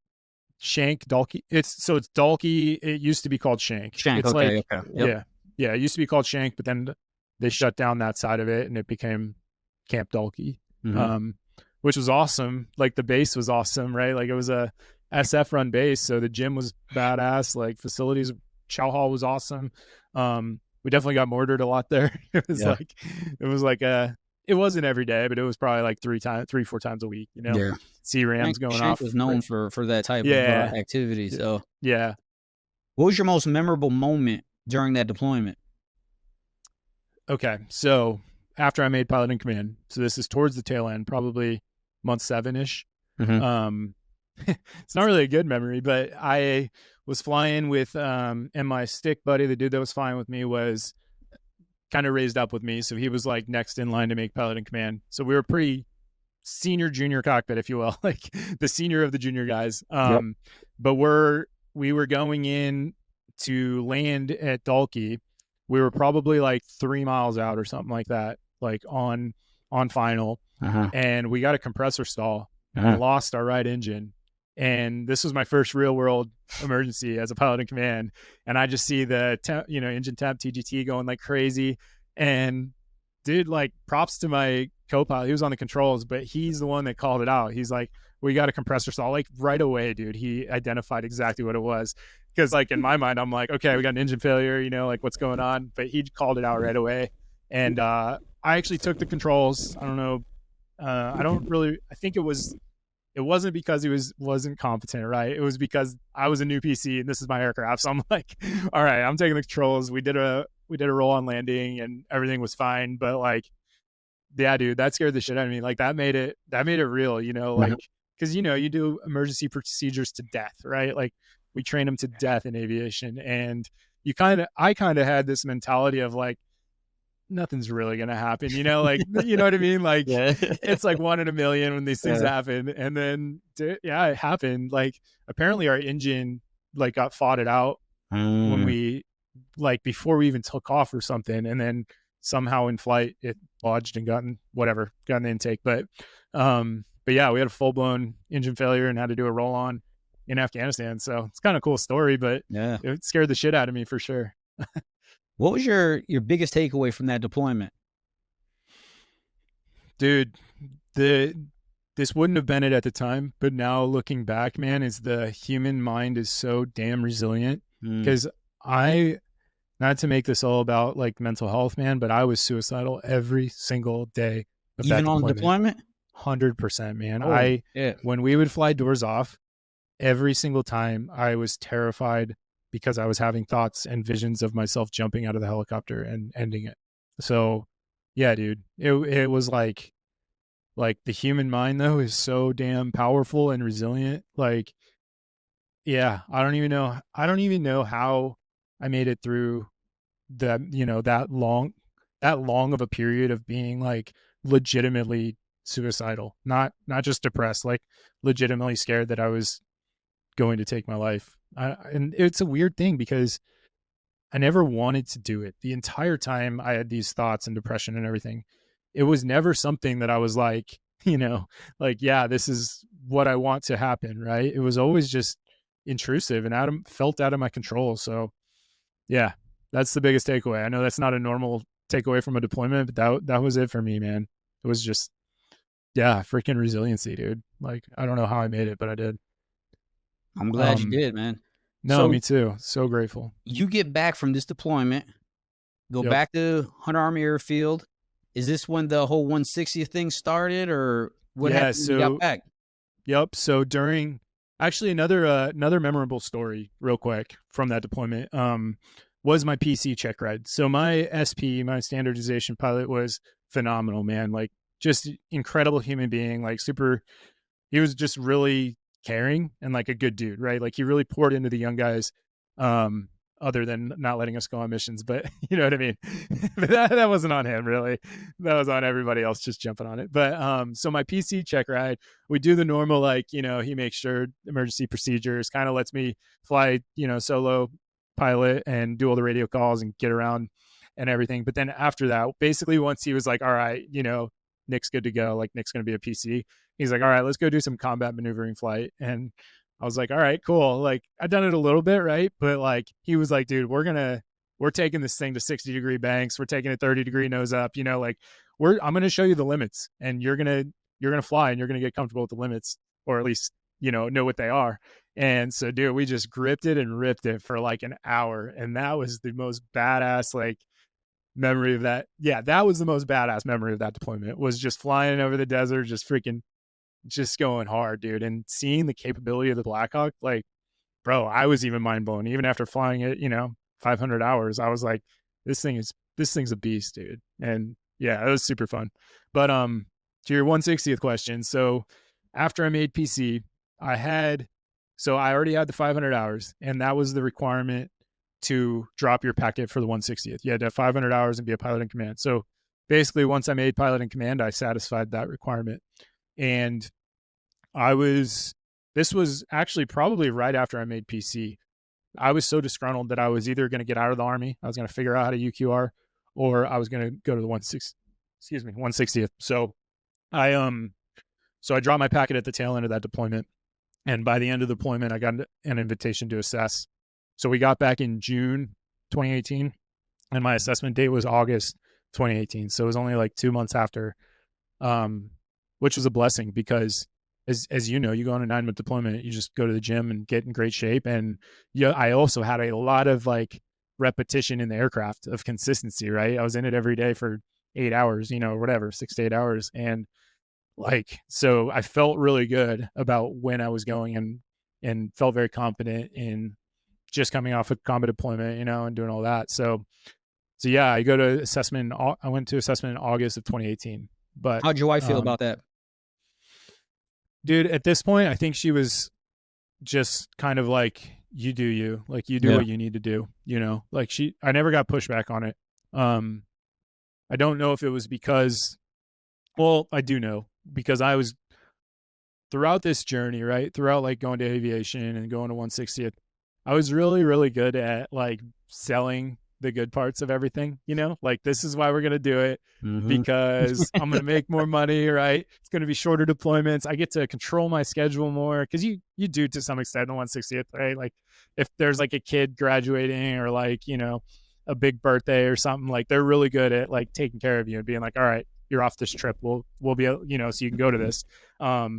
Shank, Dalkey. It's Dalkey. It used to be called Shank. Shank. It's Okay. like, Okay. Yep. yeah. It used to be called Shank, but then they shut down that side of it and it became Camp Dalkey, which was awesome. Like the base was awesome, right? Like it was a SF run base, so the gym was badass. Like facilities, chow hall was awesome. We definitely got mortared a lot there. It was like it wasn't every day, but it was probably like 3-4 times a week. Yeah. C-rams going Shank off. was known for that type of activity. So yeah. What was your most memorable moment during that deployment? Okay, so after I made pilot in command, so this is towards the tail end, probably month 7-ish. It's not really a good memory, but I was flying with and my stick buddy, the dude that was flying with me, was kind of raised up with me, so he was like next in line to make pilot in command. So we were pretty senior junior cockpit, if you will, like the senior of the junior guys. But we were going in to land at Dalkey. We were probably like 3 miles out or something like that, like on final. And we got a compressor stall and lost our right engine. And this was my first real world emergency as a pilot in command. And I just see the engine temp TGT going like crazy. And dude, like props to my co-pilot. He was on the controls, but he's the one that called it out. He's like, we got a compressor stall. Like right away, dude, he identified exactly what it was. Because like in my mind, I'm like, okay, we got an engine failure, like what's going on? But he called it out right away. And I actually took the controls. I don't know. I think it wasn't because he wasn't competent, right? It was because I was a new PC and this is my aircraft. So I'm like, all right, I'm taking the controls. We did a roll on landing and everything was fine. But like, yeah, dude, that scared the shit out of me. Like that made it real, like, because, you do emergency procedures to death, right? Like we train them to death in aviation. And I kind of had this mentality of like, nothing's really going to happen, like, you know what I mean? Like it's like 1 in a million when these things happen. And then, it happened. Like apparently our engine like got foughted out when we, like before we even took off or something. And then somehow in flight, it lodged and got in the intake. But yeah, we had a full blown engine failure and had to do a roll on in Afghanistan. So it's kind of a cool story, but it scared the shit out of me for sure. What was your biggest takeaway from that deployment? Dude, this wouldn't have been it at the time, but now looking back, man, is the human mind is so damn resilient. Because not to make this all about like mental health, man, but I was suicidal every single day of even on deployment. 100%, man. When we would fly doors off, every single time I was terrified because I was having thoughts and visions of myself jumping out of the helicopter and ending it. So yeah, dude, it was like the human mind though is so damn powerful and resilient. Like, yeah, I don't even know how I made it through that, that long of a period of being like legitimately suicidal, not just depressed, like legitimately scared that I was going to take my life. And it's a weird thing because I never wanted to do it. The entire time I had these thoughts and depression and everything, it was never something that I was like, like, yeah, this is what I want to happen, right? It was always just intrusive and felt out of my control. So yeah, that's the biggest takeaway. I know that's not a normal takeaway from a deployment, but that was it for me, man. It was just, yeah, freaking resiliency, dude. Like, I don't know how I made it, but I did. I'm glad you did, man. No, me too. So grateful. You get back from this deployment, go back to Hunter Army Airfield. Is this when the whole 160th thing started, or What Yeah. happened when you got So, back? yep. So during actually another memorable story real quick from that deployment, was my PC check ride. So my SP, my standardization pilot was phenomenal, man. Like just incredible human being, like super, he was just really caring and like a good dude, right? Like he really poured into the young guys, um, other than not letting us go on missions, but you know what I mean? But that wasn't on him really. That was on everybody else just jumping on it. But so my PC check ride, we do the normal, like, you know, he makes sure emergency procedures, kind of lets me fly, you know, solo pilot and do all the radio calls and get around and everything. But then after that, basically once he was like, all right, you know, Nick's good to go, like Nick's gonna be a PC, he's like, all right, let's go do some combat maneuvering flight. And I was like, all right, cool. Like I've done it a little bit, right? But like he was like, dude, we're taking this thing to 60-degree banks. We're taking it 30-degree nose up, you know, like I'm gonna show you the limits and you're gonna fly and you're gonna get comfortable with the limits, or at least, you know what they are. And so dude, we just gripped it and ripped it for like an hour. And that was the most badass like memory of that. Yeah, that was the most badass memory of that deployment, was just flying over the desert, just freaking just going hard, dude, and seeing the capability of the Blackhawk. Like, bro, I was even mind blown. Even after flying it, you know, 500 hours, I was like, this thing's a beast, dude. And yeah, it was super fun. But to your 160th question, so after I made PC, I already had the 500 hours, and that was the requirement to drop your packet for the 160th. You had to have 500 hours and be a pilot in command. So basically, once I made pilot in command, I satisfied that requirement. And this was actually probably right after I made PC. I was so disgruntled that I was either going to get out of the Army, I was going to figure out how to UQR, or I was going to go to the 160th. So I dropped my packet at the tail end of that deployment. And by the end of the deployment, I got an invitation to assess. So we got back in June 2018, and my assessment date was August 2018. So it was only like 2 months after, which was a blessing because as you know, you go on a 9-month deployment, you just go to the gym and get in great shape. And yeah, I also had a lot of like repetition in the aircraft of consistency, right? I was in it every day for 8 hours, you know, whatever, 6 to 8 hours. And like, so I felt really good about when I was going, and felt very confident in just coming off a combat deployment, you know, and doing all that. So yeah, I went to assessment in August of 2018. But How'd your wife feel about that? dude, at this point, I think she was just kind of like, you do you, like you do Yeah. what you need to do, you know, like I never got pushback on it. I don't know if it was because, well, I do know because I was throughout this journey, right? Throughout like going to aviation and going to 160th, I was really, really good at like selling the good parts of everything, you know, like this is why we're going to do it, because I'm going to make more money, right? It's going to be shorter deployments. I get to control my schedule more, because you do to some extent in the 160th, right? Like if there's like a kid graduating or like, you know, a big birthday or something, like they're really good at like taking care of you and being like, all right, you're off this trip. We'll be, you know, so you can go to this. So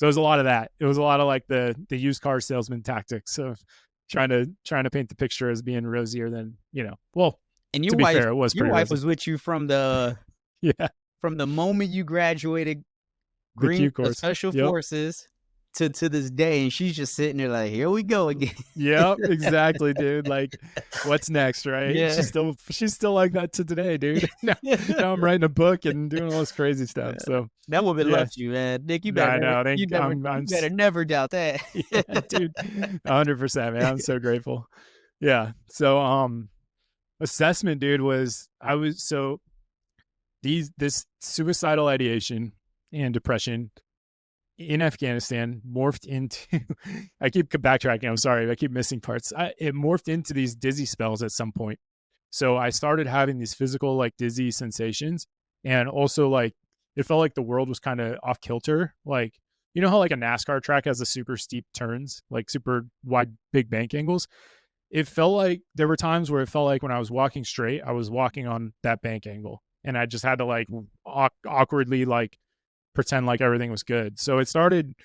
it was a lot of that. It was a lot of like the used car salesman tactics of trying to paint the picture as being rosier than, you know. Well, And to be fair, it was your pretty wife rosy. was with you from the Yeah, from the moment you graduated the Q course. Special Yep. Forces to this day, and she's just sitting there like, here we go again. Yep, exactly, dude. Like, what's next, right? Yeah. She's still like that to today, dude. Now I'm writing a book and doing all this crazy stuff. So That woman yeah. loves you, man. Nick, you Nah, better, I know. you better never doubt that. Yeah, dude, 100%, man. I'm so grateful. Yeah. So assessment, dude, this suicidal ideation and depression in Afghanistan morphed into I keep backtracking, I'm sorry, I keep missing parts. It morphed into these dizzy spells at some point. So I started having these physical like dizzy sensations, and also like it felt like the world was kind of off kilter. Like, you know how like a NASCAR track has the super steep turns, like super wide big bank angles? It felt like there were times where it felt like when I was walking straight, I was walking on that bank angle, and I just had to like awkwardly like pretend like everything was good. So it started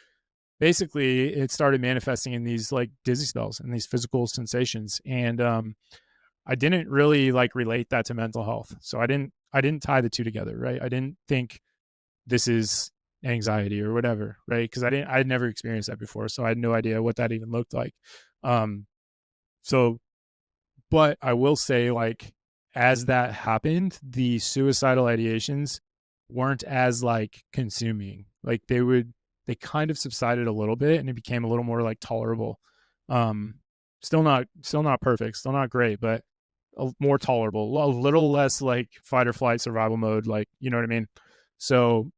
manifesting in these like dizzy spells and these physical sensations. And I didn't really like relate that to mental health. So I didn't tie the two together, right? I didn't think this is anxiety or whatever, right? Because I'd never experienced that before, so I had no idea what that even looked like. Um, so, but I will say, like, as that happened, the suicidal ideations weren't as like consuming. Like they kind of subsided a little bit, and it became a little more like tolerable. Um, still not perfect, still not great, but more tolerable, a little less like fight or flight survival mode, like, you know what I mean? So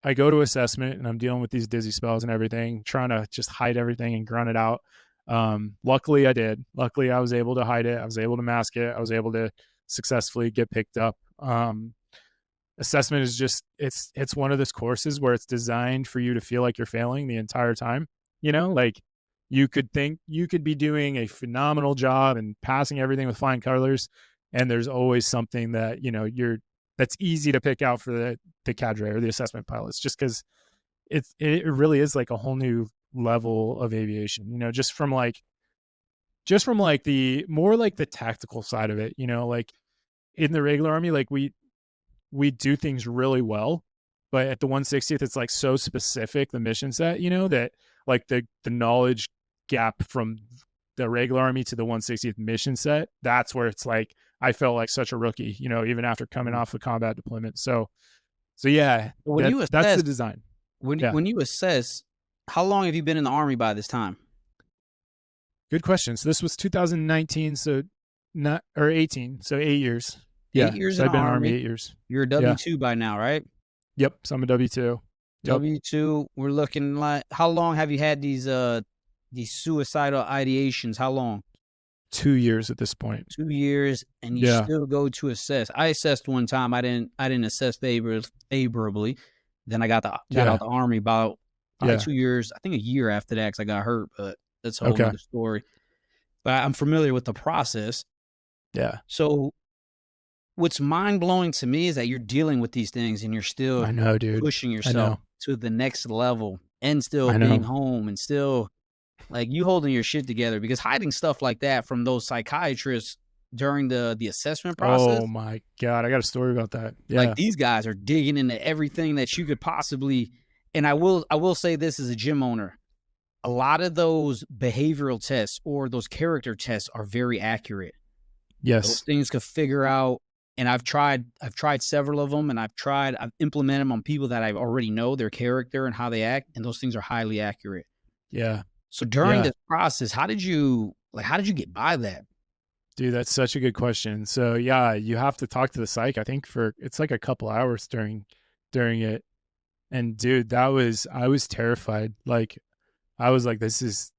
I go to assessment and I'm dealing with these dizzy spells and everything, trying to just hide everything and grunt it out. Luckily I did. Luckily I was able to hide it. I was able to mask it. I was able to successfully get picked up. Assessment is just, it's one of those courses where it's designed for you to feel like you're failing the entire time. You know, like you could think you could be doing a phenomenal job and passing everything with flying colors, and there's always something that, you know, that's easy to pick out for the cadre or the assessment pilots, just because it really is like a whole new level of aviation, you know, just from like the more like the tactical side of it, you know, like in the regular army, like we do things really well, but at the 160th, it's like so specific, the mission set, you know, that like the knowledge gap from the regular army to the 160th mission set, that's where it's like I felt like such a rookie, you know, even after coming off a combat deployment. So yeah, When you that's assess, the design. Yeah, when you assess, how long have you been in the Army by this time? good question. So this was 2019, so not or 18, so 8 years. 8 Yeah, years so in I've the been in the Army Army. 8 years. You're a Yeah. W-2 by now, right? Yep. So I'm a W-2. Yep. W-2, we're looking like, how long have you had these suicidal ideations? How long? 2 years at this point. 2 years, and you Yeah. still go to assess. I assessed one time. I didn't assess favorably. Then I got out Yeah. the Army about probably Yeah. 2 years, I think a year after that, because I got hurt, but that's a whole Okay. nother story. But I'm familiar with the process. Yeah. So what's mind-blowing to me is that you're dealing with these things and you're still I know, dude. pushing I yourself know. to the next level and still I being know. home and still, like, you holding your shit together, because hiding stuff like that from those psychiatrists during the assessment process, Oh my God. I got a story about that. like, Yeah. these guys are digging into everything that you could possibly. And I will say this as a gym owner, a lot of those behavioral tests or those character tests are very accurate. Those Yes. things could figure out, and I've tried several of them, and I've implemented them on people that I already know their character and how they act, and those things are highly accurate. Yeah. So during Yeah. this process, how did you get by that? Dude, that's such a good question. So yeah, you have to talk to the psych, I think for it's like a couple hours during it. And dude, I was terrified. Like I was like, this is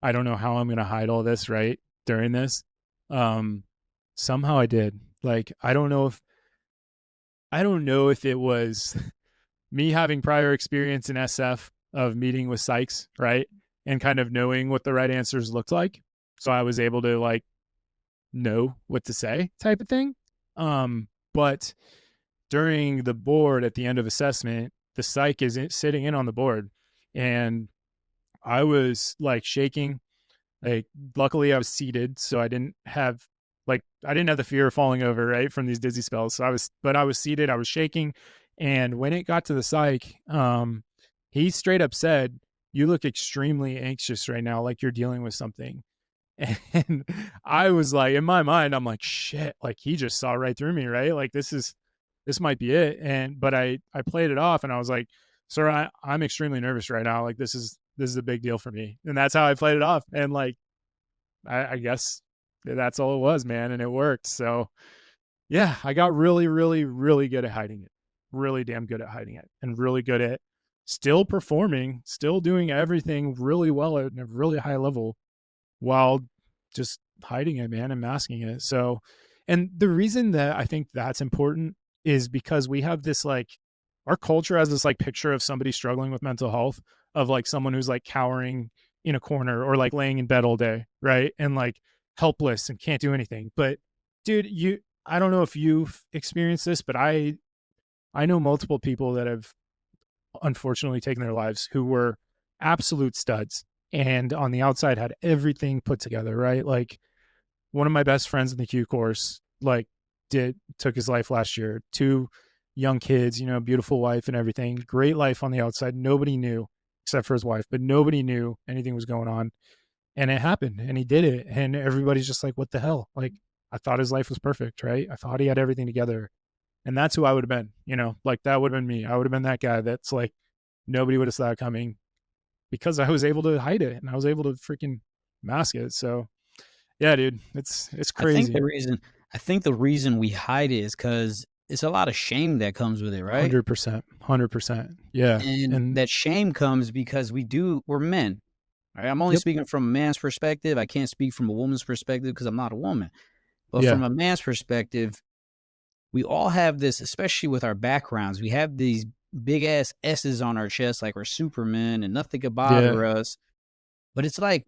I don't know how I'm gonna hide all this, right? During this. Um Somehow I did. Like I don't know if it was me having prior experience in SF of meeting with psychs, right? And kind of knowing what the right answers looked like. So I was able to like know what to say type of thing. But during the board at the end of assessment, the psych is sitting in on the board and I was like shaking. Like luckily I was seated, so I didn't have the fear of falling over, right, from these dizzy spells. So I was seated, I was shaking. And when it got to the psych, he straight up said, "You look extremely anxious right now, like you're dealing with something." And I was like, in my mind, I'm like, shit, like he just saw right through me, right? Like this might be it. But I played it off and I was like, sir, I'm extremely nervous right now. Like this is a big deal for me. And that's how I played it off. And like, I guess that's all it was, man. And it worked. So yeah, I got really, really, really good at hiding it. Really damn good at hiding it and really good at still performing, still doing everything really well at a really high level while just hiding it, man, and masking it. So, and the reason that I think that's important is because we have this like, our culture has this like picture of somebody struggling with mental health, of like someone who's like cowering in a corner or like laying in bed all day, right? And like helpless and can't do anything. But dude, I don't know if you've experienced this, but I know multiple people that have unfortunately taken their lives who were absolute studs and on the outside had everything put together, right? Like one of my best friends in the Q course, like took his life last year. Two young kids, beautiful wife and everything. Great life on the outside. Nobody knew except for his wife, but nobody knew anything was going on. And it happened and he did it. And everybody's just like, what the hell? Like, I thought his life was perfect, right? I thought he had everything together. And that's who I would have been, like that would have been me. I would have been that guy that's like, nobody would have saw it coming because I was able to hide it and I was able to freaking mask it. So yeah, dude, it's I think crazy. the reason we hide it is because it's a lot of shame that comes with it, right? 100%. 100%. Yeah. And And that shame comes because we're men. Right? I'm only yep. speaking from a man's perspective. I can't speak from a woman's perspective because I'm not a woman. But Yeah. from a man's perspective, we all have this, especially with our backgrounds. We have these big ass S's on our chest, like we're Superman and nothing could Yeah. bother us. But it's like,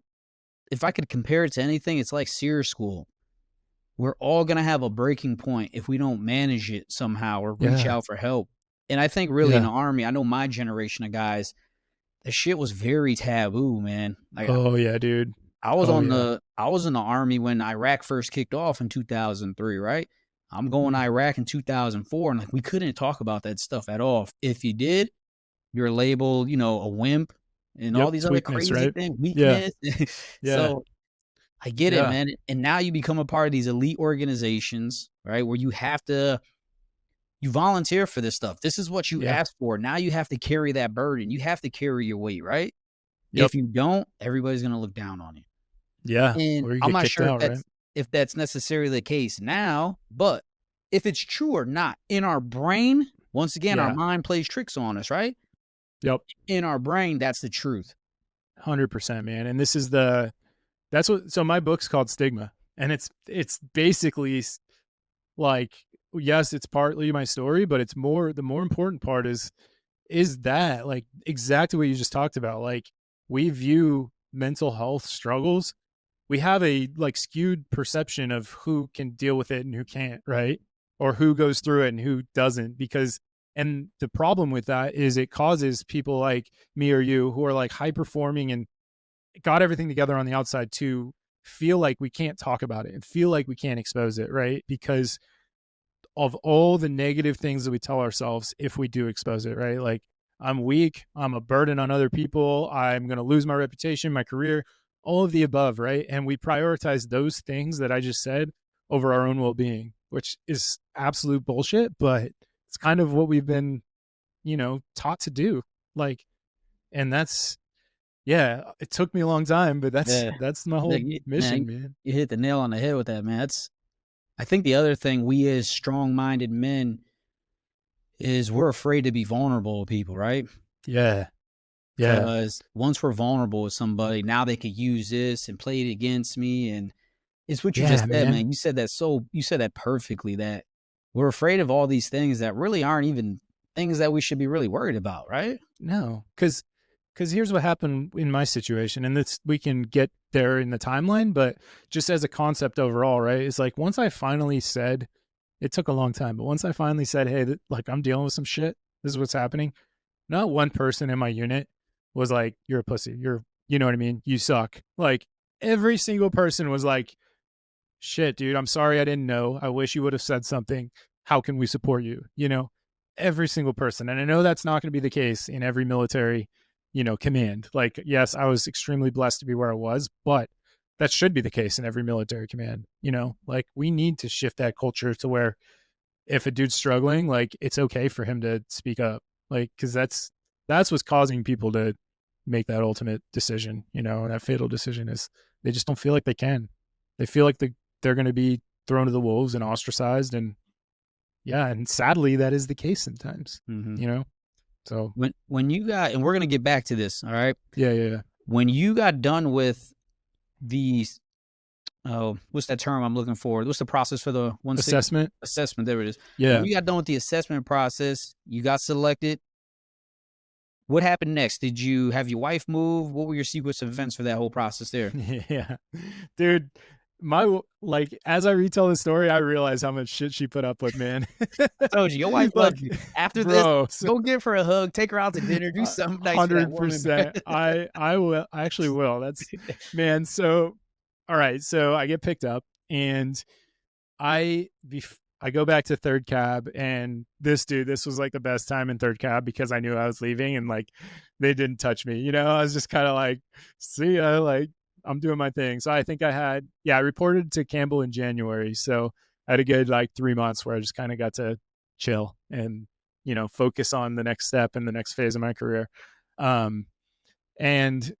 if I could compare it to anything, it's like SEER school. We're all going to have a breaking point if we don't manage it somehow or reach Yeah. out for help. And I think really in Yeah. the Army, I know my generation of guys, that shit was very taboo, man. Like Oh yeah, dude. I was Oh yeah. I was in the Army when Iraq first kicked off in 2003, right? I'm going to Mm. Iraq in 2004, and like we couldn't talk about that stuff at all. If you did, you're labeled, a wimp and all Yep. these It's other weakness, crazy right? things, Yeah. weakness. Yeah. So I get it, Yeah. man. And now you become a part of these elite organizations, right? Where you volunteer for this stuff. This is what you Yeah. asked for. Now you have to carry that burden. You have to carry your weight, right? Yep. If you don't, everybody's going to look down on you. Yeah. And Or you I'm get not kicked sure out, right? if that's necessarily the case now, but if it's true or not, in our brain, once again, our Yeah. mind plays tricks on us, right? Yep. In our brain, that's the truth. 100%, man. And this is so my book's called Stigma, and it's basically like, yes, it's partly my story, but the more important part is that, like, exactly what you just talked about. Like, we view mental health struggles, we have a like skewed perception of who can deal with it and who can't, right? Or who goes through it and who doesn't. Because and the problem with that is it causes people like me or you who are like high performing and got everything together on the outside to feel like we can't talk about it and feel like we can't expose it, right? Because of all the negative things that we tell ourselves if we do expose it, right? Like, I'm weak, I'm a burden on other people, I'm going to lose my reputation, my career, all of the above, right? And we prioritize those things that I just said over our own well-being, which is absolute bullshit, but it's kind of what we've been, taught to do. Like, and that's, yeah, it took me a long time, but that's Yeah. that's my whole Like, mission, man. you hit the nail on the head with that, man. I think the other thing we as strong-minded men is we're afraid to be vulnerable with people, right? Yeah. Yeah. Because once we're vulnerable with somebody, now they could use this and play it against me. And it's what you Yeah, just said, man. man. You said that perfectly, that we're afraid of all these things that really aren't even things that we should be really worried about, right? No, because here's what happened in my situation, and this we can get there in the timeline, but just as a concept overall, right? It's like once I finally said, it took a long time, but once I finally said, hey, like, I'm dealing with some shit. This is what's happening. Not one person in my unit was like, you're a pussy. You know what I mean? You suck. Like, every single person was like, shit, dude, I'm sorry I didn't know. I wish you would have said something. How can we support you? Every single person. And I know that's not going to be the case in every military, command. Like, yes, I was extremely blessed to be where I was, but that should be the case in every military command. Like, we need to shift that culture to where if a dude's struggling, like, it's okay for him to speak up. Like, cause that's what's causing people to make that ultimate decision, that fatal decision is they just don't feel like they can. They feel like they're going to be thrown to the wolves and ostracized. And yeah, and sadly, that is the case sometimes, Mm-hmm. So When you got, and we're gonna get back to this, all right? yeah. When you got done with the, oh, what's that term I'm looking for? What's the process for the Assessment. assessment? There it is. Yeah. When you got done with the assessment process, you got selected. What happened next? Did you have your wife move? What were your sequence of events for that whole process there? Yeah, dude. Like, as I retell the story, I realize how much shit she put up with, man. I told you, your wife Like, loves you. After this, bro, go give her a hug, take her out to dinner, do something nice for that woman. 100%. I will. I actually will. That's, man. So, all right. So I get picked up, and I I go back to third cab, and this was like the best time in third cab because I knew I was leaving, and like they didn't touch me. I was just kind of like, see ya, like I'm doing my thing. So I think I reported to Campbell in January. So I had a good like 3 months where I just kind of got to chill and, focus on the next step and the next phase of my career. Um, and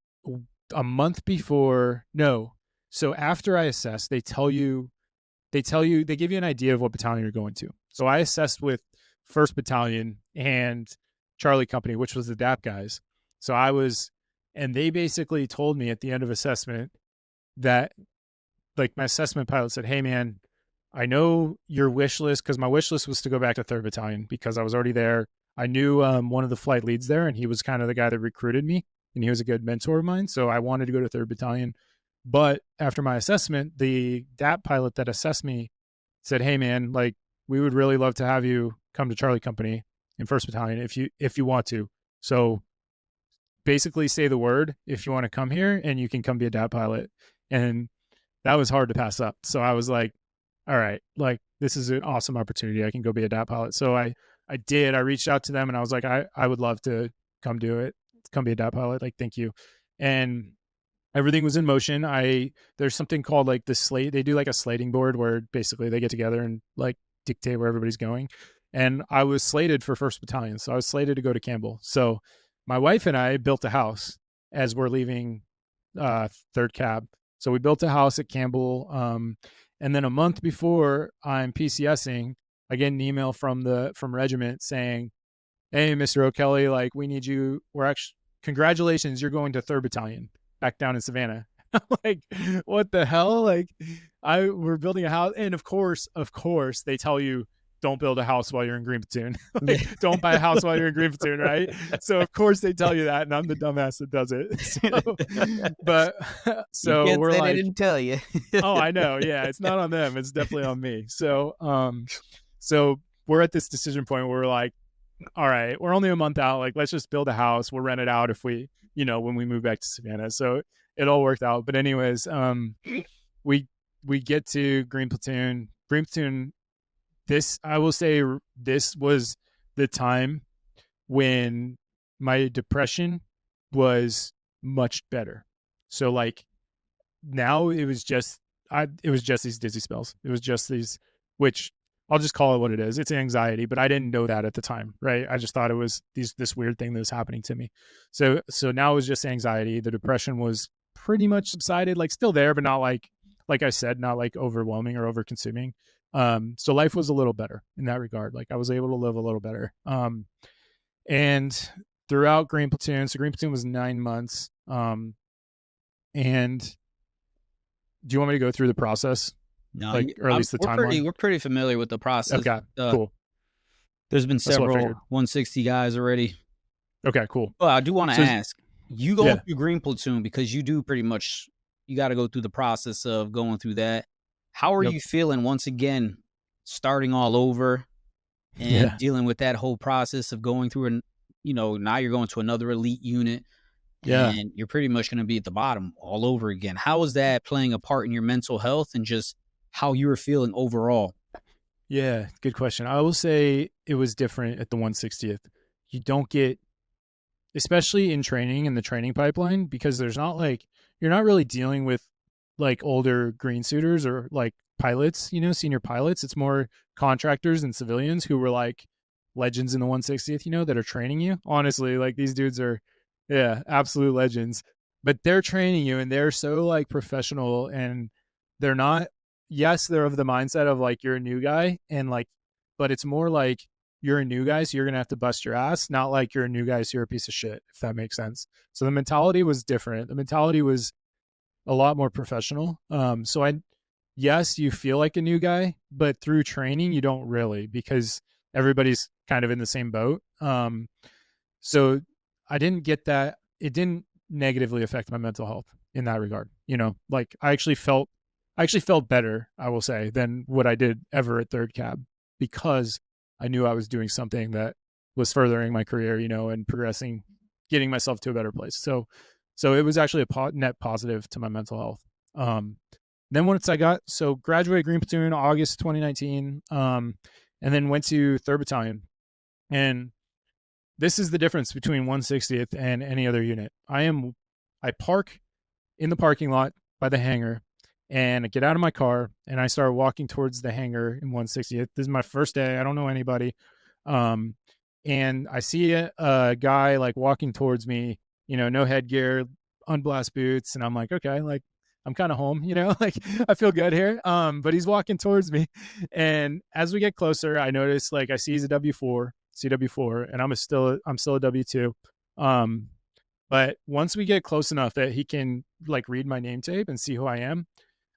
a month before, no. So after I assess, they give you an idea of what battalion you're going to. So I assessed with 1st Battalion and Charlie Company, which was the DAP guys. So and they basically told me at the end of assessment that, like, my assessment pilot said, hey man, I know your wish list, because my wish list was to go back to 3rd Battalion because I was already there. I knew one of the flight leads there, and he was kind of the guy that recruited me, and he was a good mentor of mine. So I wanted to go to 3rd Battalion. But after my assessment, the DAP pilot that assessed me said, hey man, like, we would really love to have you come to Charlie Company in 1st Battalion if you want to. So basically say the word if you want to come here, and you can come be a DAP pilot. And that was hard to pass up. So I was like, all right, like, this is an awesome opportunity. I can go be a DAP pilot. So I reached out to them, and I was like, I would love to come do it, come be a DAP pilot. Like, thank you. And everything was in motion. There's something called like the slate. They do like a slating board where basically they get together and like dictate where everybody's going. And I was slated for 1st Battalion. So I was slated to go to Campbell. So my wife and I built a house as we're leaving 3rd Cab. So we built a house at Campbell. And then a month before I'm PCSing, I get an email from Regiment saying, hey, Mr. O'Kelly, like, we need you. Congratulations, you're going to 3rd Battalion back down in Savannah. Like, what the hell? Like, we're building a house. And of course, they tell you, don't build a house while you're in Green Platoon. Like, don't buy a house while you're in Green Platoon, right? So of course they tell you that, and I'm the dumbass that does it. So you can't we're say like, they didn't tell you. oh, I know. Yeah, it's not on them. It's definitely on me. So so we're at this decision point where we're like, all right, we're only a month out. Like, let's just build a house. We'll rent it out if we, when we move back to Savannah. So it all worked out. But anyways, we get to Green Platoon. I will say this was the time when my depression was much better. So like, now it was just these dizzy spells. It was just these, which I'll just call it what it is. It's anxiety, but I didn't know that at the time, right? I just thought it was this weird thing that was happening to me. So now it was just anxiety. The depression was pretty much subsided, like still there, but not like I said, not like overwhelming or over consuming. So life was a little better in that regard. Like, I was able to live a little better. And throughout Green Platoon, so Green Platoon was 9 months. And do you want me to go through the process? No, like, or at least the timeline? We're pretty familiar with the process. Okay, cool. There's been several 160 guys already. Okay, cool. Well, I do want to ask, you go through Green Platoon because you do pretty much, you got to go through the process of going through that. How are you feeling once again, starting all over and dealing with that whole process of going through, and now you're going to another elite unit, and you're pretty much going to be at the bottom all over again. How is that playing a part in your mental health and just how you were feeling overall? Yeah, good question. I will say it was different at the 160th. You don't get, especially in training, in the training pipeline, because there's not like, you're not really dealing with like older green suiters or like pilots, senior pilots. It's more contractors and civilians who were like legends in the 160th, that are training you. Honestly, like, these dudes are, absolute legends, but they're training you, and they're so like professional, and they're not, yes, they're of the mindset of like, you're a new guy, and like, but it's more like, you're a new guy, so you're going to have to bust your ass, not like you're a new guy, so you're a piece of shit, if that makes sense. So the mentality was different. The mentality was a lot more professional. Yes, you feel like a new guy, but through training, you don't really, because everybody's kind of in the same boat. So I didn't get that. It didn't negatively affect my mental health in that regard. Like, I actually felt better, I will say, than what I did ever at 3rd Cab, because I knew I was doing something that was furthering my career, and progressing, getting myself to a better place. So it was actually a net positive to my mental health. Then once graduated Green Platoon August 2019, and then went to 3rd Battalion. And this is the difference between 160th and any other unit. I park in the parking lot by the hangar, and I get out of my car and I start walking towards the hangar in 160th. This is my first day. I don't know anybody. And I see a guy like walking towards me, no headgear, unblast boots. And I'm like, okay, like I'm kind of home, like I feel good here. But he's walking towards me. And as we get closer, I notice like I see he's a W4, CW4, and I'm still a W2. But once we get close enough that he can like read my name tape and see who I am,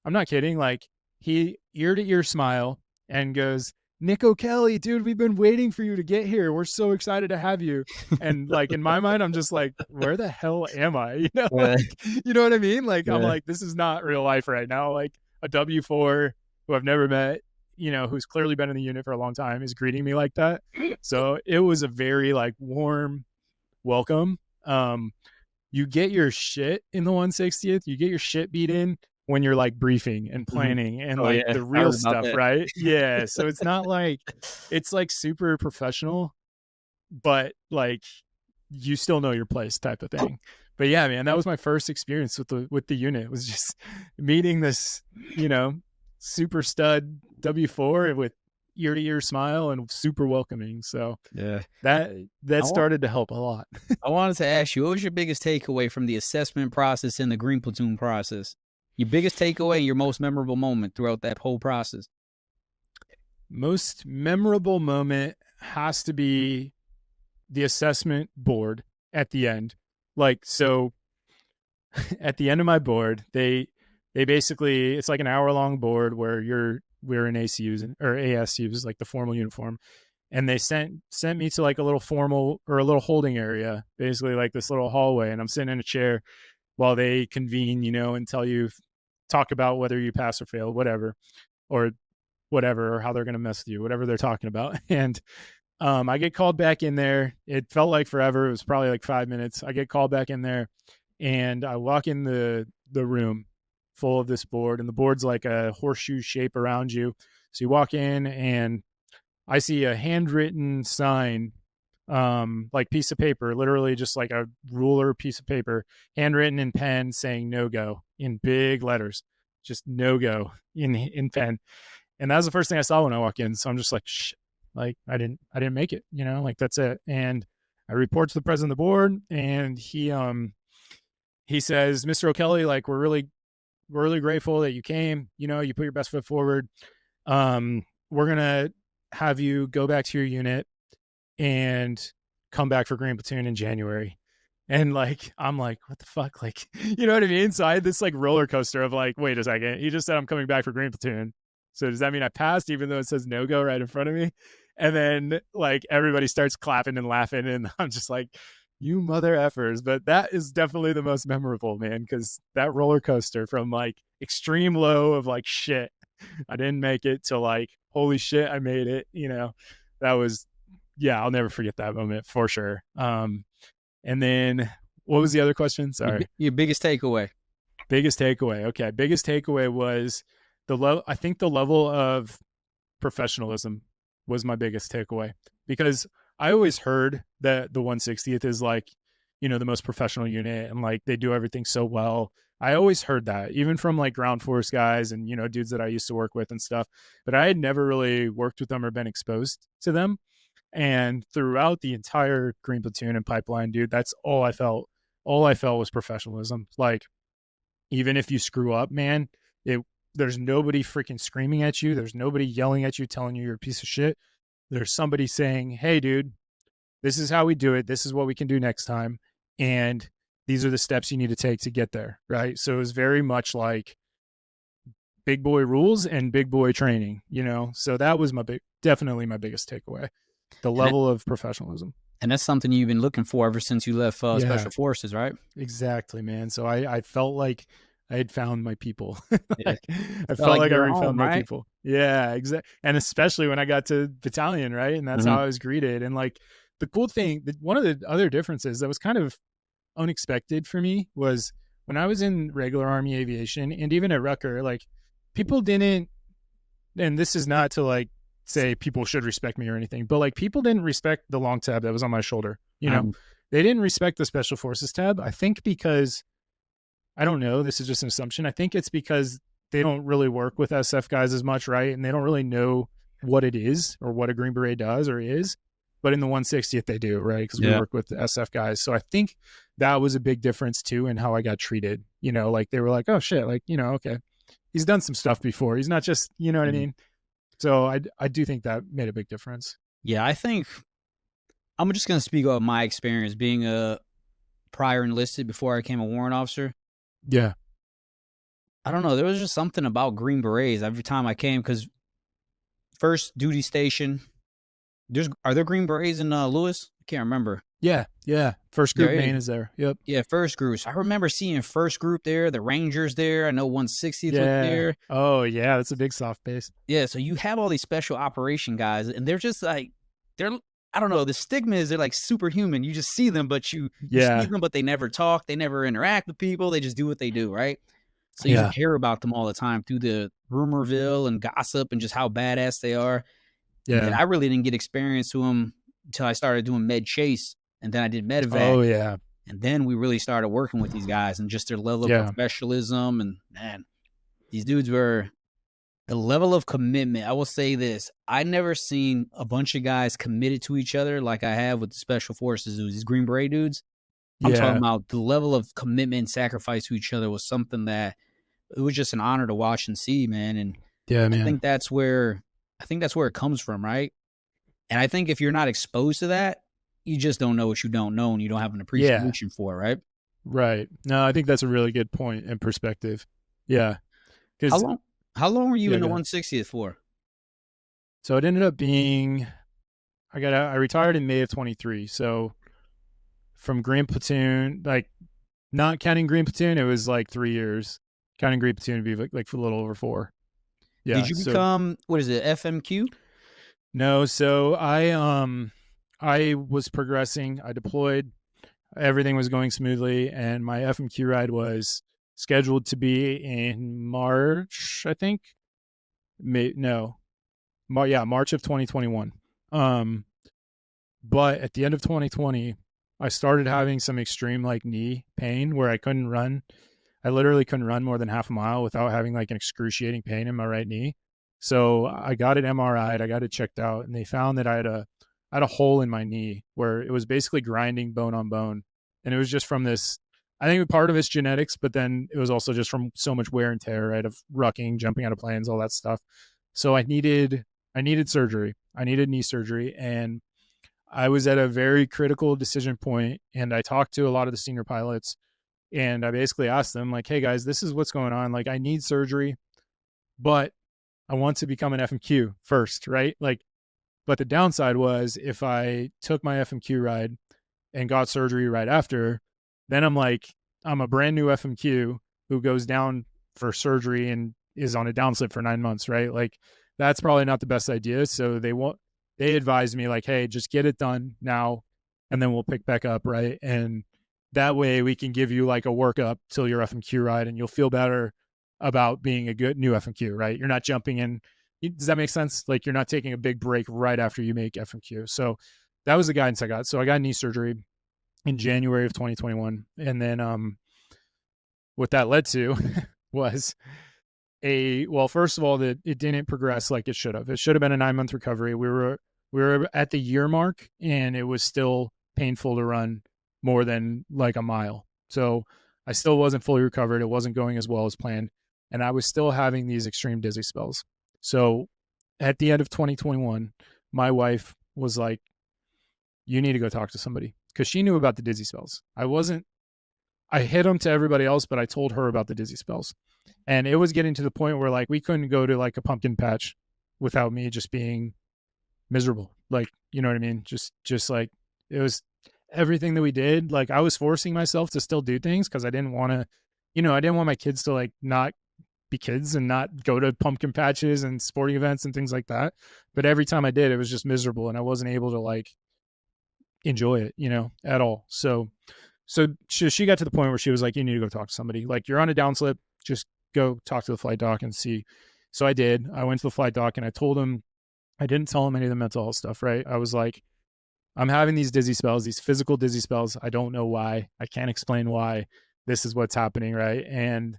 I'm not kidding. Like he ear to ear smile and goes, "Nick O'Kelly, dude, we've been waiting for you to get here. We're so excited to have you." And like in my mind, I'm just like, where the hell am I? Like, you know what I mean? Like, I'm like, this is not real life right now. Like a W4 who I've never met, who's clearly been in the unit for a long time is greeting me like that. So it was a very like warm welcome. You get your shit in the 160th, you get your shit beat in when you're like briefing and planning and like the real stuff, right? Yeah. So it's not like it's like super professional, but like you still know your place type of thing. But yeah, man, that was my first experience with the unit. It was just meeting this, super stud W4 with ear to ear smile and super welcoming. So yeah, that started to help a lot. I wanted to ask you, what was your biggest takeaway from the assessment process and the Green Platoon process? Your biggest takeaway and your most memorable moment throughout that whole process? Most memorable moment has to be the assessment board at the end. Like, so at the end of my board, they basically, it's like an hour-long board where we're in ACUs or ASUs, like the formal uniform. And they sent me to like a little formal or a little holding area, basically like this little hallway. And I'm sitting in a chair while they convene, and talk about whether you pass or fail, whatever, or how they're going to mess with you, whatever they're talking about. And I get called back in there. It felt like forever. It was probably like 5 minutes. I get called back in there and I walk in the room full of this board, and the board's like a horseshoe shape around you. So you walk in and I see a handwritten sign, like piece of paper, literally just like a ruler piece of paper, handwritten in pen saying no go in big letters, just no go in pen. And that was the first thing I saw when I walked in. So I'm just like, shh, like I didn't make it, like that's it. And I report to the president of the board, and he says, "Mr. O'Kelly, like we're really grateful that you came, you put your best foot forward. We're going to have you go back to your unit and come back for Green Platoon in January." And like, I'm like, what the fuck? Like, you know what I mean? So I had this like roller coaster of like, wait a second. He just said I'm coming back for Green Platoon. So does that mean I passed even though it says no go right in front of me? And then like everybody starts clapping and laughing. And I'm just like, you mother effers. But that is definitely the most memorable, man, because that roller coaster from like extreme low of like, shit, I didn't make it, to like, holy shit, I made it. That was, yeah, I'll never forget that moment for sure. And then what was the other question? Sorry. Your biggest takeaway. Biggest takeaway. Okay. Biggest takeaway was I think the level of professionalism was my biggest takeaway, because I always heard that the 160th is like, the most professional unit and like they do everything so well. I always heard that, even from like ground force guys and, dudes that I used to work with and stuff, but I had never really worked with them or been exposed to them. And throughout the entire Green Platoon and pipeline, dude, that's all I felt. All I felt was professionalism. Like, even if you screw up, man, there's nobody freaking screaming at you. There's nobody yelling at you, telling you you're a piece of shit. There's somebody saying, hey, dude, this is how we do it. This is what we can do next time. And these are the steps you need to take to get there. Right. So it was very much like big boy rules and big boy training, So that was definitely my biggest takeaway, the level of professionalisation. And that's something you've been looking for ever since you left Special Forces, right? Exactly, man. So I felt like I had found my people. Yeah. I felt like I found my people. Yeah, exactly. And especially when I got to battalion, right? And that's how I was greeted. And like the cool thing, one of the other differences that was kind of unexpected for me was when I was in regular Army aviation and even at Rucker, like people didn't, and this is not to like say people should respect me or anything, but like people didn't respect the long tab that was on my shoulder. You know, Um, they didn't respect the special forces tab. I think because I don't know, this is just an assumption. I think it's because they don't really work with SF guys as much, right? And they don't really know what it is or what a Green Beret does or is. But in the 160th, they do, right? Because we yeah. work with the SF guys. So I think that was a big difference too in how I got treated. You know, like they were like, oh shit, like, you know, okay, he's done some stuff before. He's not just, you know what I Mhm. mean? So I do think that made a big difference. Yeah, I think I'm just going to speak about my experience being a prior enlisted before I became a warrant officer. Yeah. I don't know. There was just something about Green Berets every time I came because first duty station. Are there Green Berets in Lewis? I can't remember. Yeah. Yeah. First group There is. main is there. Yep. Yeah, first group. So I remember seeing first group there, the Rangers there. I know 160th was Yeah. there. Oh, yeah. That's a big soft base. Yeah, so you have all these special operation guys, and they're just like they're I don't know. The stigma is they're like superhuman. You just see them, but you see Yeah. them, but they never talk. They never interact with people. They just do what they do, right? So you Yeah. just hear about them all the time through the rumorville and gossip and just how badass they are. And then Yeah. I really didn't get experience to them until I started doing med chase, and then I did medevac, Oh, yeah. and then we really started working with these guys and just their level of Yeah. professionalism. And man, these dudes were the level of commitment. I will say this: I never seen a bunch of guys committed to each other like I have with the special forces dudes, these Green Beret dudes. I'm talking Yeah. about the level of commitment and sacrifice to each other was something that it was just an honor to watch and see, man. And Yeah, I man. think that's where it comes from, right? And I think if you're not exposed to that, you just don't know what you don't know, and you don't have an Yeah. appreciation for it, right? Right. No, I think that's a really good point and perspective. Yeah. How Because, long? How long were you yeah, in the go ahead. 160th for? So it ended up being, I retired in May of 23. So from Green Platoon, like not counting Green Platoon, it was like 3 years. Counting Green Platoon would be like a little over 4. Did Yeah. you So become what is it, FMQ? no, so I was progressing. I deployed. Everything was going smoothly, and my FMQ ride was scheduled to be in March, I think. No, March of 2021. Um, but at the end of 2020, I started having some extreme like knee pain where I couldn't run. I literally couldn't run more than half a mile without having like an excruciating pain in my right knee. So I got it MRI'd, I got it checked out, and they found that I had a hole in my knee where it was basically grinding bone on bone. And it was just from this, I think part of it's genetics, but then it was also just from so much wear and tear, right? Of rucking, jumping out of planes, all that stuff. So I needed surgery. I needed knee surgery. And I was at a very critical decision point, and I talked to a lot of the senior pilots, and I basically asked them like, "Hey guys, this is what's going on. Like, I need surgery, but I want to become an FMQ first, right? Like, but the downside was if I took my FMQ ride and got surgery right after, then I'm a brand new FMQ who goes down for surgery and is on a downslip for 9 months, right? Like, that's probably not the best idea. So they advised me like, hey, just get it done now, and then we'll pick back up, right? And that way we can give you like a workup till your FMQ ride, and you'll feel better about being a good new FMQ, right? You're not jumping in. Does that make sense? Like, you're not taking a big break right after you make FMQ. So that was the guidance I got. So I got knee surgery in January of 2021, and then what that led to was first of all, that it didn't progress like it should have. It should have been a 9-month recovery. We were at the year mark, and it was still painful to run more than like a mile. So I still wasn't fully recovered. It wasn't going as well as planned, and I was still having these extreme dizzy spells. So at the end of 2021, my wife was like, "You need to go talk to somebody," because she knew about the dizzy spells. I hid them to everybody else, but I told her about the dizzy spells. And it was getting to the point where like we couldn't go to like a pumpkin patch without me just being miserable. Like, you know what I mean? Just like it was everything that we did. Like, I was forcing myself to still do things because I didn't want to, I didn't want my kids to like not be kids and not go to pumpkin patches and sporting events and things like that. But every time I did, it was just miserable, and I wasn't able to like enjoy it, at all. So she got to the point where she was like, "You need to go talk to somebody. Like, you're on a downslip. Just go talk to the flight doc and see. So I did. I went to the flight doc and I told him, I didn't tell him any of the mental health stuff, right? I was like, I'm having these dizzy spells, these physical dizzy spells. I don't know why. I can't explain why. This is what's happening, right? And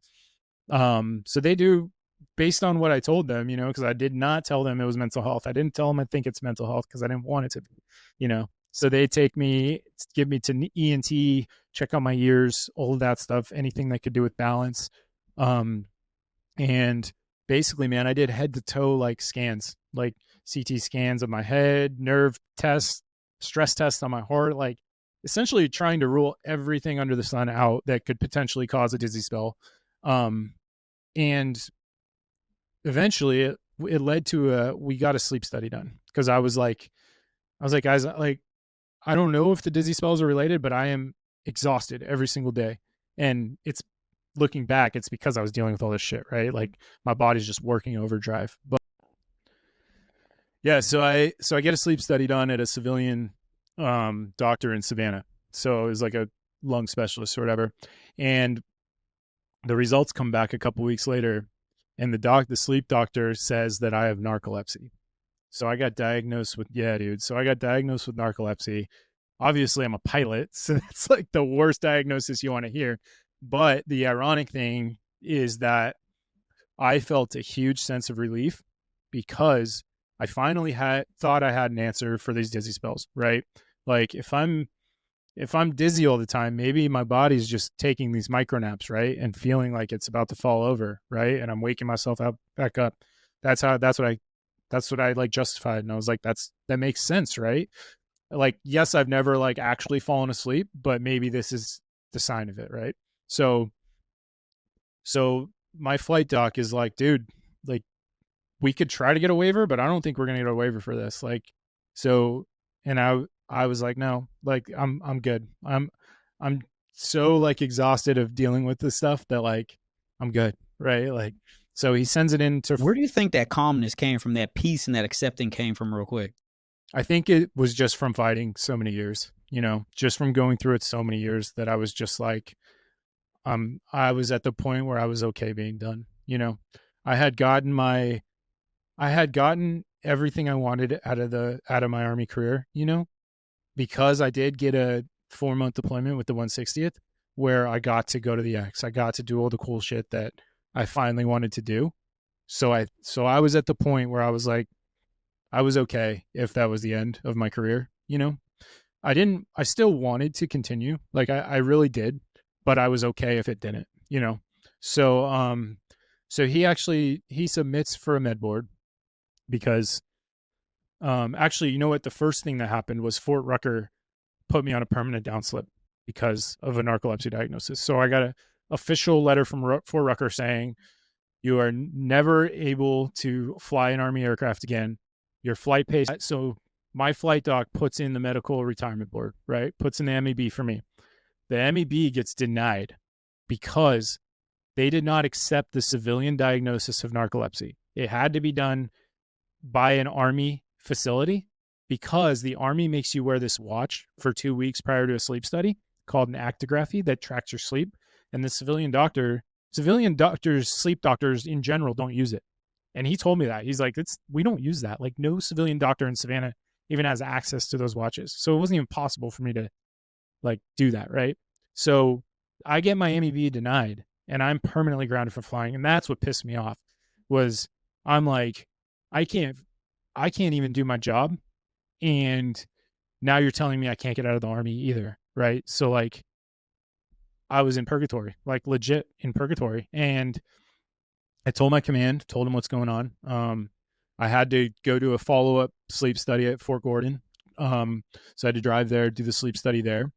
so they do, based on what I told them, because I did not tell them it was mental health. I didn't tell them I think it's mental health because I didn't want it to be, So they take me, give me to ENT, check out my ears, all of that stuff, anything that could do with balance. And basically, man, I did head to toe like scans, like CT scans of my head, nerve tests, stress tests on my heart, like essentially trying to rule everything under the sun out that could potentially cause a dizzy spell. And eventually it led to we got a sleep study done because I was like, guys, like, I don't know if the dizzy spells are related, but I am exhausted every single day. And it's, looking back, it's because I was dealing with all this shit, right? Like my body's just working overdrive. But yeah, so I get a sleep study done at a civilian doctor in Savannah. So it was like a lung specialist or whatever. And the results come back a couple weeks later, and the sleep doctor says that I have narcolepsy. So I got diagnosed with narcolepsy. Obviously, I'm a pilot, so that's like the worst diagnosis you want to hear. But the ironic thing is that I felt a huge sense of relief because I finally thought I had an answer for these dizzy spells, right? Like if I'm dizzy all the time, maybe my body's just taking these micro naps, right? And feeling like it's about to fall over, right? And I'm waking myself back up. That's what I like justified. And I was like, that makes sense, right? Like, yes, I've never like actually fallen asleep, but maybe this is the sign of it, right? So my flight doc is like, dude, like we could try to get a waiver, but I don't think we're going to get a waiver for this. Like, so, and I was like, no, like I'm good. I'm so like exhausted of dealing with this stuff that like, I'm good. Right. Like, so he sends it in to, Where do you think that calmness came from, that peace and that accepting came from real quick? I think it was just from fighting so many years, just from going through it so many years that I was just like, I was at the point where I was okay being done. I had gotten everything I wanted out of my Army career, because I did get a 4-month deployment with the 160th where I got to go to the X. I got to do all the cool shit that I finally wanted to do. So I was at the point where I was like, I was okay if that was the end of my career, I still wanted to continue. Like I really did, but I was okay if it didn't, So, so he submits for a med board because, actually, you know what? The first thing that happened was Fort Rucker put me on a permanent downslip because of a narcolepsy diagnosis. So I got an official letter from Fort Rucker saying, you are never able to fly an Army aircraft again. Your flight pay. So my flight doc puts in the medical retirement board, right? Puts in the MEB for me. The MEB gets denied because they did not accept the civilian diagnosis of narcolepsy. It had to be done by an Army facility because the Army makes you wear this watch for 2 weeks prior to a sleep study called an actigraphy that tracks your sleep. And the civilian doctors, sleep doctors in general don't use it. And he told me that. He's like, we don't use that. Like no civilian doctor in Savannah even has access to those watches. So it wasn't even possible for me to like do that, right? So I get my MEB denied and I'm permanently grounded from flying. And that's what pissed me off was I'm like, I can't even do my job. And now you're telling me I can't get out of the Army either, right? So like I was in purgatory, like legit in purgatory. And I told my command, told them what's going on. I had to go to a follow-up sleep study at Fort Gordon. So I had to drive there, do the sleep study there.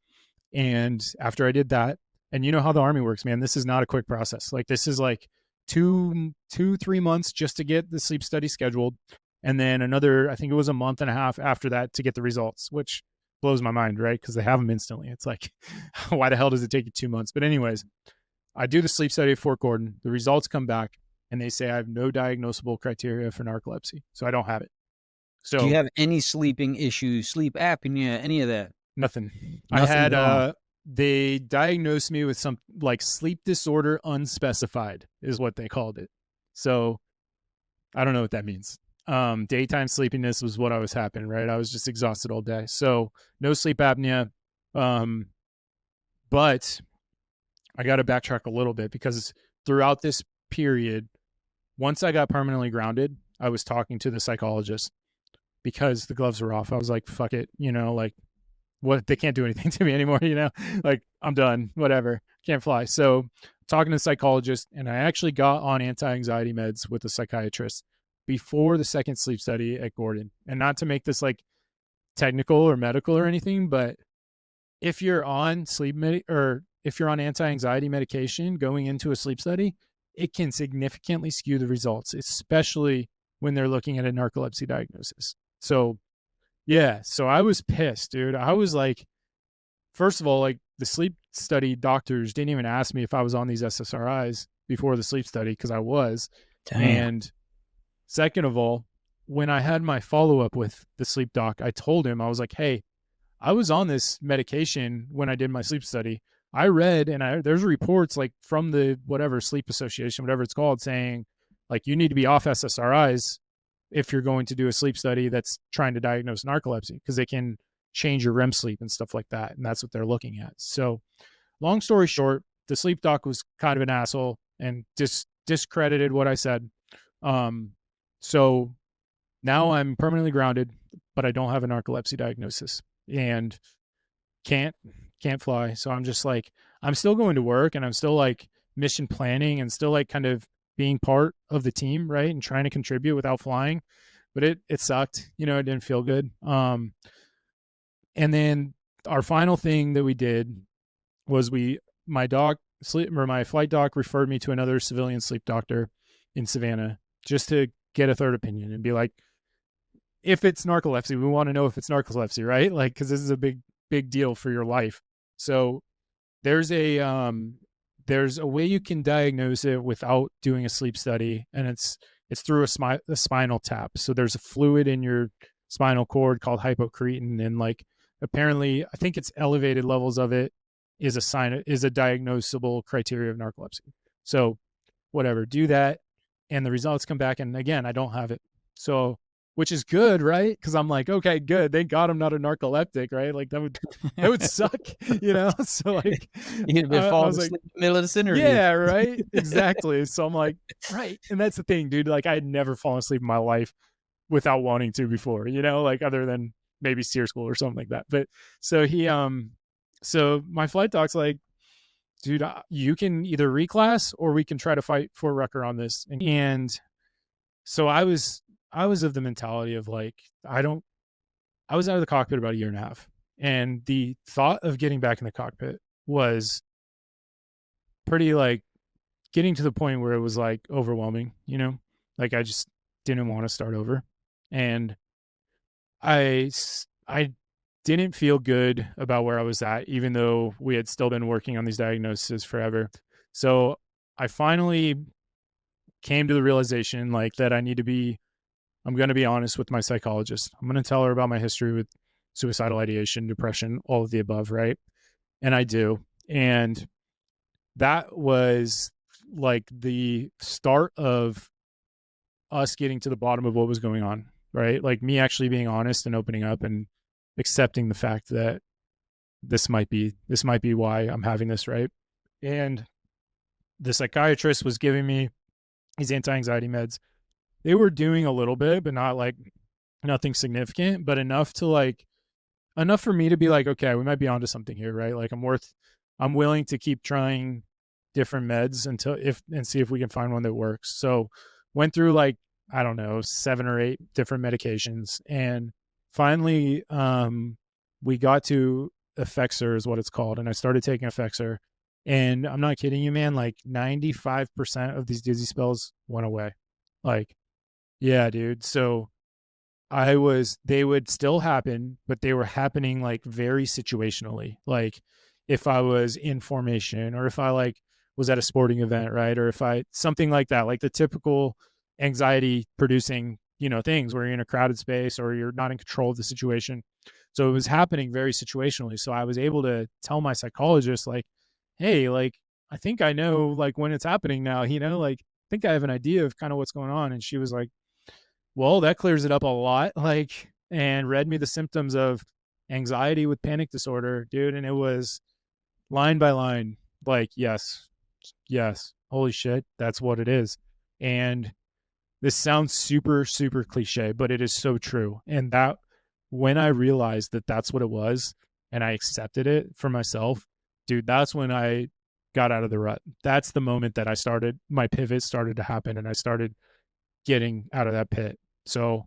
And after I did that, and you know how the Army works, man, this is not a quick process. Like this is like 3 months just to get the sleep study scheduled. And then another, I think it was a month and a half after that to get the results, which blows my mind, right? Because they have them instantly. It's like, why the hell does it take you 2 months? But anyways, I do the sleep study at Fort Gordon. The results come back and they say I have no diagnosable criteria for narcolepsy. So I don't have it. So do you have any sleeping issues, sleep apnea, any of that? Nothing. Nothing I had they diagnosed me with some like sleep disorder unspecified is what they called it. So I don't know what that means. Daytime sleepiness was what I was happening, right? I was just exhausted all day. So no sleep apnea. But I got to backtrack a little bit because throughout this period, once I got permanently grounded, I was talking to the psychologist because the gloves were off. I was like, fuck it, like what, they can't do anything to me anymore, like I'm done, whatever, can't fly. So talking to the psychologist, and I actually got on anti-anxiety meds with a psychiatrist before the second sleep study at Gordon. And not to make this like technical or medical or anything, but if you're on or if you're on anti-anxiety medication going into a sleep study, it can significantly skew the results, especially when they're looking at a narcolepsy diagnosis. So yeah, so I was pissed, dude. I was like, first of all, like the sleep study doctors didn't even ask me if I was on these SSRIs before the sleep study because I was. Damn. And second of all, when I had my follow-up with the sleep doc, I told him, I was like, hey, I was on this medication when I did my sleep study. I read, and there's reports like from the whatever sleep association, whatever it's called, saying like you need to be off SSRIs if you're going to do a sleep study that's trying to diagnose narcolepsy because they can change your REM sleep and stuff like that. And that's what they're looking at. So long story short, the sleep doc was kind of an asshole and discredited what I said. So now I'm permanently grounded, but I don't have a narcolepsy diagnosis and can't fly. So I'm just like, I'm still going to work and I'm still like mission planning and still like kind of being part of the team, right? And trying to contribute without flying. But it sucked, it didn't feel good. And then our final thing that we did was my flight doc referred me to another civilian sleep doctor in Savannah just to get a third opinion and be like, if it's narcolepsy, we want to know if it's narcolepsy, right? Like, because this is a big deal for your life. So there's a way you can diagnose it without doing a sleep study, and it's through a spinal tap. So there's a fluid in your spinal cord called hypocretin, and like apparently, I think it's elevated levels of it is a diagnosable criteria of narcolepsy. So whatever, do that, and the results come back, and again, I don't have it. So, which is good, right? Because I'm like, okay, good. Thank God I'm not a narcoleptic, right? Like that would suck, So like, you'd have been falling asleep in the middle of this interview. Yeah, right. Exactly. So I'm like, right, and that's the thing, dude. Like I had never fallen asleep in my life without wanting to before, like other than maybe SEER school or something like that. But so so my flight doc's like, dude, you can either reclass or we can try to fight for Rucker on this. And so I was of the mentality of like, I was out of the cockpit about a year and a half. And the thought of getting back in the cockpit was pretty like getting to the point where it was like overwhelming, like I just didn't want to start over. And I didn't feel good about where I was at, even though we had still been working on these diagnoses forever. So I finally came to the realization like that I'm going to be honest with my psychologist. I'm going to tell her about my history with suicidal ideation, depression, all of the above, right? And I do. And that was like the start of us getting to the bottom of what was going on, right? Like me actually being honest and opening up and accepting the fact that this might be why I'm having this, right? And the psychiatrist was giving me these anti-anxiety meds. They were doing a little bit, but not like nothing significant, but enough for me to be like, okay, we might be onto something here, right? Like I'm willing to keep trying different meds and see if we can find one that works. So went through like, I don't know, 7 or 8 different medications. And finally, we got to Effexor is what it's called. And I started taking Effexor, and I'm not kidding you, man, like 95% of these dizzy spells went away. Like, yeah, dude. So they would still happen, but they were happening like very situationally. Like if I was in formation, or if I like was at a sporting event, right? Or if something like that, like the typical anxiety producing things where you're in a crowded space or you're not in control of the situation. So it was happening very situationally. So I was able to tell my psychologist, like, hey, like, I think I know, like, when it's happening now, like, I think I have an idea of kind of what's going on. And she was like, well, that clears it up a lot, like, and read me the symptoms of anxiety with panic disorder, dude. And it was line by line, like, yes, yes, holy shit, that's what it is. And this sounds super, super cliche, but it is so true. And that when I realized that that's what it was and I accepted it for myself, dude, that's when I got out of the rut. That's the moment that my pivot started to happen and I started getting out of that pit. So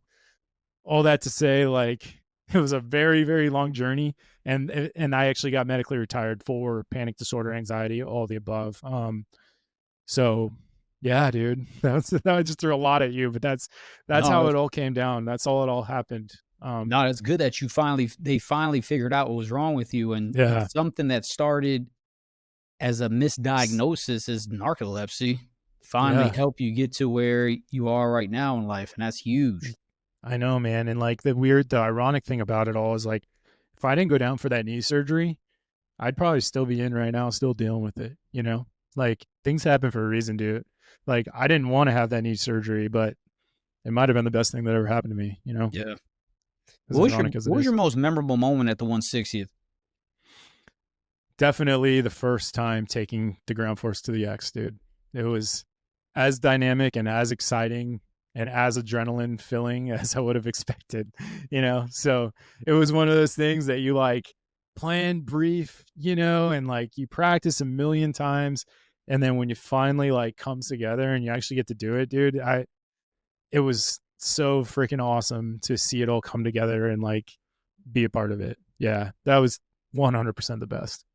all that to say, like, it was a very, very long journey, and I actually got medically retired for panic disorder, anxiety, all the above. So yeah, dude, that just threw a lot at you, but that's No, how that's it all came down. That's all it all happened. no, it's good that they finally figured out what was wrong with you, and Yeah, something that started as a misdiagnosis as narcolepsy finally yeah, helped you get to where you are right now in life, and that's huge. I know, man. And like the ironic thing about it all is like, if I didn't go down for that knee surgery, I'd probably still be in right now, still dealing with it. Like things happen for a reason, dude. Like I didn't want to have that knee surgery, but it might have been the best thing that ever happened to me. Yeah. As ironic as it What was your is. most memorable moment at the 160th? Definitely the first time taking the ground force to the X, dude. It was as dynamic and as exciting and as adrenaline filling as I would have expected. So it was one of those things that you like plan brief, and like you practice a million times. And then when you finally like comes together and you actually get to do it, dude, it was so freaking awesome to see it all come together and like be a part of it. Yeah, that was 100% the best.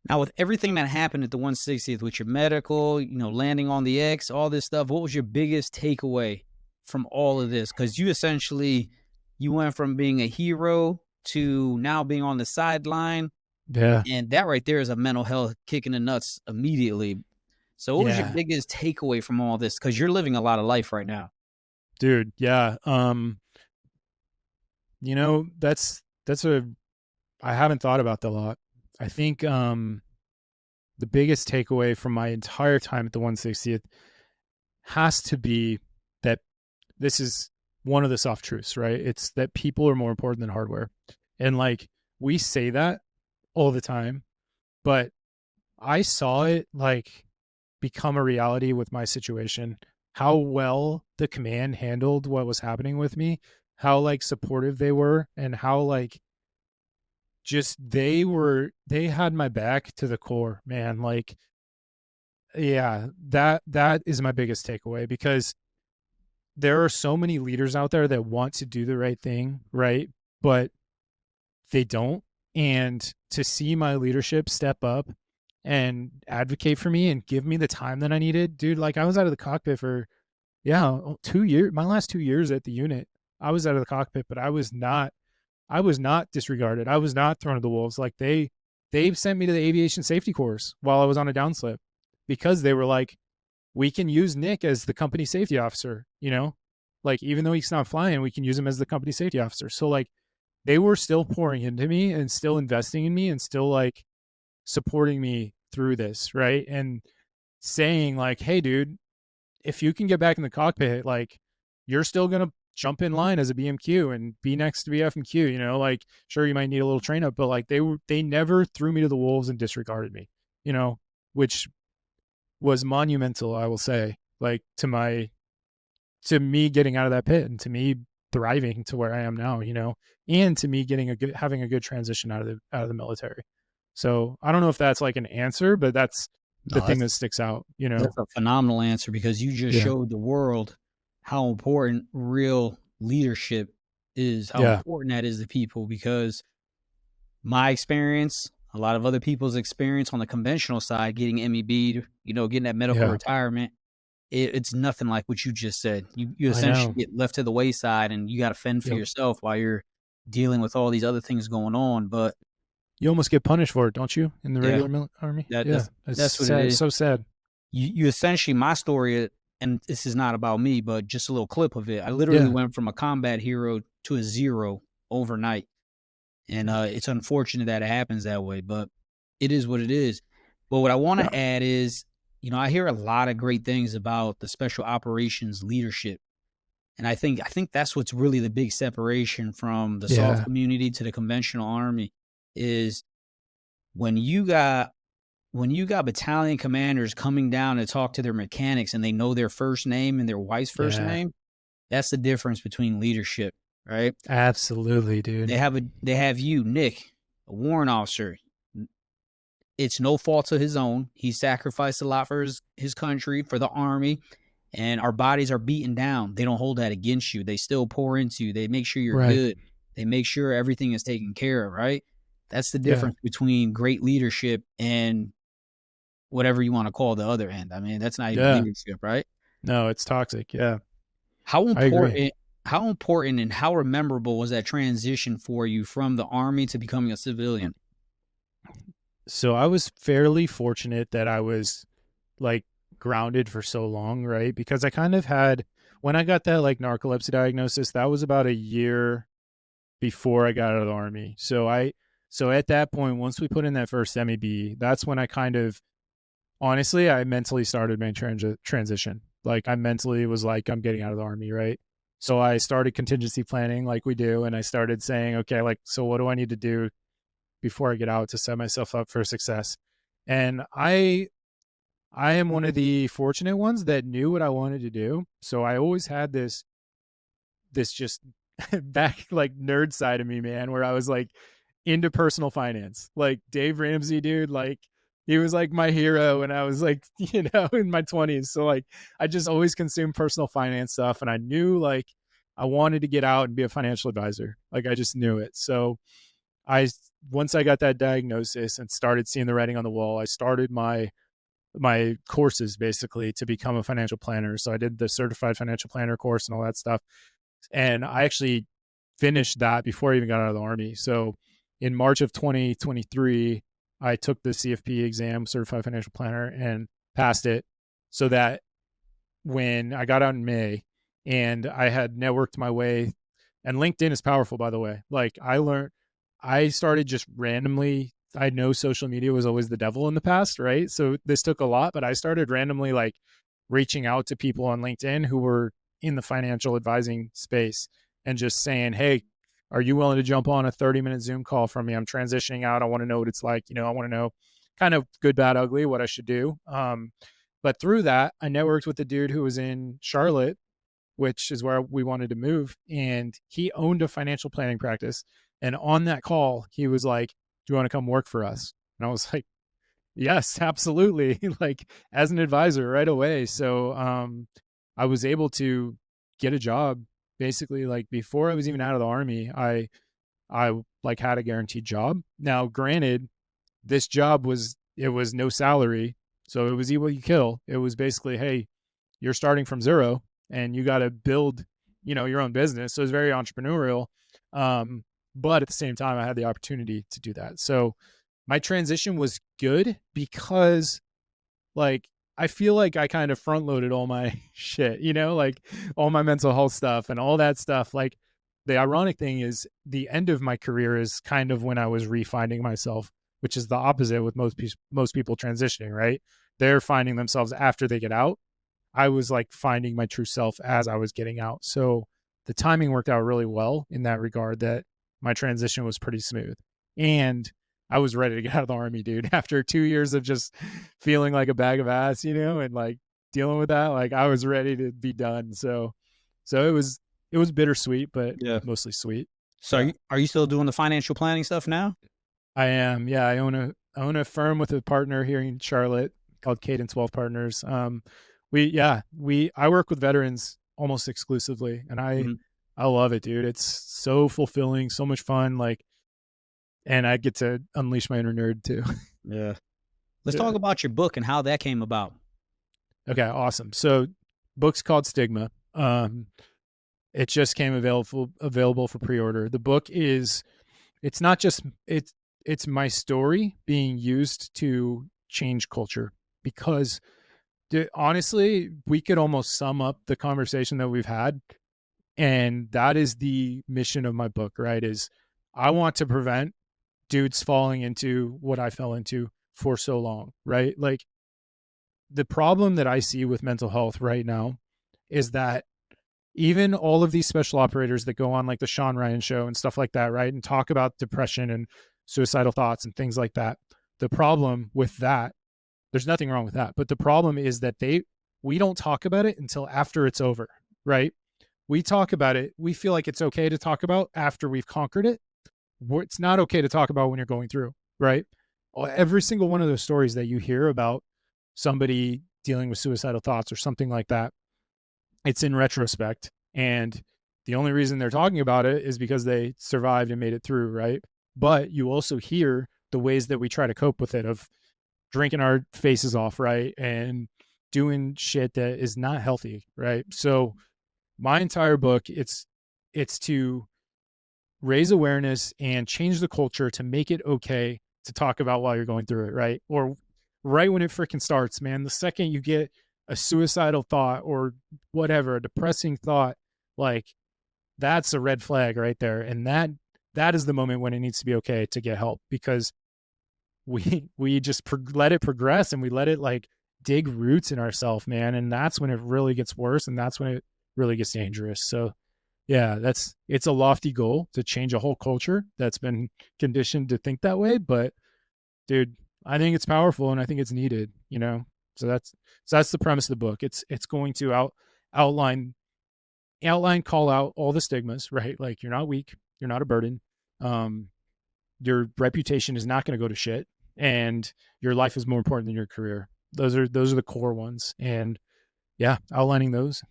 Now, with everything that happened at the 160th, with your medical, landing on the X, all this stuff, what was your biggest takeaway from all of this? Because you went from being a hero to now being on the sideline, Yeah. and that right there is a mental health kick in the nuts immediately. So, what was your Yeah, biggest takeaway from all this? Because you're living a lot of life right now. dude. Yeah. That's a I haven't thought about that a lot. I think the biggest takeaway from my entire time at the 160th has to be that this is one of the soft truths, right? It's that people are more important than hardware. And like we say that all the time, but I saw it like become a reality with my situation, how well the command handled what was happening with me, how like supportive they were, and how like just they had my back to the core, man. Like, yeah, that is my biggest takeaway because there are so many leaders out there that want to do the right thing, right? But they don't. And to see my leadership step up and advocate for me and give me the time that I needed, dude, like I was out of the cockpit for, yeah, 2 years, my last 2 years at the unit. I was out of the cockpit, but I was not disregarded. I was not thrown to the wolves. Like they sent me to the aviation safety course while I was on a downslip because they were like, we can use Nick as the company safety officer. Like even though he's not flying, we can use him as the company safety officer. So like they were still pouring into me and still investing in me and still like supporting me through this, right? And saying like, hey, dude, if you can get back in the cockpit, like you're still gonna jump in line as a BMQ and be next to BF and Q. Like sure you might need a little train up, but like they never threw me to the wolves and disregarded me, which was monumental, I will say, like to me getting out of that pit and to me thriving to where I am now, and to me having a good transition out of the military. So I don't know if that's like an answer, but that's the No, thing that sticks out. that's a phenomenal answer because you just Yeah. showed the world how important real leadership is, how Yeah. important that is to people. Because my experience, a lot of other people's experience on the conventional side, getting MEB'd, getting that medical Yeah. retirement, it's nothing like what you just said. You I essentially know. get left to the wayside and you got to fend for Yep. yourself while you're dealing with all these other things going on. But You almost get punished for it, don't you? In the yeah, regular army? that Yeah. that's It's that's what it sad. is. So sad. You essentially, my story and this is not about me, but just a little clip of it. I literally Yeah. went from a combat hero to a zero overnight. And it's unfortunate that it happens that way, but it is what it is. But what I want Yeah. to add is, I hear a lot of great things about the special operations leadership. And I think that's what's really the big separation from the soft Yeah. community to the conventional army is when you got battalion commanders coming down to talk to their mechanics and they know their first name and their wife's first Yeah. name, that's the difference between leadership, right? Absolutely, dude. They have you, Nick, a warrant officer. It's no fault of his own. He sacrificed a lot for his country, for the army, and our bodies are beaten down. They don't hold that against you. They still pour into you. They make sure you're Right. good. They make sure everything is taken care of, right? That's the Yeah. difference between great leadership and whatever you want to call the other end. I mean, that's not even Yeah. leadership, right? No, it's toxic. Yeah. How I agree. important how important and how memorable was that transition for you from the army to becoming a civilian? So I was fairly fortunate that I was like grounded for so long, right? Because I kind of had, when I got that like narcolepsy diagnosis, that was about a year before I got out of the army. So at that point, once we put in that first MEB, that's when I kind of, honestly, I mentally started my transition. Like I mentally was like, I'm getting out of the army, right? So I started contingency planning like we do. And I started saying, okay, like, so what do I need to do before I get out to set myself up for success? And I am one of the fortunate ones that knew what I wanted to do. So I always had this just back like nerd side of me, man, where I was like into personal finance. Like Dave Ramsey, dude, like he was like my hero and I was like, in my 20s. So like I just always consumed personal finance stuff and I knew like I wanted to get out and be a financial advisor. Like I just knew it. So I once I got that diagnosis and started seeing the writing on the wall, I started my courses basically to become a financial planner. So I did the certified financial planner course and all that stuff. And I actually finished that before I even got out of the army. So in March of 2023, I took the CFP exam, certified financial planner, and passed it so that when I got out in May and I had networked my way, and LinkedIn is powerful, by the way. Like I started just randomly. I know social media was always the devil in the past, right? So this took a lot, but I started randomly like reaching out to people on LinkedIn who were in the financial advising space and just saying, hey, are you willing to jump on a 30-minute Zoom call from me? I'm transitioning out. I want to know what it's like. I want to know kind of good, bad, ugly, what I should do. But through that, I networked with the dude who was in Charlotte, which is where we wanted to move. And he owned a financial planning practice. And on that call, he was like, do you want to come work for us? And I was like, yes, absolutely. Like as an advisor right away. So I was able to get a job basically like before I was even out of the army. I like had a guaranteed job. Now, granted, this job was no salary, so it was eat what you kill. It was basically, hey, you're starting from zero and you got to build, your own business. So it's very entrepreneurial. But at the same time, I had the opportunity to do that. So my transition was good because like I feel like I kind of front loaded all my shit, like all my mental health stuff and all that stuff. Like the ironic thing is the end of my career is kind of when I was refinding myself, which is the opposite with most people transitioning, right? They're finding themselves after they get out. I was like finding my true self as I was getting out. So the timing worked out really well in that regard that my transition was pretty smooth. And I was ready to get out of the army, dude. After 2 years of just feeling like a bag of ass, and like dealing with that, like I was ready to be done. So it was bittersweet, but Yeah. mostly sweet. So Yeah. are you still doing the financial planning stuff now? I am. Yeah, I own a firm with a partner here in Charlotte called Cadence Wealth Partners. I work with veterans almost exclusively, and I Mhm. I love it, dude. It's so fulfilling, so much fun. Like, and I get to unleash my inner nerd too. Yeah. Let's Yeah. talk about your book and how that came about. Okay, awesome. So, book's called Stigma. It just came available for pre-order. The book is it's not just it's my story being used to change culture because Honestly, we could almost sum up the conversation that we've had, and that is the mission of my book, right? Is I want to prevent dudes falling into what I fell into for so long, right? Like, the problem that I see with mental health right now is that even all of these special operators that go on like the Sean Ryan show and stuff like that, right? And talk about depression and suicidal thoughts and things like that. The problem with that, there's nothing wrong with that. But the problem is that we don't talk about it until after it's over, right? We talk about it. We feel like it's okay to talk about after we've conquered it. It's not okay to talk about when you're going through, right? Every single one of those stories that you hear about somebody dealing with suicidal thoughts or something like that, it's in retrospect. And the only reason they're talking about it is because they survived and made it through, right? But you also hear the ways that we try to cope with it, of drinking our faces off, right? And doing shit that is not healthy, right? So my entire book, it's to raise awareness and change the culture to make it okay to talk about while you're going through it, right? Or right when it freaking starts, man. The second you get a suicidal thought or whatever, a depressing thought, like, that's a red flag right there. And that is the moment when it needs to be okay to get help, because we just let it progress, and we let it like dig roots in ourselves, man. And that's when it really gets worse, and that's when it really gets dangerous. So yeah, it's a lofty goal to change a whole culture that's been conditioned to think that way. But dude, I think it's powerful, and I think it's needed, you know? So that's the premise of the book. It's going to outline, call out all the stigmas, right? Like, you're not weak, you're not a burden. Your reputation is not going to go to shit, and your life is more important than your career. Those are the core ones. And yeah, outlining those.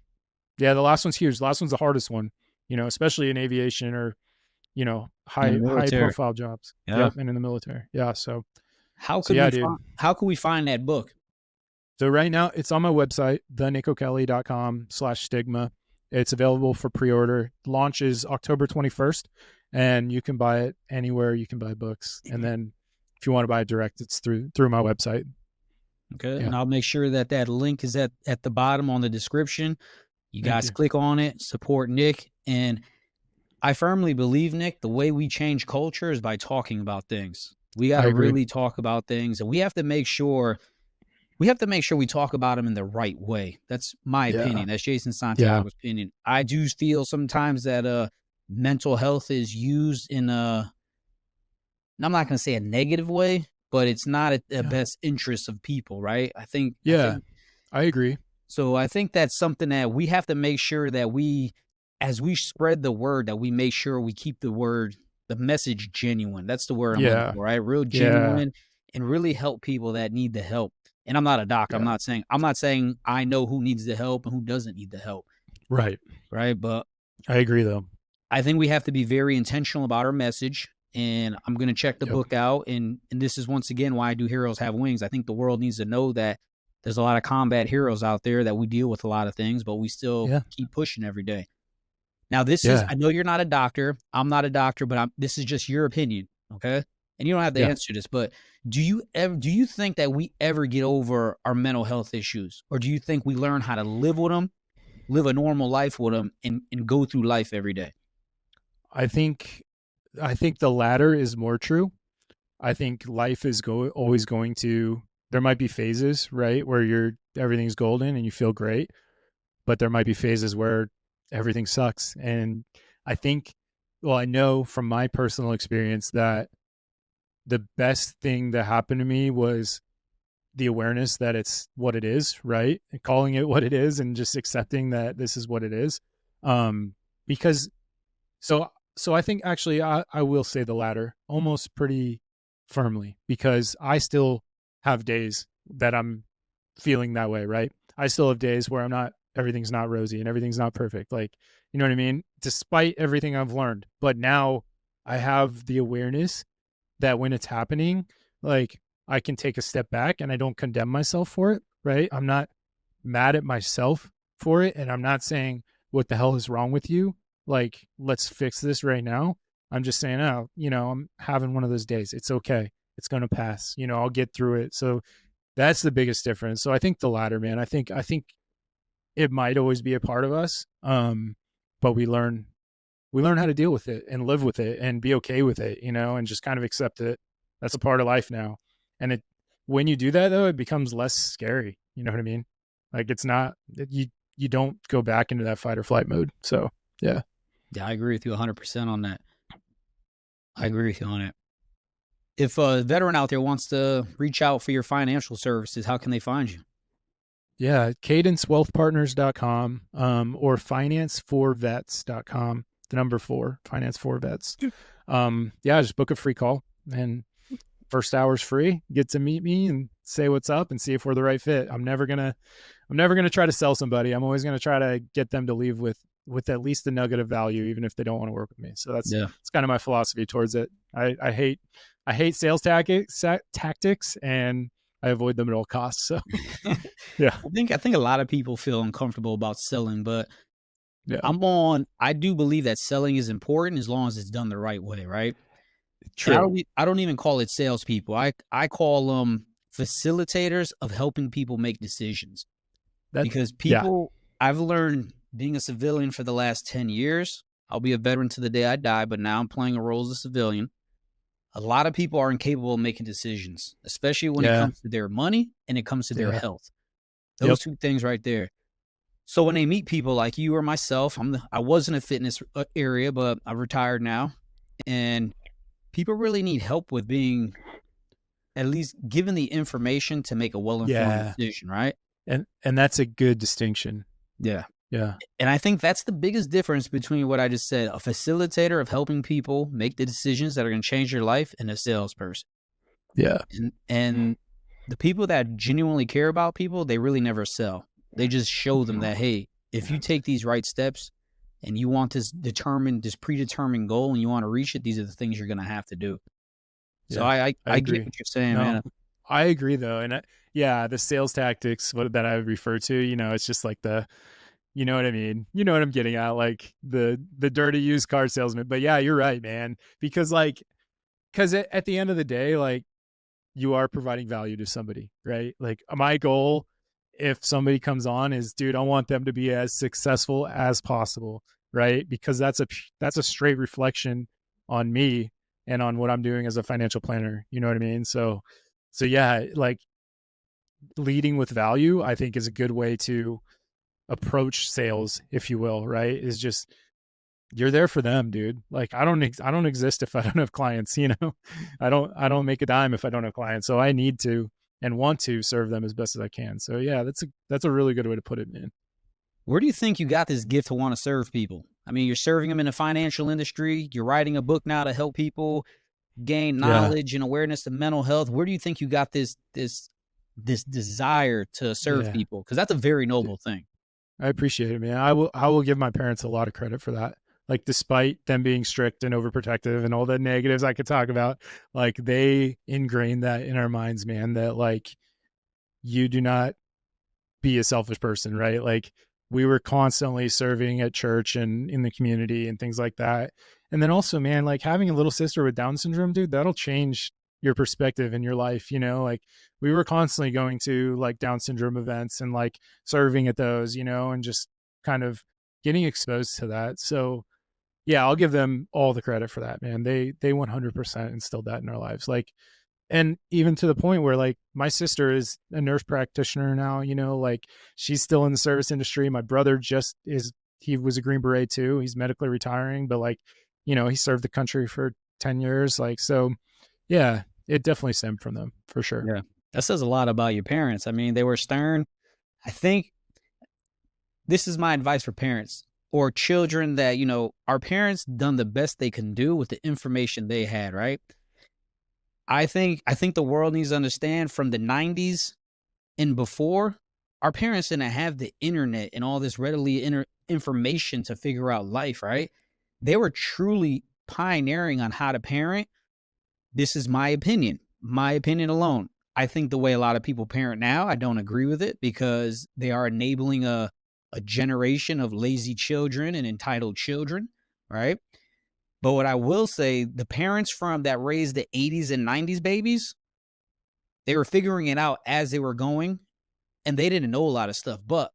Yeah, the last one's huge. The last one's the hardest one, especially in aviation, or, In the high military. profile jobs. Yeah. Yep. And in the military. Yeah. So How yeah, dude. how could we find that book? So right now it's on my website, thenicokelly.com/stigma. It's available for pre-order. Launches October 21st, and you can buy it anywhere you can buy books. And then if you want to buy it direct, it's through my website. Okay. Yeah. And I'll make sure that link is at the bottom on the description. You Thank guys you. click on it, support Nick. And I firmly believe, Nick, the way we change culture is by talking about things. We got I to agree. really talk about things, and we have to make sure we talk about them in the right way. That's my Yeah. opinion. That's Jason Yeah. Santiago's opinion. I do feel sometimes that mental health is used in I'm not going to say a negative way, but it's not at the Yeah. best interest of people, right? I Yeah. think I agree. so. I think that's something that we have to make sure that as we spread the word, that we make sure we keep the message genuine. That's the word I'm looking Yeah. for, right? Real Yeah. genuine, and really help people that need the help. And I'm not a doctor. Yeah. I'm not saying I know who needs the help and who doesn't need the help, Right. right? But I agree though. I think we have to be very intentional about our message. And I'm going to check the Yep. book out. And this is once again why I do Heroes Have Wings. I think the world needs to know that there's a lot of combat heroes out there, that we deal with a lot of things, but we still Yeah. keep pushing every day. Now, Yeah. I know you're not a doctor. I'm not a doctor, but this is just your opinion. Okay. And you don't have to Yeah. answer this, but do you think that we ever get over our mental health issues? Or do you think we learn how to live with them, live a normal life with them, and go through life every day? I think the latter is more true. I think life is always going to, there might be phases, right, where everything's golden and you feel great, but there might be phases where everything sucks. And I think, well, I know from my personal experience that the best thing that happened to me was the awareness that it's what it is, right? And calling it what it is, and just accepting that this is what it is. Because so I think actually I will say the latter almost pretty firmly, because I still have days that I'm feeling that way, right? I still have days where everything's not rosy and everything's not perfect. Like, you know what I mean? Despite everything I've learned. But now I have the awareness that when it's happening, like, I can take a step back and I don't condemn myself for it, right? I'm not mad at myself for it. And I'm not saying, what the hell is wrong with you? Like, let's fix this right now. I'm just saying, oh, I'm having one of those days. It's okay. It's going to pass. I'll get through it. So That's the biggest difference. So I think the latter, man. I think it might always be a part of us, but we learn how to deal with it and live with it and be okay with it, and just kind of accept it. That's a part of life now. And when you do that though, it becomes less scary. You know what I mean? Like it's not you don't go back into that fight or flight mode. So yeah. Yeah, I agree with you 100% on that. I agree with you on it. If a veteran out there wants to reach out for your financial services, how can they find you? Yeah. cadencewealthpartners.com, or financeforvets.com. The number 4, finance for vets. Yeah, just book a free call, and first hour's free. Get to meet me and say what's up and see if we're the right fit. I'm never gonna try to sell somebody. I'm always gonna try to get them to leave with at least a nugget of value, even if they don't want to work with me. So that's kind of my philosophy towards it. I hate sales tactics, and I avoid them at all costs. So yeah. I think a lot of people feel uncomfortable about selling, but Yeah. I do believe that selling is important as long as it's done the right way, right? True. I don't even call it salespeople. I call them facilitators of helping people make decisions. Because Yeah. I've learned being a civilian for the last 10 years. I'll be a veteran to the day I die, but now I'm playing a role as a civilian. A lot of people are incapable of making decisions, especially when it comes to their money and it comes to their health. Those two things right there. So when they meet people like you or myself, I was in a fitness area, but I've retired now, and people really need help with being at least given the information to make a well-informed decision, right? And that's a good distinction. Yeah. Yeah. And I think that's the biggest difference between what I just said, a facilitator of helping people make the decisions that are going to change your life, and a salesperson. Yeah. And the people that genuinely care about people, they really never sell. They just show them that, hey, if you take these right steps and you want this predetermined goal and you want to reach it, these are the things you're going to have to do. So I agree. get what you're saying, man. I agree though. And the sales tactics that I refer to, it's just like you know what I mean? You know what I'm getting at? Like the dirty used car salesman. But yeah, you're right, man. Because at the end of the day, like you are providing value to somebody, right? Like my goal, if somebody comes on, is, dude, I want them to be as successful as possible, right? Because that's a straight reflection on me and on what I'm doing as a financial planner. You know what I mean? So yeah, like leading with value, I think, is a good way to approach sales, if you will, right? Is just, you're there for them, dude. Like I don't exist if I don't have clients, I don't make a dime if I don't have clients. So I need to and want to serve them as best as I can. So yeah, that's a really good way to put it, man. Where do you think you got this gift to want to serve people? I mean, you're serving them in the financial industry. You're writing a book now to help people gain knowledge and awareness of mental health. Where do you think you got this desire to serve people? Because that's a very noble thing. I appreciate it, man. I will give my parents a lot of credit for that. Like, despite them being strict and overprotective and all the negatives I could talk about, like they ingrained that in our minds, man, that like you do not be a selfish person, right? Like we were constantly serving at church and in the community and things like that. And then also, man, like having a little sister with Down syndrome, dude, that'll change your perspective in your life. Like we were constantly going to like Down syndrome events and like serving at those, and just kind of getting exposed to that. So yeah, I'll give them all the credit for that, man. They 100% instilled that in our lives. Like, and even to the point where like my sister is a nurse practitioner now, like she's still in the service industry. My brother he was a Green Beret too. He's medically retiring, but like, he served the country for 10 years. Like, so yeah, it definitely stemmed from them for sure. Yeah. That says a lot about your parents. I mean, they were stern. I think this is my advice for parents or children that, our parents done the best they can do with the information they had, right? I think the world needs to understand from the 90s and before, our parents didn't have the internet and all this readily information to figure out life, right? They were truly pioneering on how to parent. This is my opinion alone. I think the way a lot of people parent now, I don't agree with it because they are enabling a generation of lazy children and entitled children, right? But what I will say, the parents that raised the 80s and 90s babies, they were figuring it out as they were going, and they didn't know a lot of stuff. But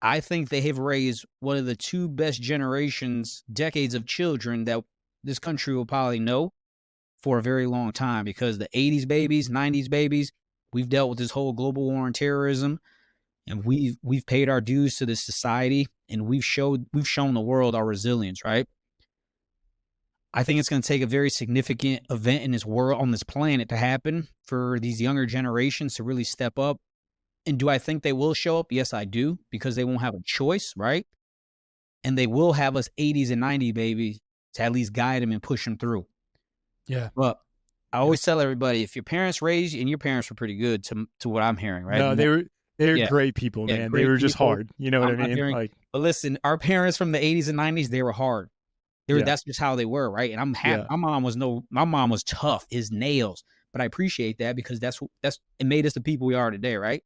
I think they have raised one of the two best decades of children that this country will probably know for a very long time, because the 80s babies, 90s babies, we've dealt with this whole global war on terrorism, and we've paid our dues to this society, and we've shown the world our resilience, right? I think it's going to take a very significant event in this world, on this planet, to happen for these younger generations to really step up. And do I think they will show up? Yes, I do, because they won't have a choice, right? And they will have us 80s and 90s babies to at least guide them and push them through. Yeah. But I always tell everybody, if your parents raised you, and your parents were pretty good to what I'm hearing, right? No, they were Yeah. great people, Yeah, man. great They were just people. hard. You know what I I'm mean? hearing, Like, but listen, our parents from the 80s and 90s, they were hard. Yeah. That's just how they were, right? And I'm happy. Yeah. My mom was tough as nails, but I appreciate that, because it made us the people we are today, right?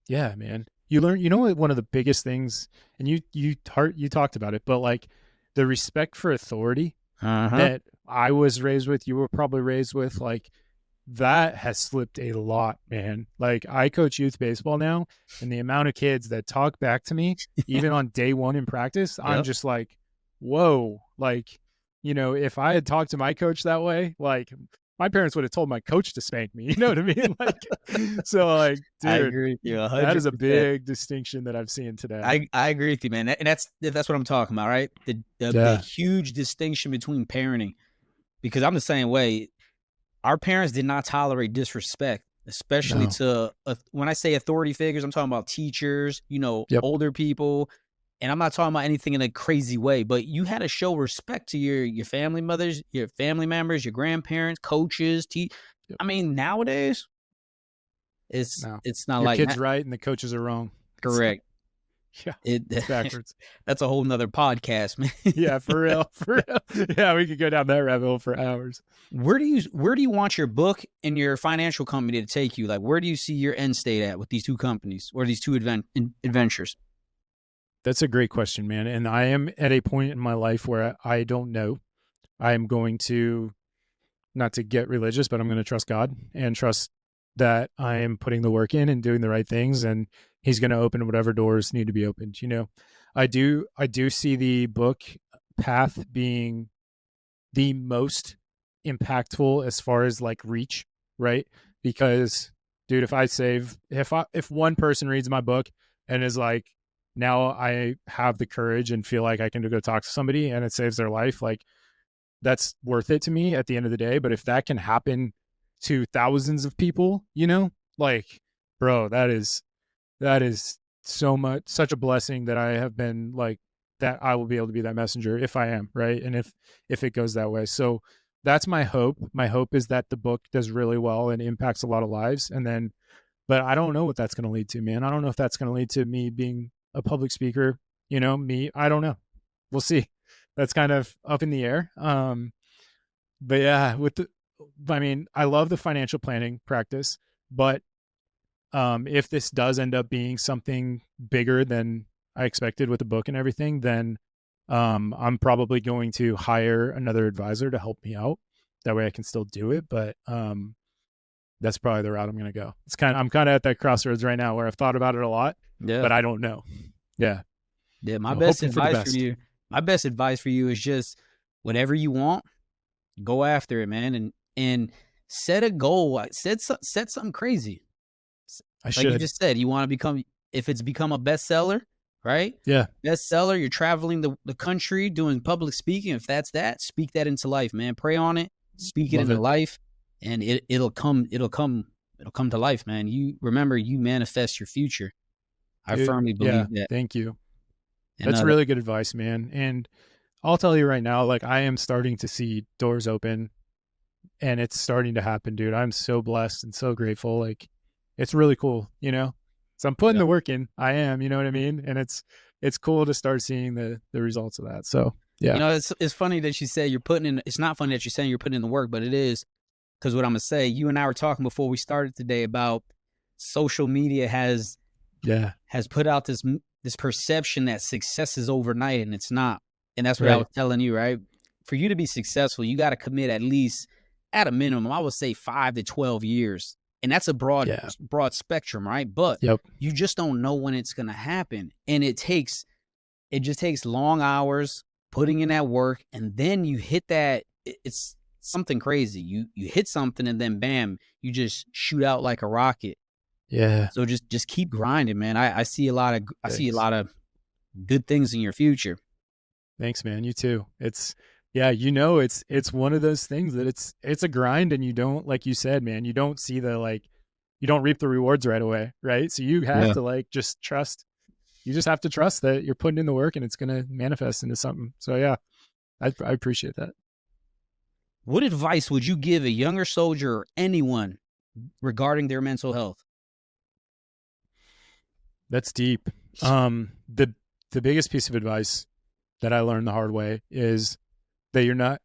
Yeah, man. You learn, you know what, one of the biggest things, and you talked about it, but like the respect for authority that I was raised with, you were probably raised with, like that has slipped a lot, man. Like I coach youth baseball now, and the amount of kids that talk back to me, even on day one in practice, I'm just like, whoa. Like, you know, if I had talked to my coach that way, like my parents would have told my coach to spank me. You know what I mean? Like, so like, I dude, agree with you 100%. that is a big distinction that I've seen today. I agree with you, man. And that's what I'm talking about, right? The huge distinction between parenting, because I'm the same way. Our parents did not tolerate disrespect, especially to when I say authority figures, I'm talking about teachers, you know, older people. And I'm not talking about anything in a crazy way, but you had to show respect to your family members, your members, your grandparents, coaches, I mean, nowadays, it's not your like kid's that. right and the coaches are wrong. Correct. It's backwards. That's a whole nother podcast, man. Yeah, for real. Yeah, we could go down that rabbit hole for hours. Where do you want your book and your financial company to take you? Like, where do you see your end state at with these two companies or these two adventures? That's a great question, man. And I am at a point in my life where I don't know. I am going to, not to get religious, but I'm going to trust God and trust that I am putting the work in and doing the right things, and he's going to open whatever doors need to be opened. You know, I do see the book path being the most impactful as far as like reach, right? Because dude, if one person reads my book and is like, now I have the courage and feel like I can go talk to somebody and it saves their life, like that's worth it to me at the end of the day. But if that can happen to thousands of people, you know, like, bro, that is such a blessing that I have been like, that I will be able to be that messenger if I am, right? And if it goes that way. So that's my hope. My hope is that the book does really well and impacts a lot of lives. And then, but I don't know what that's going to lead to, man. I don't know if that's going to lead to me being a public speaker, you know, I don't know. We'll see. That's kind of up in the air. But yeah, I mean, I love the financial planning practice, but if this does end up being something bigger than I expected with the book and everything, then I'm probably going to hire another advisor to help me out. That way I can still do it. But that's probably the route I'm going to go. I'm kind of at that crossroads right now where I've thought about it a lot, but I don't know. Yeah. My best advice for you is just whatever you want, go after it, man. And set a goal. Set something crazy. Like you just said, you want to if it's become a bestseller, right? Yeah. Bestseller, you're traveling the country doing public speaking. If that's that, speak that into life, man. Pray on it, speak it into life, and it'll come to life, man. You remember, you manifest your future. I firmly believe that. Thank you. That's really good advice, man. And I'll tell you right now, like I am starting to see doors open and it's starting to happen, dude. I'm so blessed and so grateful. Like it's really cool, you know? So I'm putting the work in. I am, you know what I mean? And it's cool to start seeing the results of that. So yeah. You know, it's funny that you say it's not funny that you're saying you're putting in the work, but it is, because what I'm going to say, you and I were talking before we started today about social media has put out this perception that success is overnight, and it's not. And that's what I was telling you, right? For you to be successful, you got to commit at least at a minimum, I would say 5 to 12 years. And that's a broad spectrum, right? But you just don't know when it's going to happen. And it just takes long hours putting in that work. And then you hit that. It's something crazy. You hit something and then bam, you just shoot out like a rocket. Yeah. So just keep grinding, man. I see a lot of good things in your future. Thanks, man. You too. It's it's one of those things that it's a grind, and you don't, like you said, man, you don't see you don't reap the rewards right away, right? So you have to just trust. You just have to trust that you're putting in the work and it's going to manifest into something. So yeah, I appreciate that. What advice would you give a younger soldier or anyone regarding their mental health? That's deep. The biggest piece of advice that I learned the hard way is that you're not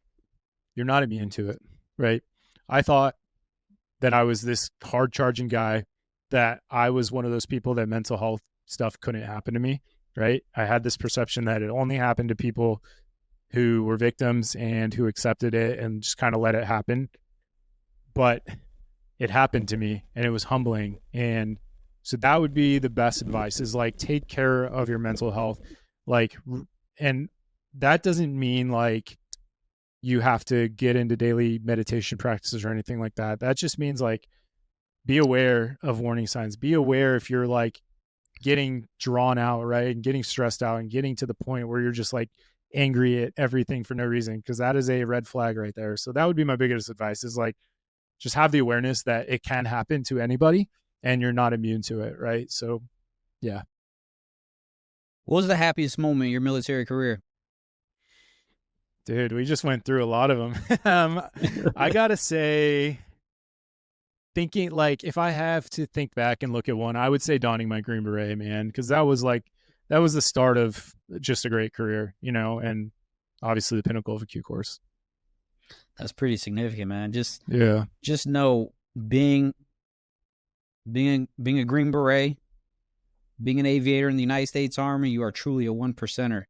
immune to it, right? I thought that I was this hard charging guy, that I was one of those people that mental health stuff couldn't happen to me, right? I had this perception that it only happened to people who were victims and who accepted it and just kind of let it happen. But it happened to me, and it was humbling. And so that would be the best advice, is like, take care of your mental health. And that doesn't mean like you have to get into daily meditation practices or anything like that. That just means like, be aware of warning signs. Be aware if you're like getting drawn out, right? And getting stressed out and getting to the point where you're just like angry at everything for no reason, because that is a red flag right there. So that would be my biggest advice, is like, just have the awareness that it can happen to anybody and you're not immune to it, right? So, yeah. What was the happiest moment in your military career? Dude, we just went through a lot of them. I got to say, thinking like, if I have to think back and look at one, I would say donning my Green Beret, man, because that was the start of just a great career, and obviously the pinnacle of a Q course. That's pretty significant, man. Just know, being a Green Beret, being an aviator in the United States Army, you are truly a 1%er.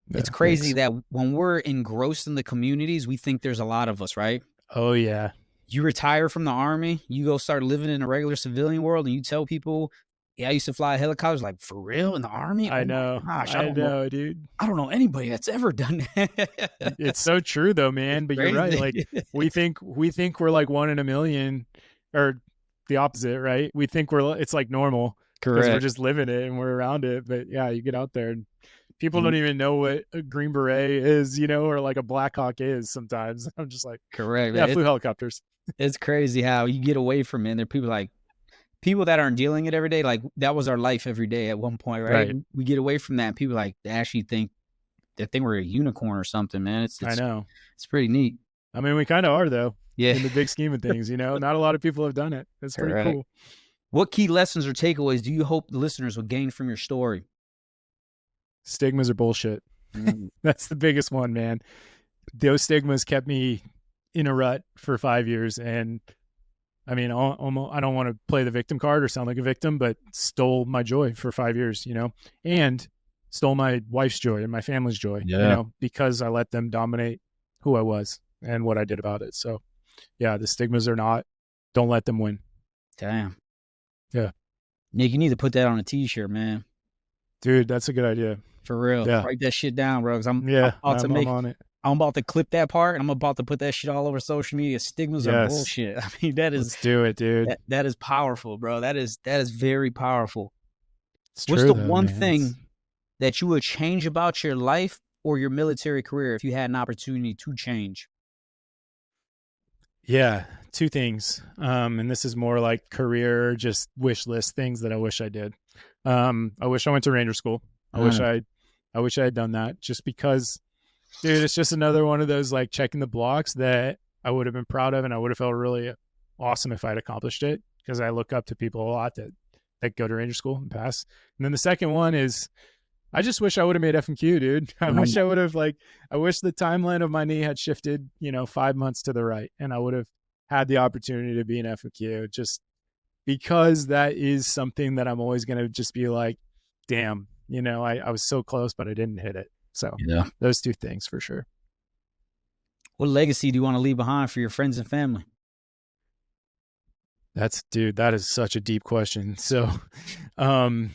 Yeah, it's crazy that when we're engrossed in the communities, we think there's a lot of us, right? Oh yeah. You retire from the Army, you go start living in a regular civilian world, and you tell people, yeah, I used to fly helicopters. Like, for real, in the Army? I know. Gosh, I know, dude. I don't know anybody that's ever done that. It's so true, though, man. But you're right. Like, we think we're like 1 in a million, or the opposite, right? We think it's like normal. Correct. Because we're just living it and we're around it. But yeah, you get out there and people don't even know what a Green Beret is, or like a Black Hawk is sometimes. I'm just like, correct. Yeah, I flew helicopters. It's crazy how you get away from it. And there are people that aren't dealing it every day. Like, that was our life every day at one point, right? We get away from that. And people they actually think we're a unicorn or something, man. I know. It's pretty neat. I mean, we kind of are, though. Yeah. In the big scheme of things, not a lot of people have done it. It's pretty cool. What key lessons or takeaways do you hope the listeners will gain from your story? Stigmas are bullshit. That's the biggest one, man. Those stigmas kept me in a rut for 5 years. And I mean, I don't want to play the victim card or sound like a victim, but stole my joy for 5 years, and stole my wife's joy and my family's joy, because I let them dominate who I was and what I did about it. So yeah, the stigmas don't let them win. Damn. Yeah. Nick, you need to put that on a t-shirt, man. Dude, that's a good idea. For real. Yeah. Write that shit down, bro. Cause I'm on it. I'm about to clip that part, and I'm about to put that shit all over social media. Stigmas are bullshit. I mean, let's do it, dude. That is powerful, bro. That is very powerful. What's the one thing that you would change about your life or your military career if you had an opportunity to change? Yeah, 2 things. And this is more like career, just wish list things that I wish I did. I wish I went to Ranger School. I wish I had done that, just because, dude, it's just another one of those like checking the blocks that I would have been proud of, and I would have felt really awesome if I'd accomplished it, because I look up to people a lot that go to Ranger School and pass. And then the second one is, I just wish I would have made F&Q, dude. I wish I would have I wish the timeline of my knee had shifted, 5 months to the right, and I would have had the opportunity to be an F&Q, just because that is something that I'm always going to just be like, damn, I was so close, but I didn't hit it. So those 2 things for sure. What legacy do you want to leave behind for your friends and family? That is such a deep question. So, um,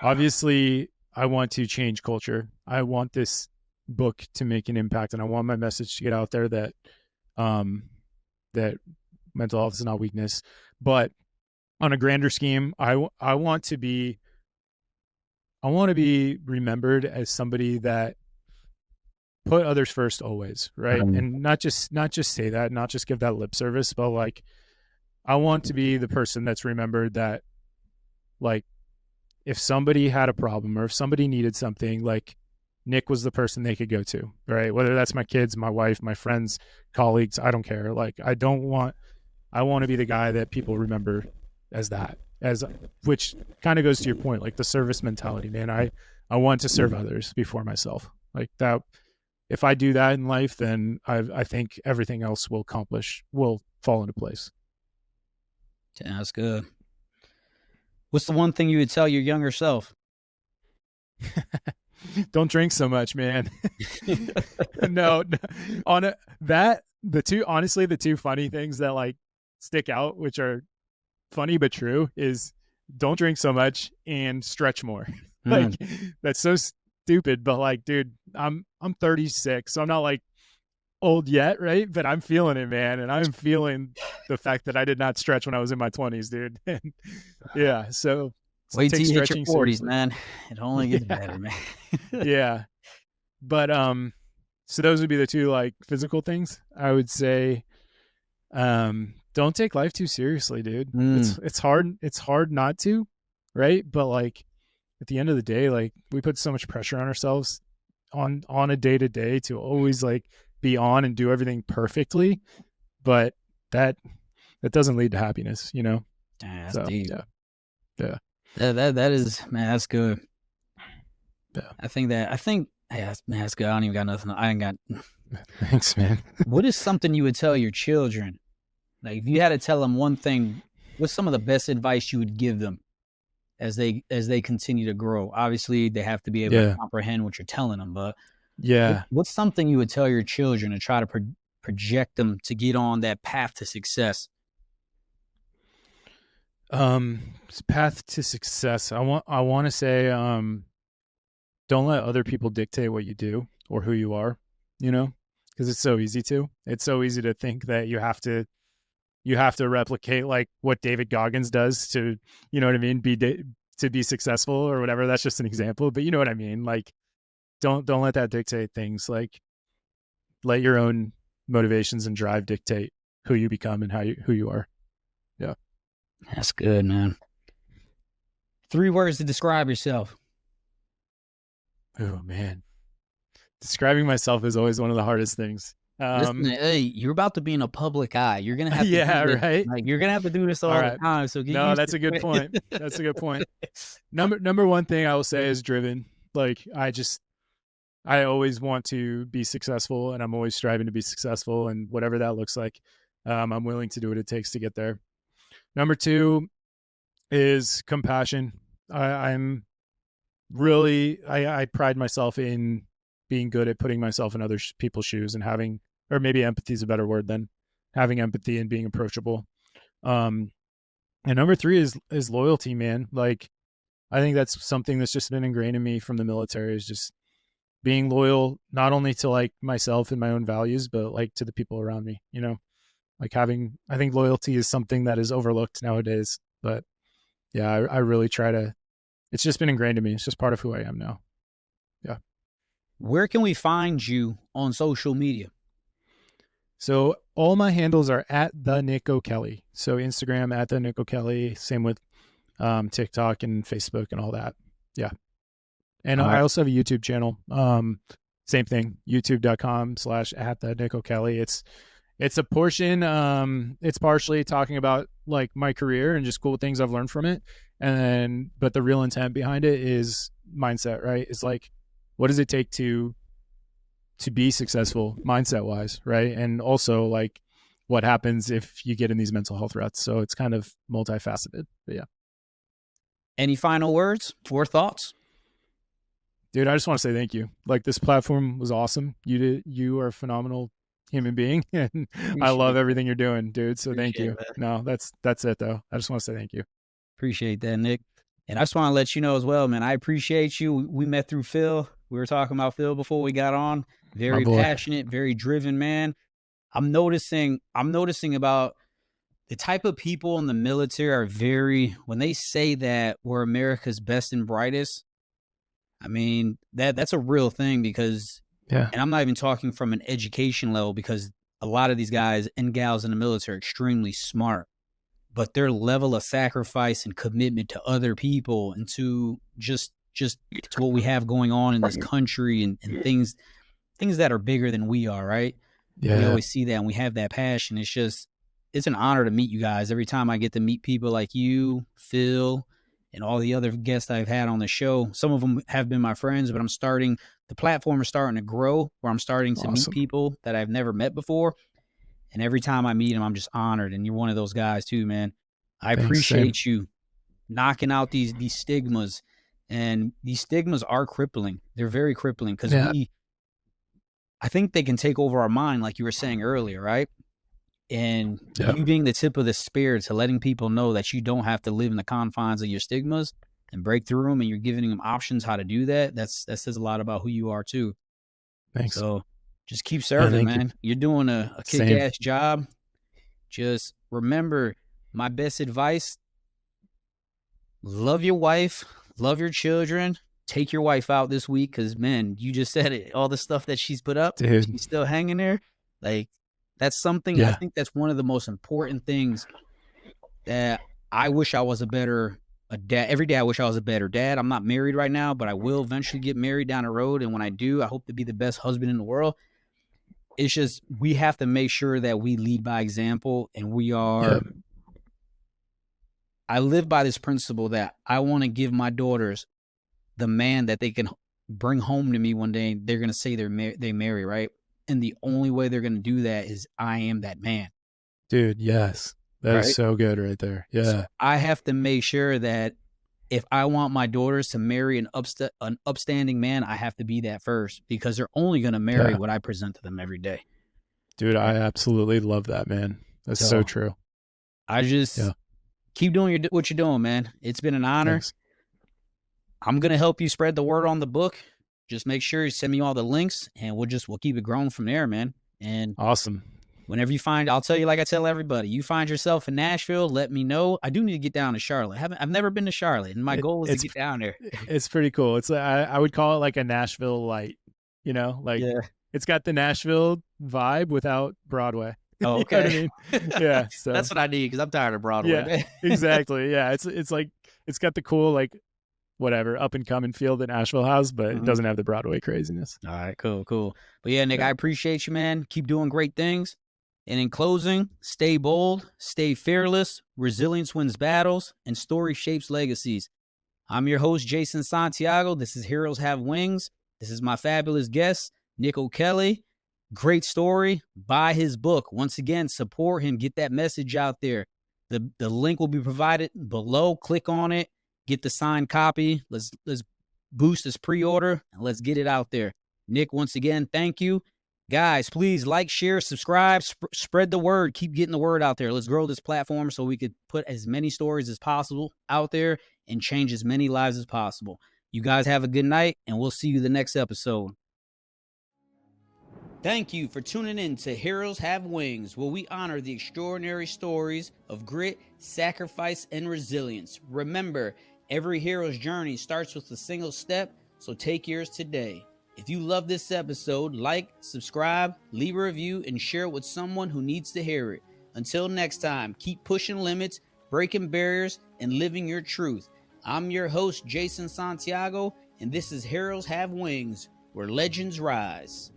obviously, I want to change culture. I want this book to make an impact, and I want my message to get out there that, um, that mental health is not weakness. But on a grander scheme, I want to be remembered as somebody that put others first always, right? And not just say that, not just give that lip service, but like I want to be the person that's remembered that, like, if somebody had a problem or if somebody needed something, like Nick was the person they could go to, right? Whether that's my kids, my wife, my friends, colleagues, I don't care. Like, I want to be the guy that people remember as that, as which kind of goes to your point, like the service mentality, man. I want to serve others before myself. Like that, if I do that in life, then I think everything else will fall into place. Yeah, that's good. What's the one thing you would tell your younger self? Don't drink so much, man. No, on a, that the two funny things that like stick out, which are funny but true, is don't drink so much and stretch more. Like that's so stupid, but like, dude, I'm 36, so I'm not like old yet, right? But I'm feeling it, man, and I'm feeling the fact that I did not stretch when I was in my 20s, dude. And yeah, so Wait till take you hit your stretching 40s, seriously. man. It only gets Yeah, better, man. yeah. But so those would be the two like physical things. I would say don't take life too seriously, dude. It's hard not to, right? But like at the end of the day, like we put so much pressure on ourselves on a day to day to always like be on and do everything perfectly, but that doesn't lead to happiness, you know. That's So deep. yeah. That is, man. That's good. Yeah. I think yeah, man, that's good. I don't even got nothing. I ain't got. Thanks, man. What is something you would tell your children? Like if you had to tell them one thing, what's some of the best advice you would give them as they continue to grow? Obviously, they have to be able to comprehend what you're telling them, but what's something you would tell your children to try to project them to get on that path to success? Path to success. I want to say don't let other people dictate what you do or who you are, you know, because it's so easy to think that you have to replicate like what David Goggins does to, you know what I mean, to be successful or whatever. That's just an example, but you know what I mean. Like, don't let that dictate things. Like, let your own motivations and drive dictate who you become and who you are. Yeah, that's good, man. 3 words to describe yourself. Oh man, describing myself is always one of the hardest things. Listen, hey, you're about to be in a public eye. You're gonna have to yeah, do this. right. Like you're gonna have to do this all the time. So get used that's to a good it. point. That's a good point. Number one thing I will say is driven. Like I always want to be successful, and I'm always striving to be successful, and whatever that looks like, I'm willing to do what it takes to get there. Number 2 is compassion. I'm really I pride myself in being good at putting myself in other people's shoes and having, or maybe empathy is a better word than having empathy and being approachable. And number 3 is loyalty, man. Like I think that's something that's just been ingrained in me from the military, is just being loyal, not only to like myself and my own values, but like to the people around me, you know, like I think loyalty is something that is overlooked nowadays, but yeah, I really try to, it's just been ingrained in me. It's just part of who I am now. Yeah. Where can we find you on social media? So all my handles are at the Nick O'Kelly. So Instagram at the Nick O'Kelly, same with TikTok and Facebook and all that. Yeah. And I also have a YouTube channel. Same thing, youtube.com/at the Nick O'Kelly. It's a portion, it's partially talking about like my career and just cool things I've learned from it. But the real intent behind it is mindset, right? It's like, what does it take to be successful mindset wise, right? And also like what happens if you get in these mental health ruts. So it's kind of multifaceted, but yeah. Any final words or thoughts? Dude, I just want to say thank you. Like this platform was awesome. You are a phenomenal human being, and I love Appreciate that. everything you're doing, dude. So thank Appreciate you. that. No, that's it though. I just want to say thank you. Appreciate that, Nick. And I just want to let you know as well, man, I appreciate you. We met through Phil. We were talking about Phil before we got on. My Very boy. passionate, very driven man. I'm noticing about the type of people in the military are very, when they say that we're America's best and brightest, I mean, that's a real thing because, Yeah. and I'm not even talking from an education level because a lot of these guys and gals in the military are extremely smart, but their level of sacrifice and commitment to other people and to just to what we have going on in this country and things that are bigger than we are, right? We Yeah. always see that and we have that passion. It's an honor to meet you guys. Every time I get to meet people like you, Phil, and all the other guests I've had on the show, some of them have been my friends, but the platform is starting to grow where I'm starting to meet Awesome. people that I've never met before. And every time I meet them, I'm just honored. And you're one of those guys too, man. I Thanks. Same. appreciate you knocking out these stigmas. And these stigmas are crippling. They're very crippling because Yeah. I think they can take over our mind, like you were saying earlier, right? And Yeah. you being the tip of the spear to letting people know that you don't have to live in the confines of your stigmas and break through them, and you're giving them options how to do that. That says a lot about who you are too. Thanks. So just keep serving, thank man. You're doing a Same. kick-ass job. Just remember, my best advice: love your wife, love your children. Take your wife out this week because, man, you just said it. All the stuff that she's put up, Dude. she's still hanging there. Like, that's something, I Yeah. think that's one of the most important things that I wish I was a dad. Every day I wish I was a better dad. I'm not married right now, but I will eventually get married down the road. And when I do, I hope to be the best husband in the world. It's just, we have to make sure that we lead by example, and we are. Yep. I live by this principle that I want to give my daughters the man that they can bring home to me one day. They're going to say they marry, right? And the only way they're going to do that is I am that man. Dude, yes. That is Right? so good right there. Yeah. So I have to make sure that if I want my daughters to marry an upstanding man, I have to be that first because they're only going to marry what I present to them every day. Dude, I absolutely love that, man. That's so true. I just keep doing what you're doing, man. It's been an honor. Thanks. I'm going to help you spread the word on the book. Just make sure you send me all the links and we'll keep it growing from there, man. And awesome. Whenever you I'll tell you, like I tell everybody, you find yourself in Nashville, let me know. I do need to get down to Charlotte. I've never been to Charlotte, and my goal is to get down there. It's pretty cool. It's I would call it like a Nashville light, it's got the Nashville vibe without Broadway. Oh, okay. You know what I mean? Yeah. So that's what I need because I'm tired of Broadway. Yeah, exactly. Yeah. It's like, it's got the cool, like, whatever, up and coming feel that Nashville has, but it doesn't have the Broadway craziness. All right, cool. But yeah, Nick, I appreciate you, man. Keep doing great things. And in closing, stay bold, stay fearless, resilience wins battles, and story shapes legacies. I'm your host, Jason Santiago. This is Heroes Have Wings. This is my fabulous guest, Nick O'Kelly. Great story. Buy his book. Once again, support him. Get that message out there. The link will be provided below. Click on it. Get the signed copy. Let's boost this pre-order, and let's get it out there. Nick, once again, thank you. Guys, please like, share, subscribe, spread the word. Keep getting the word out there. Let's grow this platform so we could put as many stories as possible out there and change as many lives as possible. You guys have a good night, and we'll see you the next episode. Thank you for tuning in to Heroes Have Wings, where we honor the extraordinary stories of grit, sacrifice, and resilience. Remember, every hero's journey starts with a single step, so take yours today. If you love this episode, like, subscribe, leave a review, and share it with someone who needs to hear it. Until next time, keep pushing limits, breaking barriers, and living your truth. I'm your host, Jason Santiago, and this is Heroes Have Wings, where legends rise.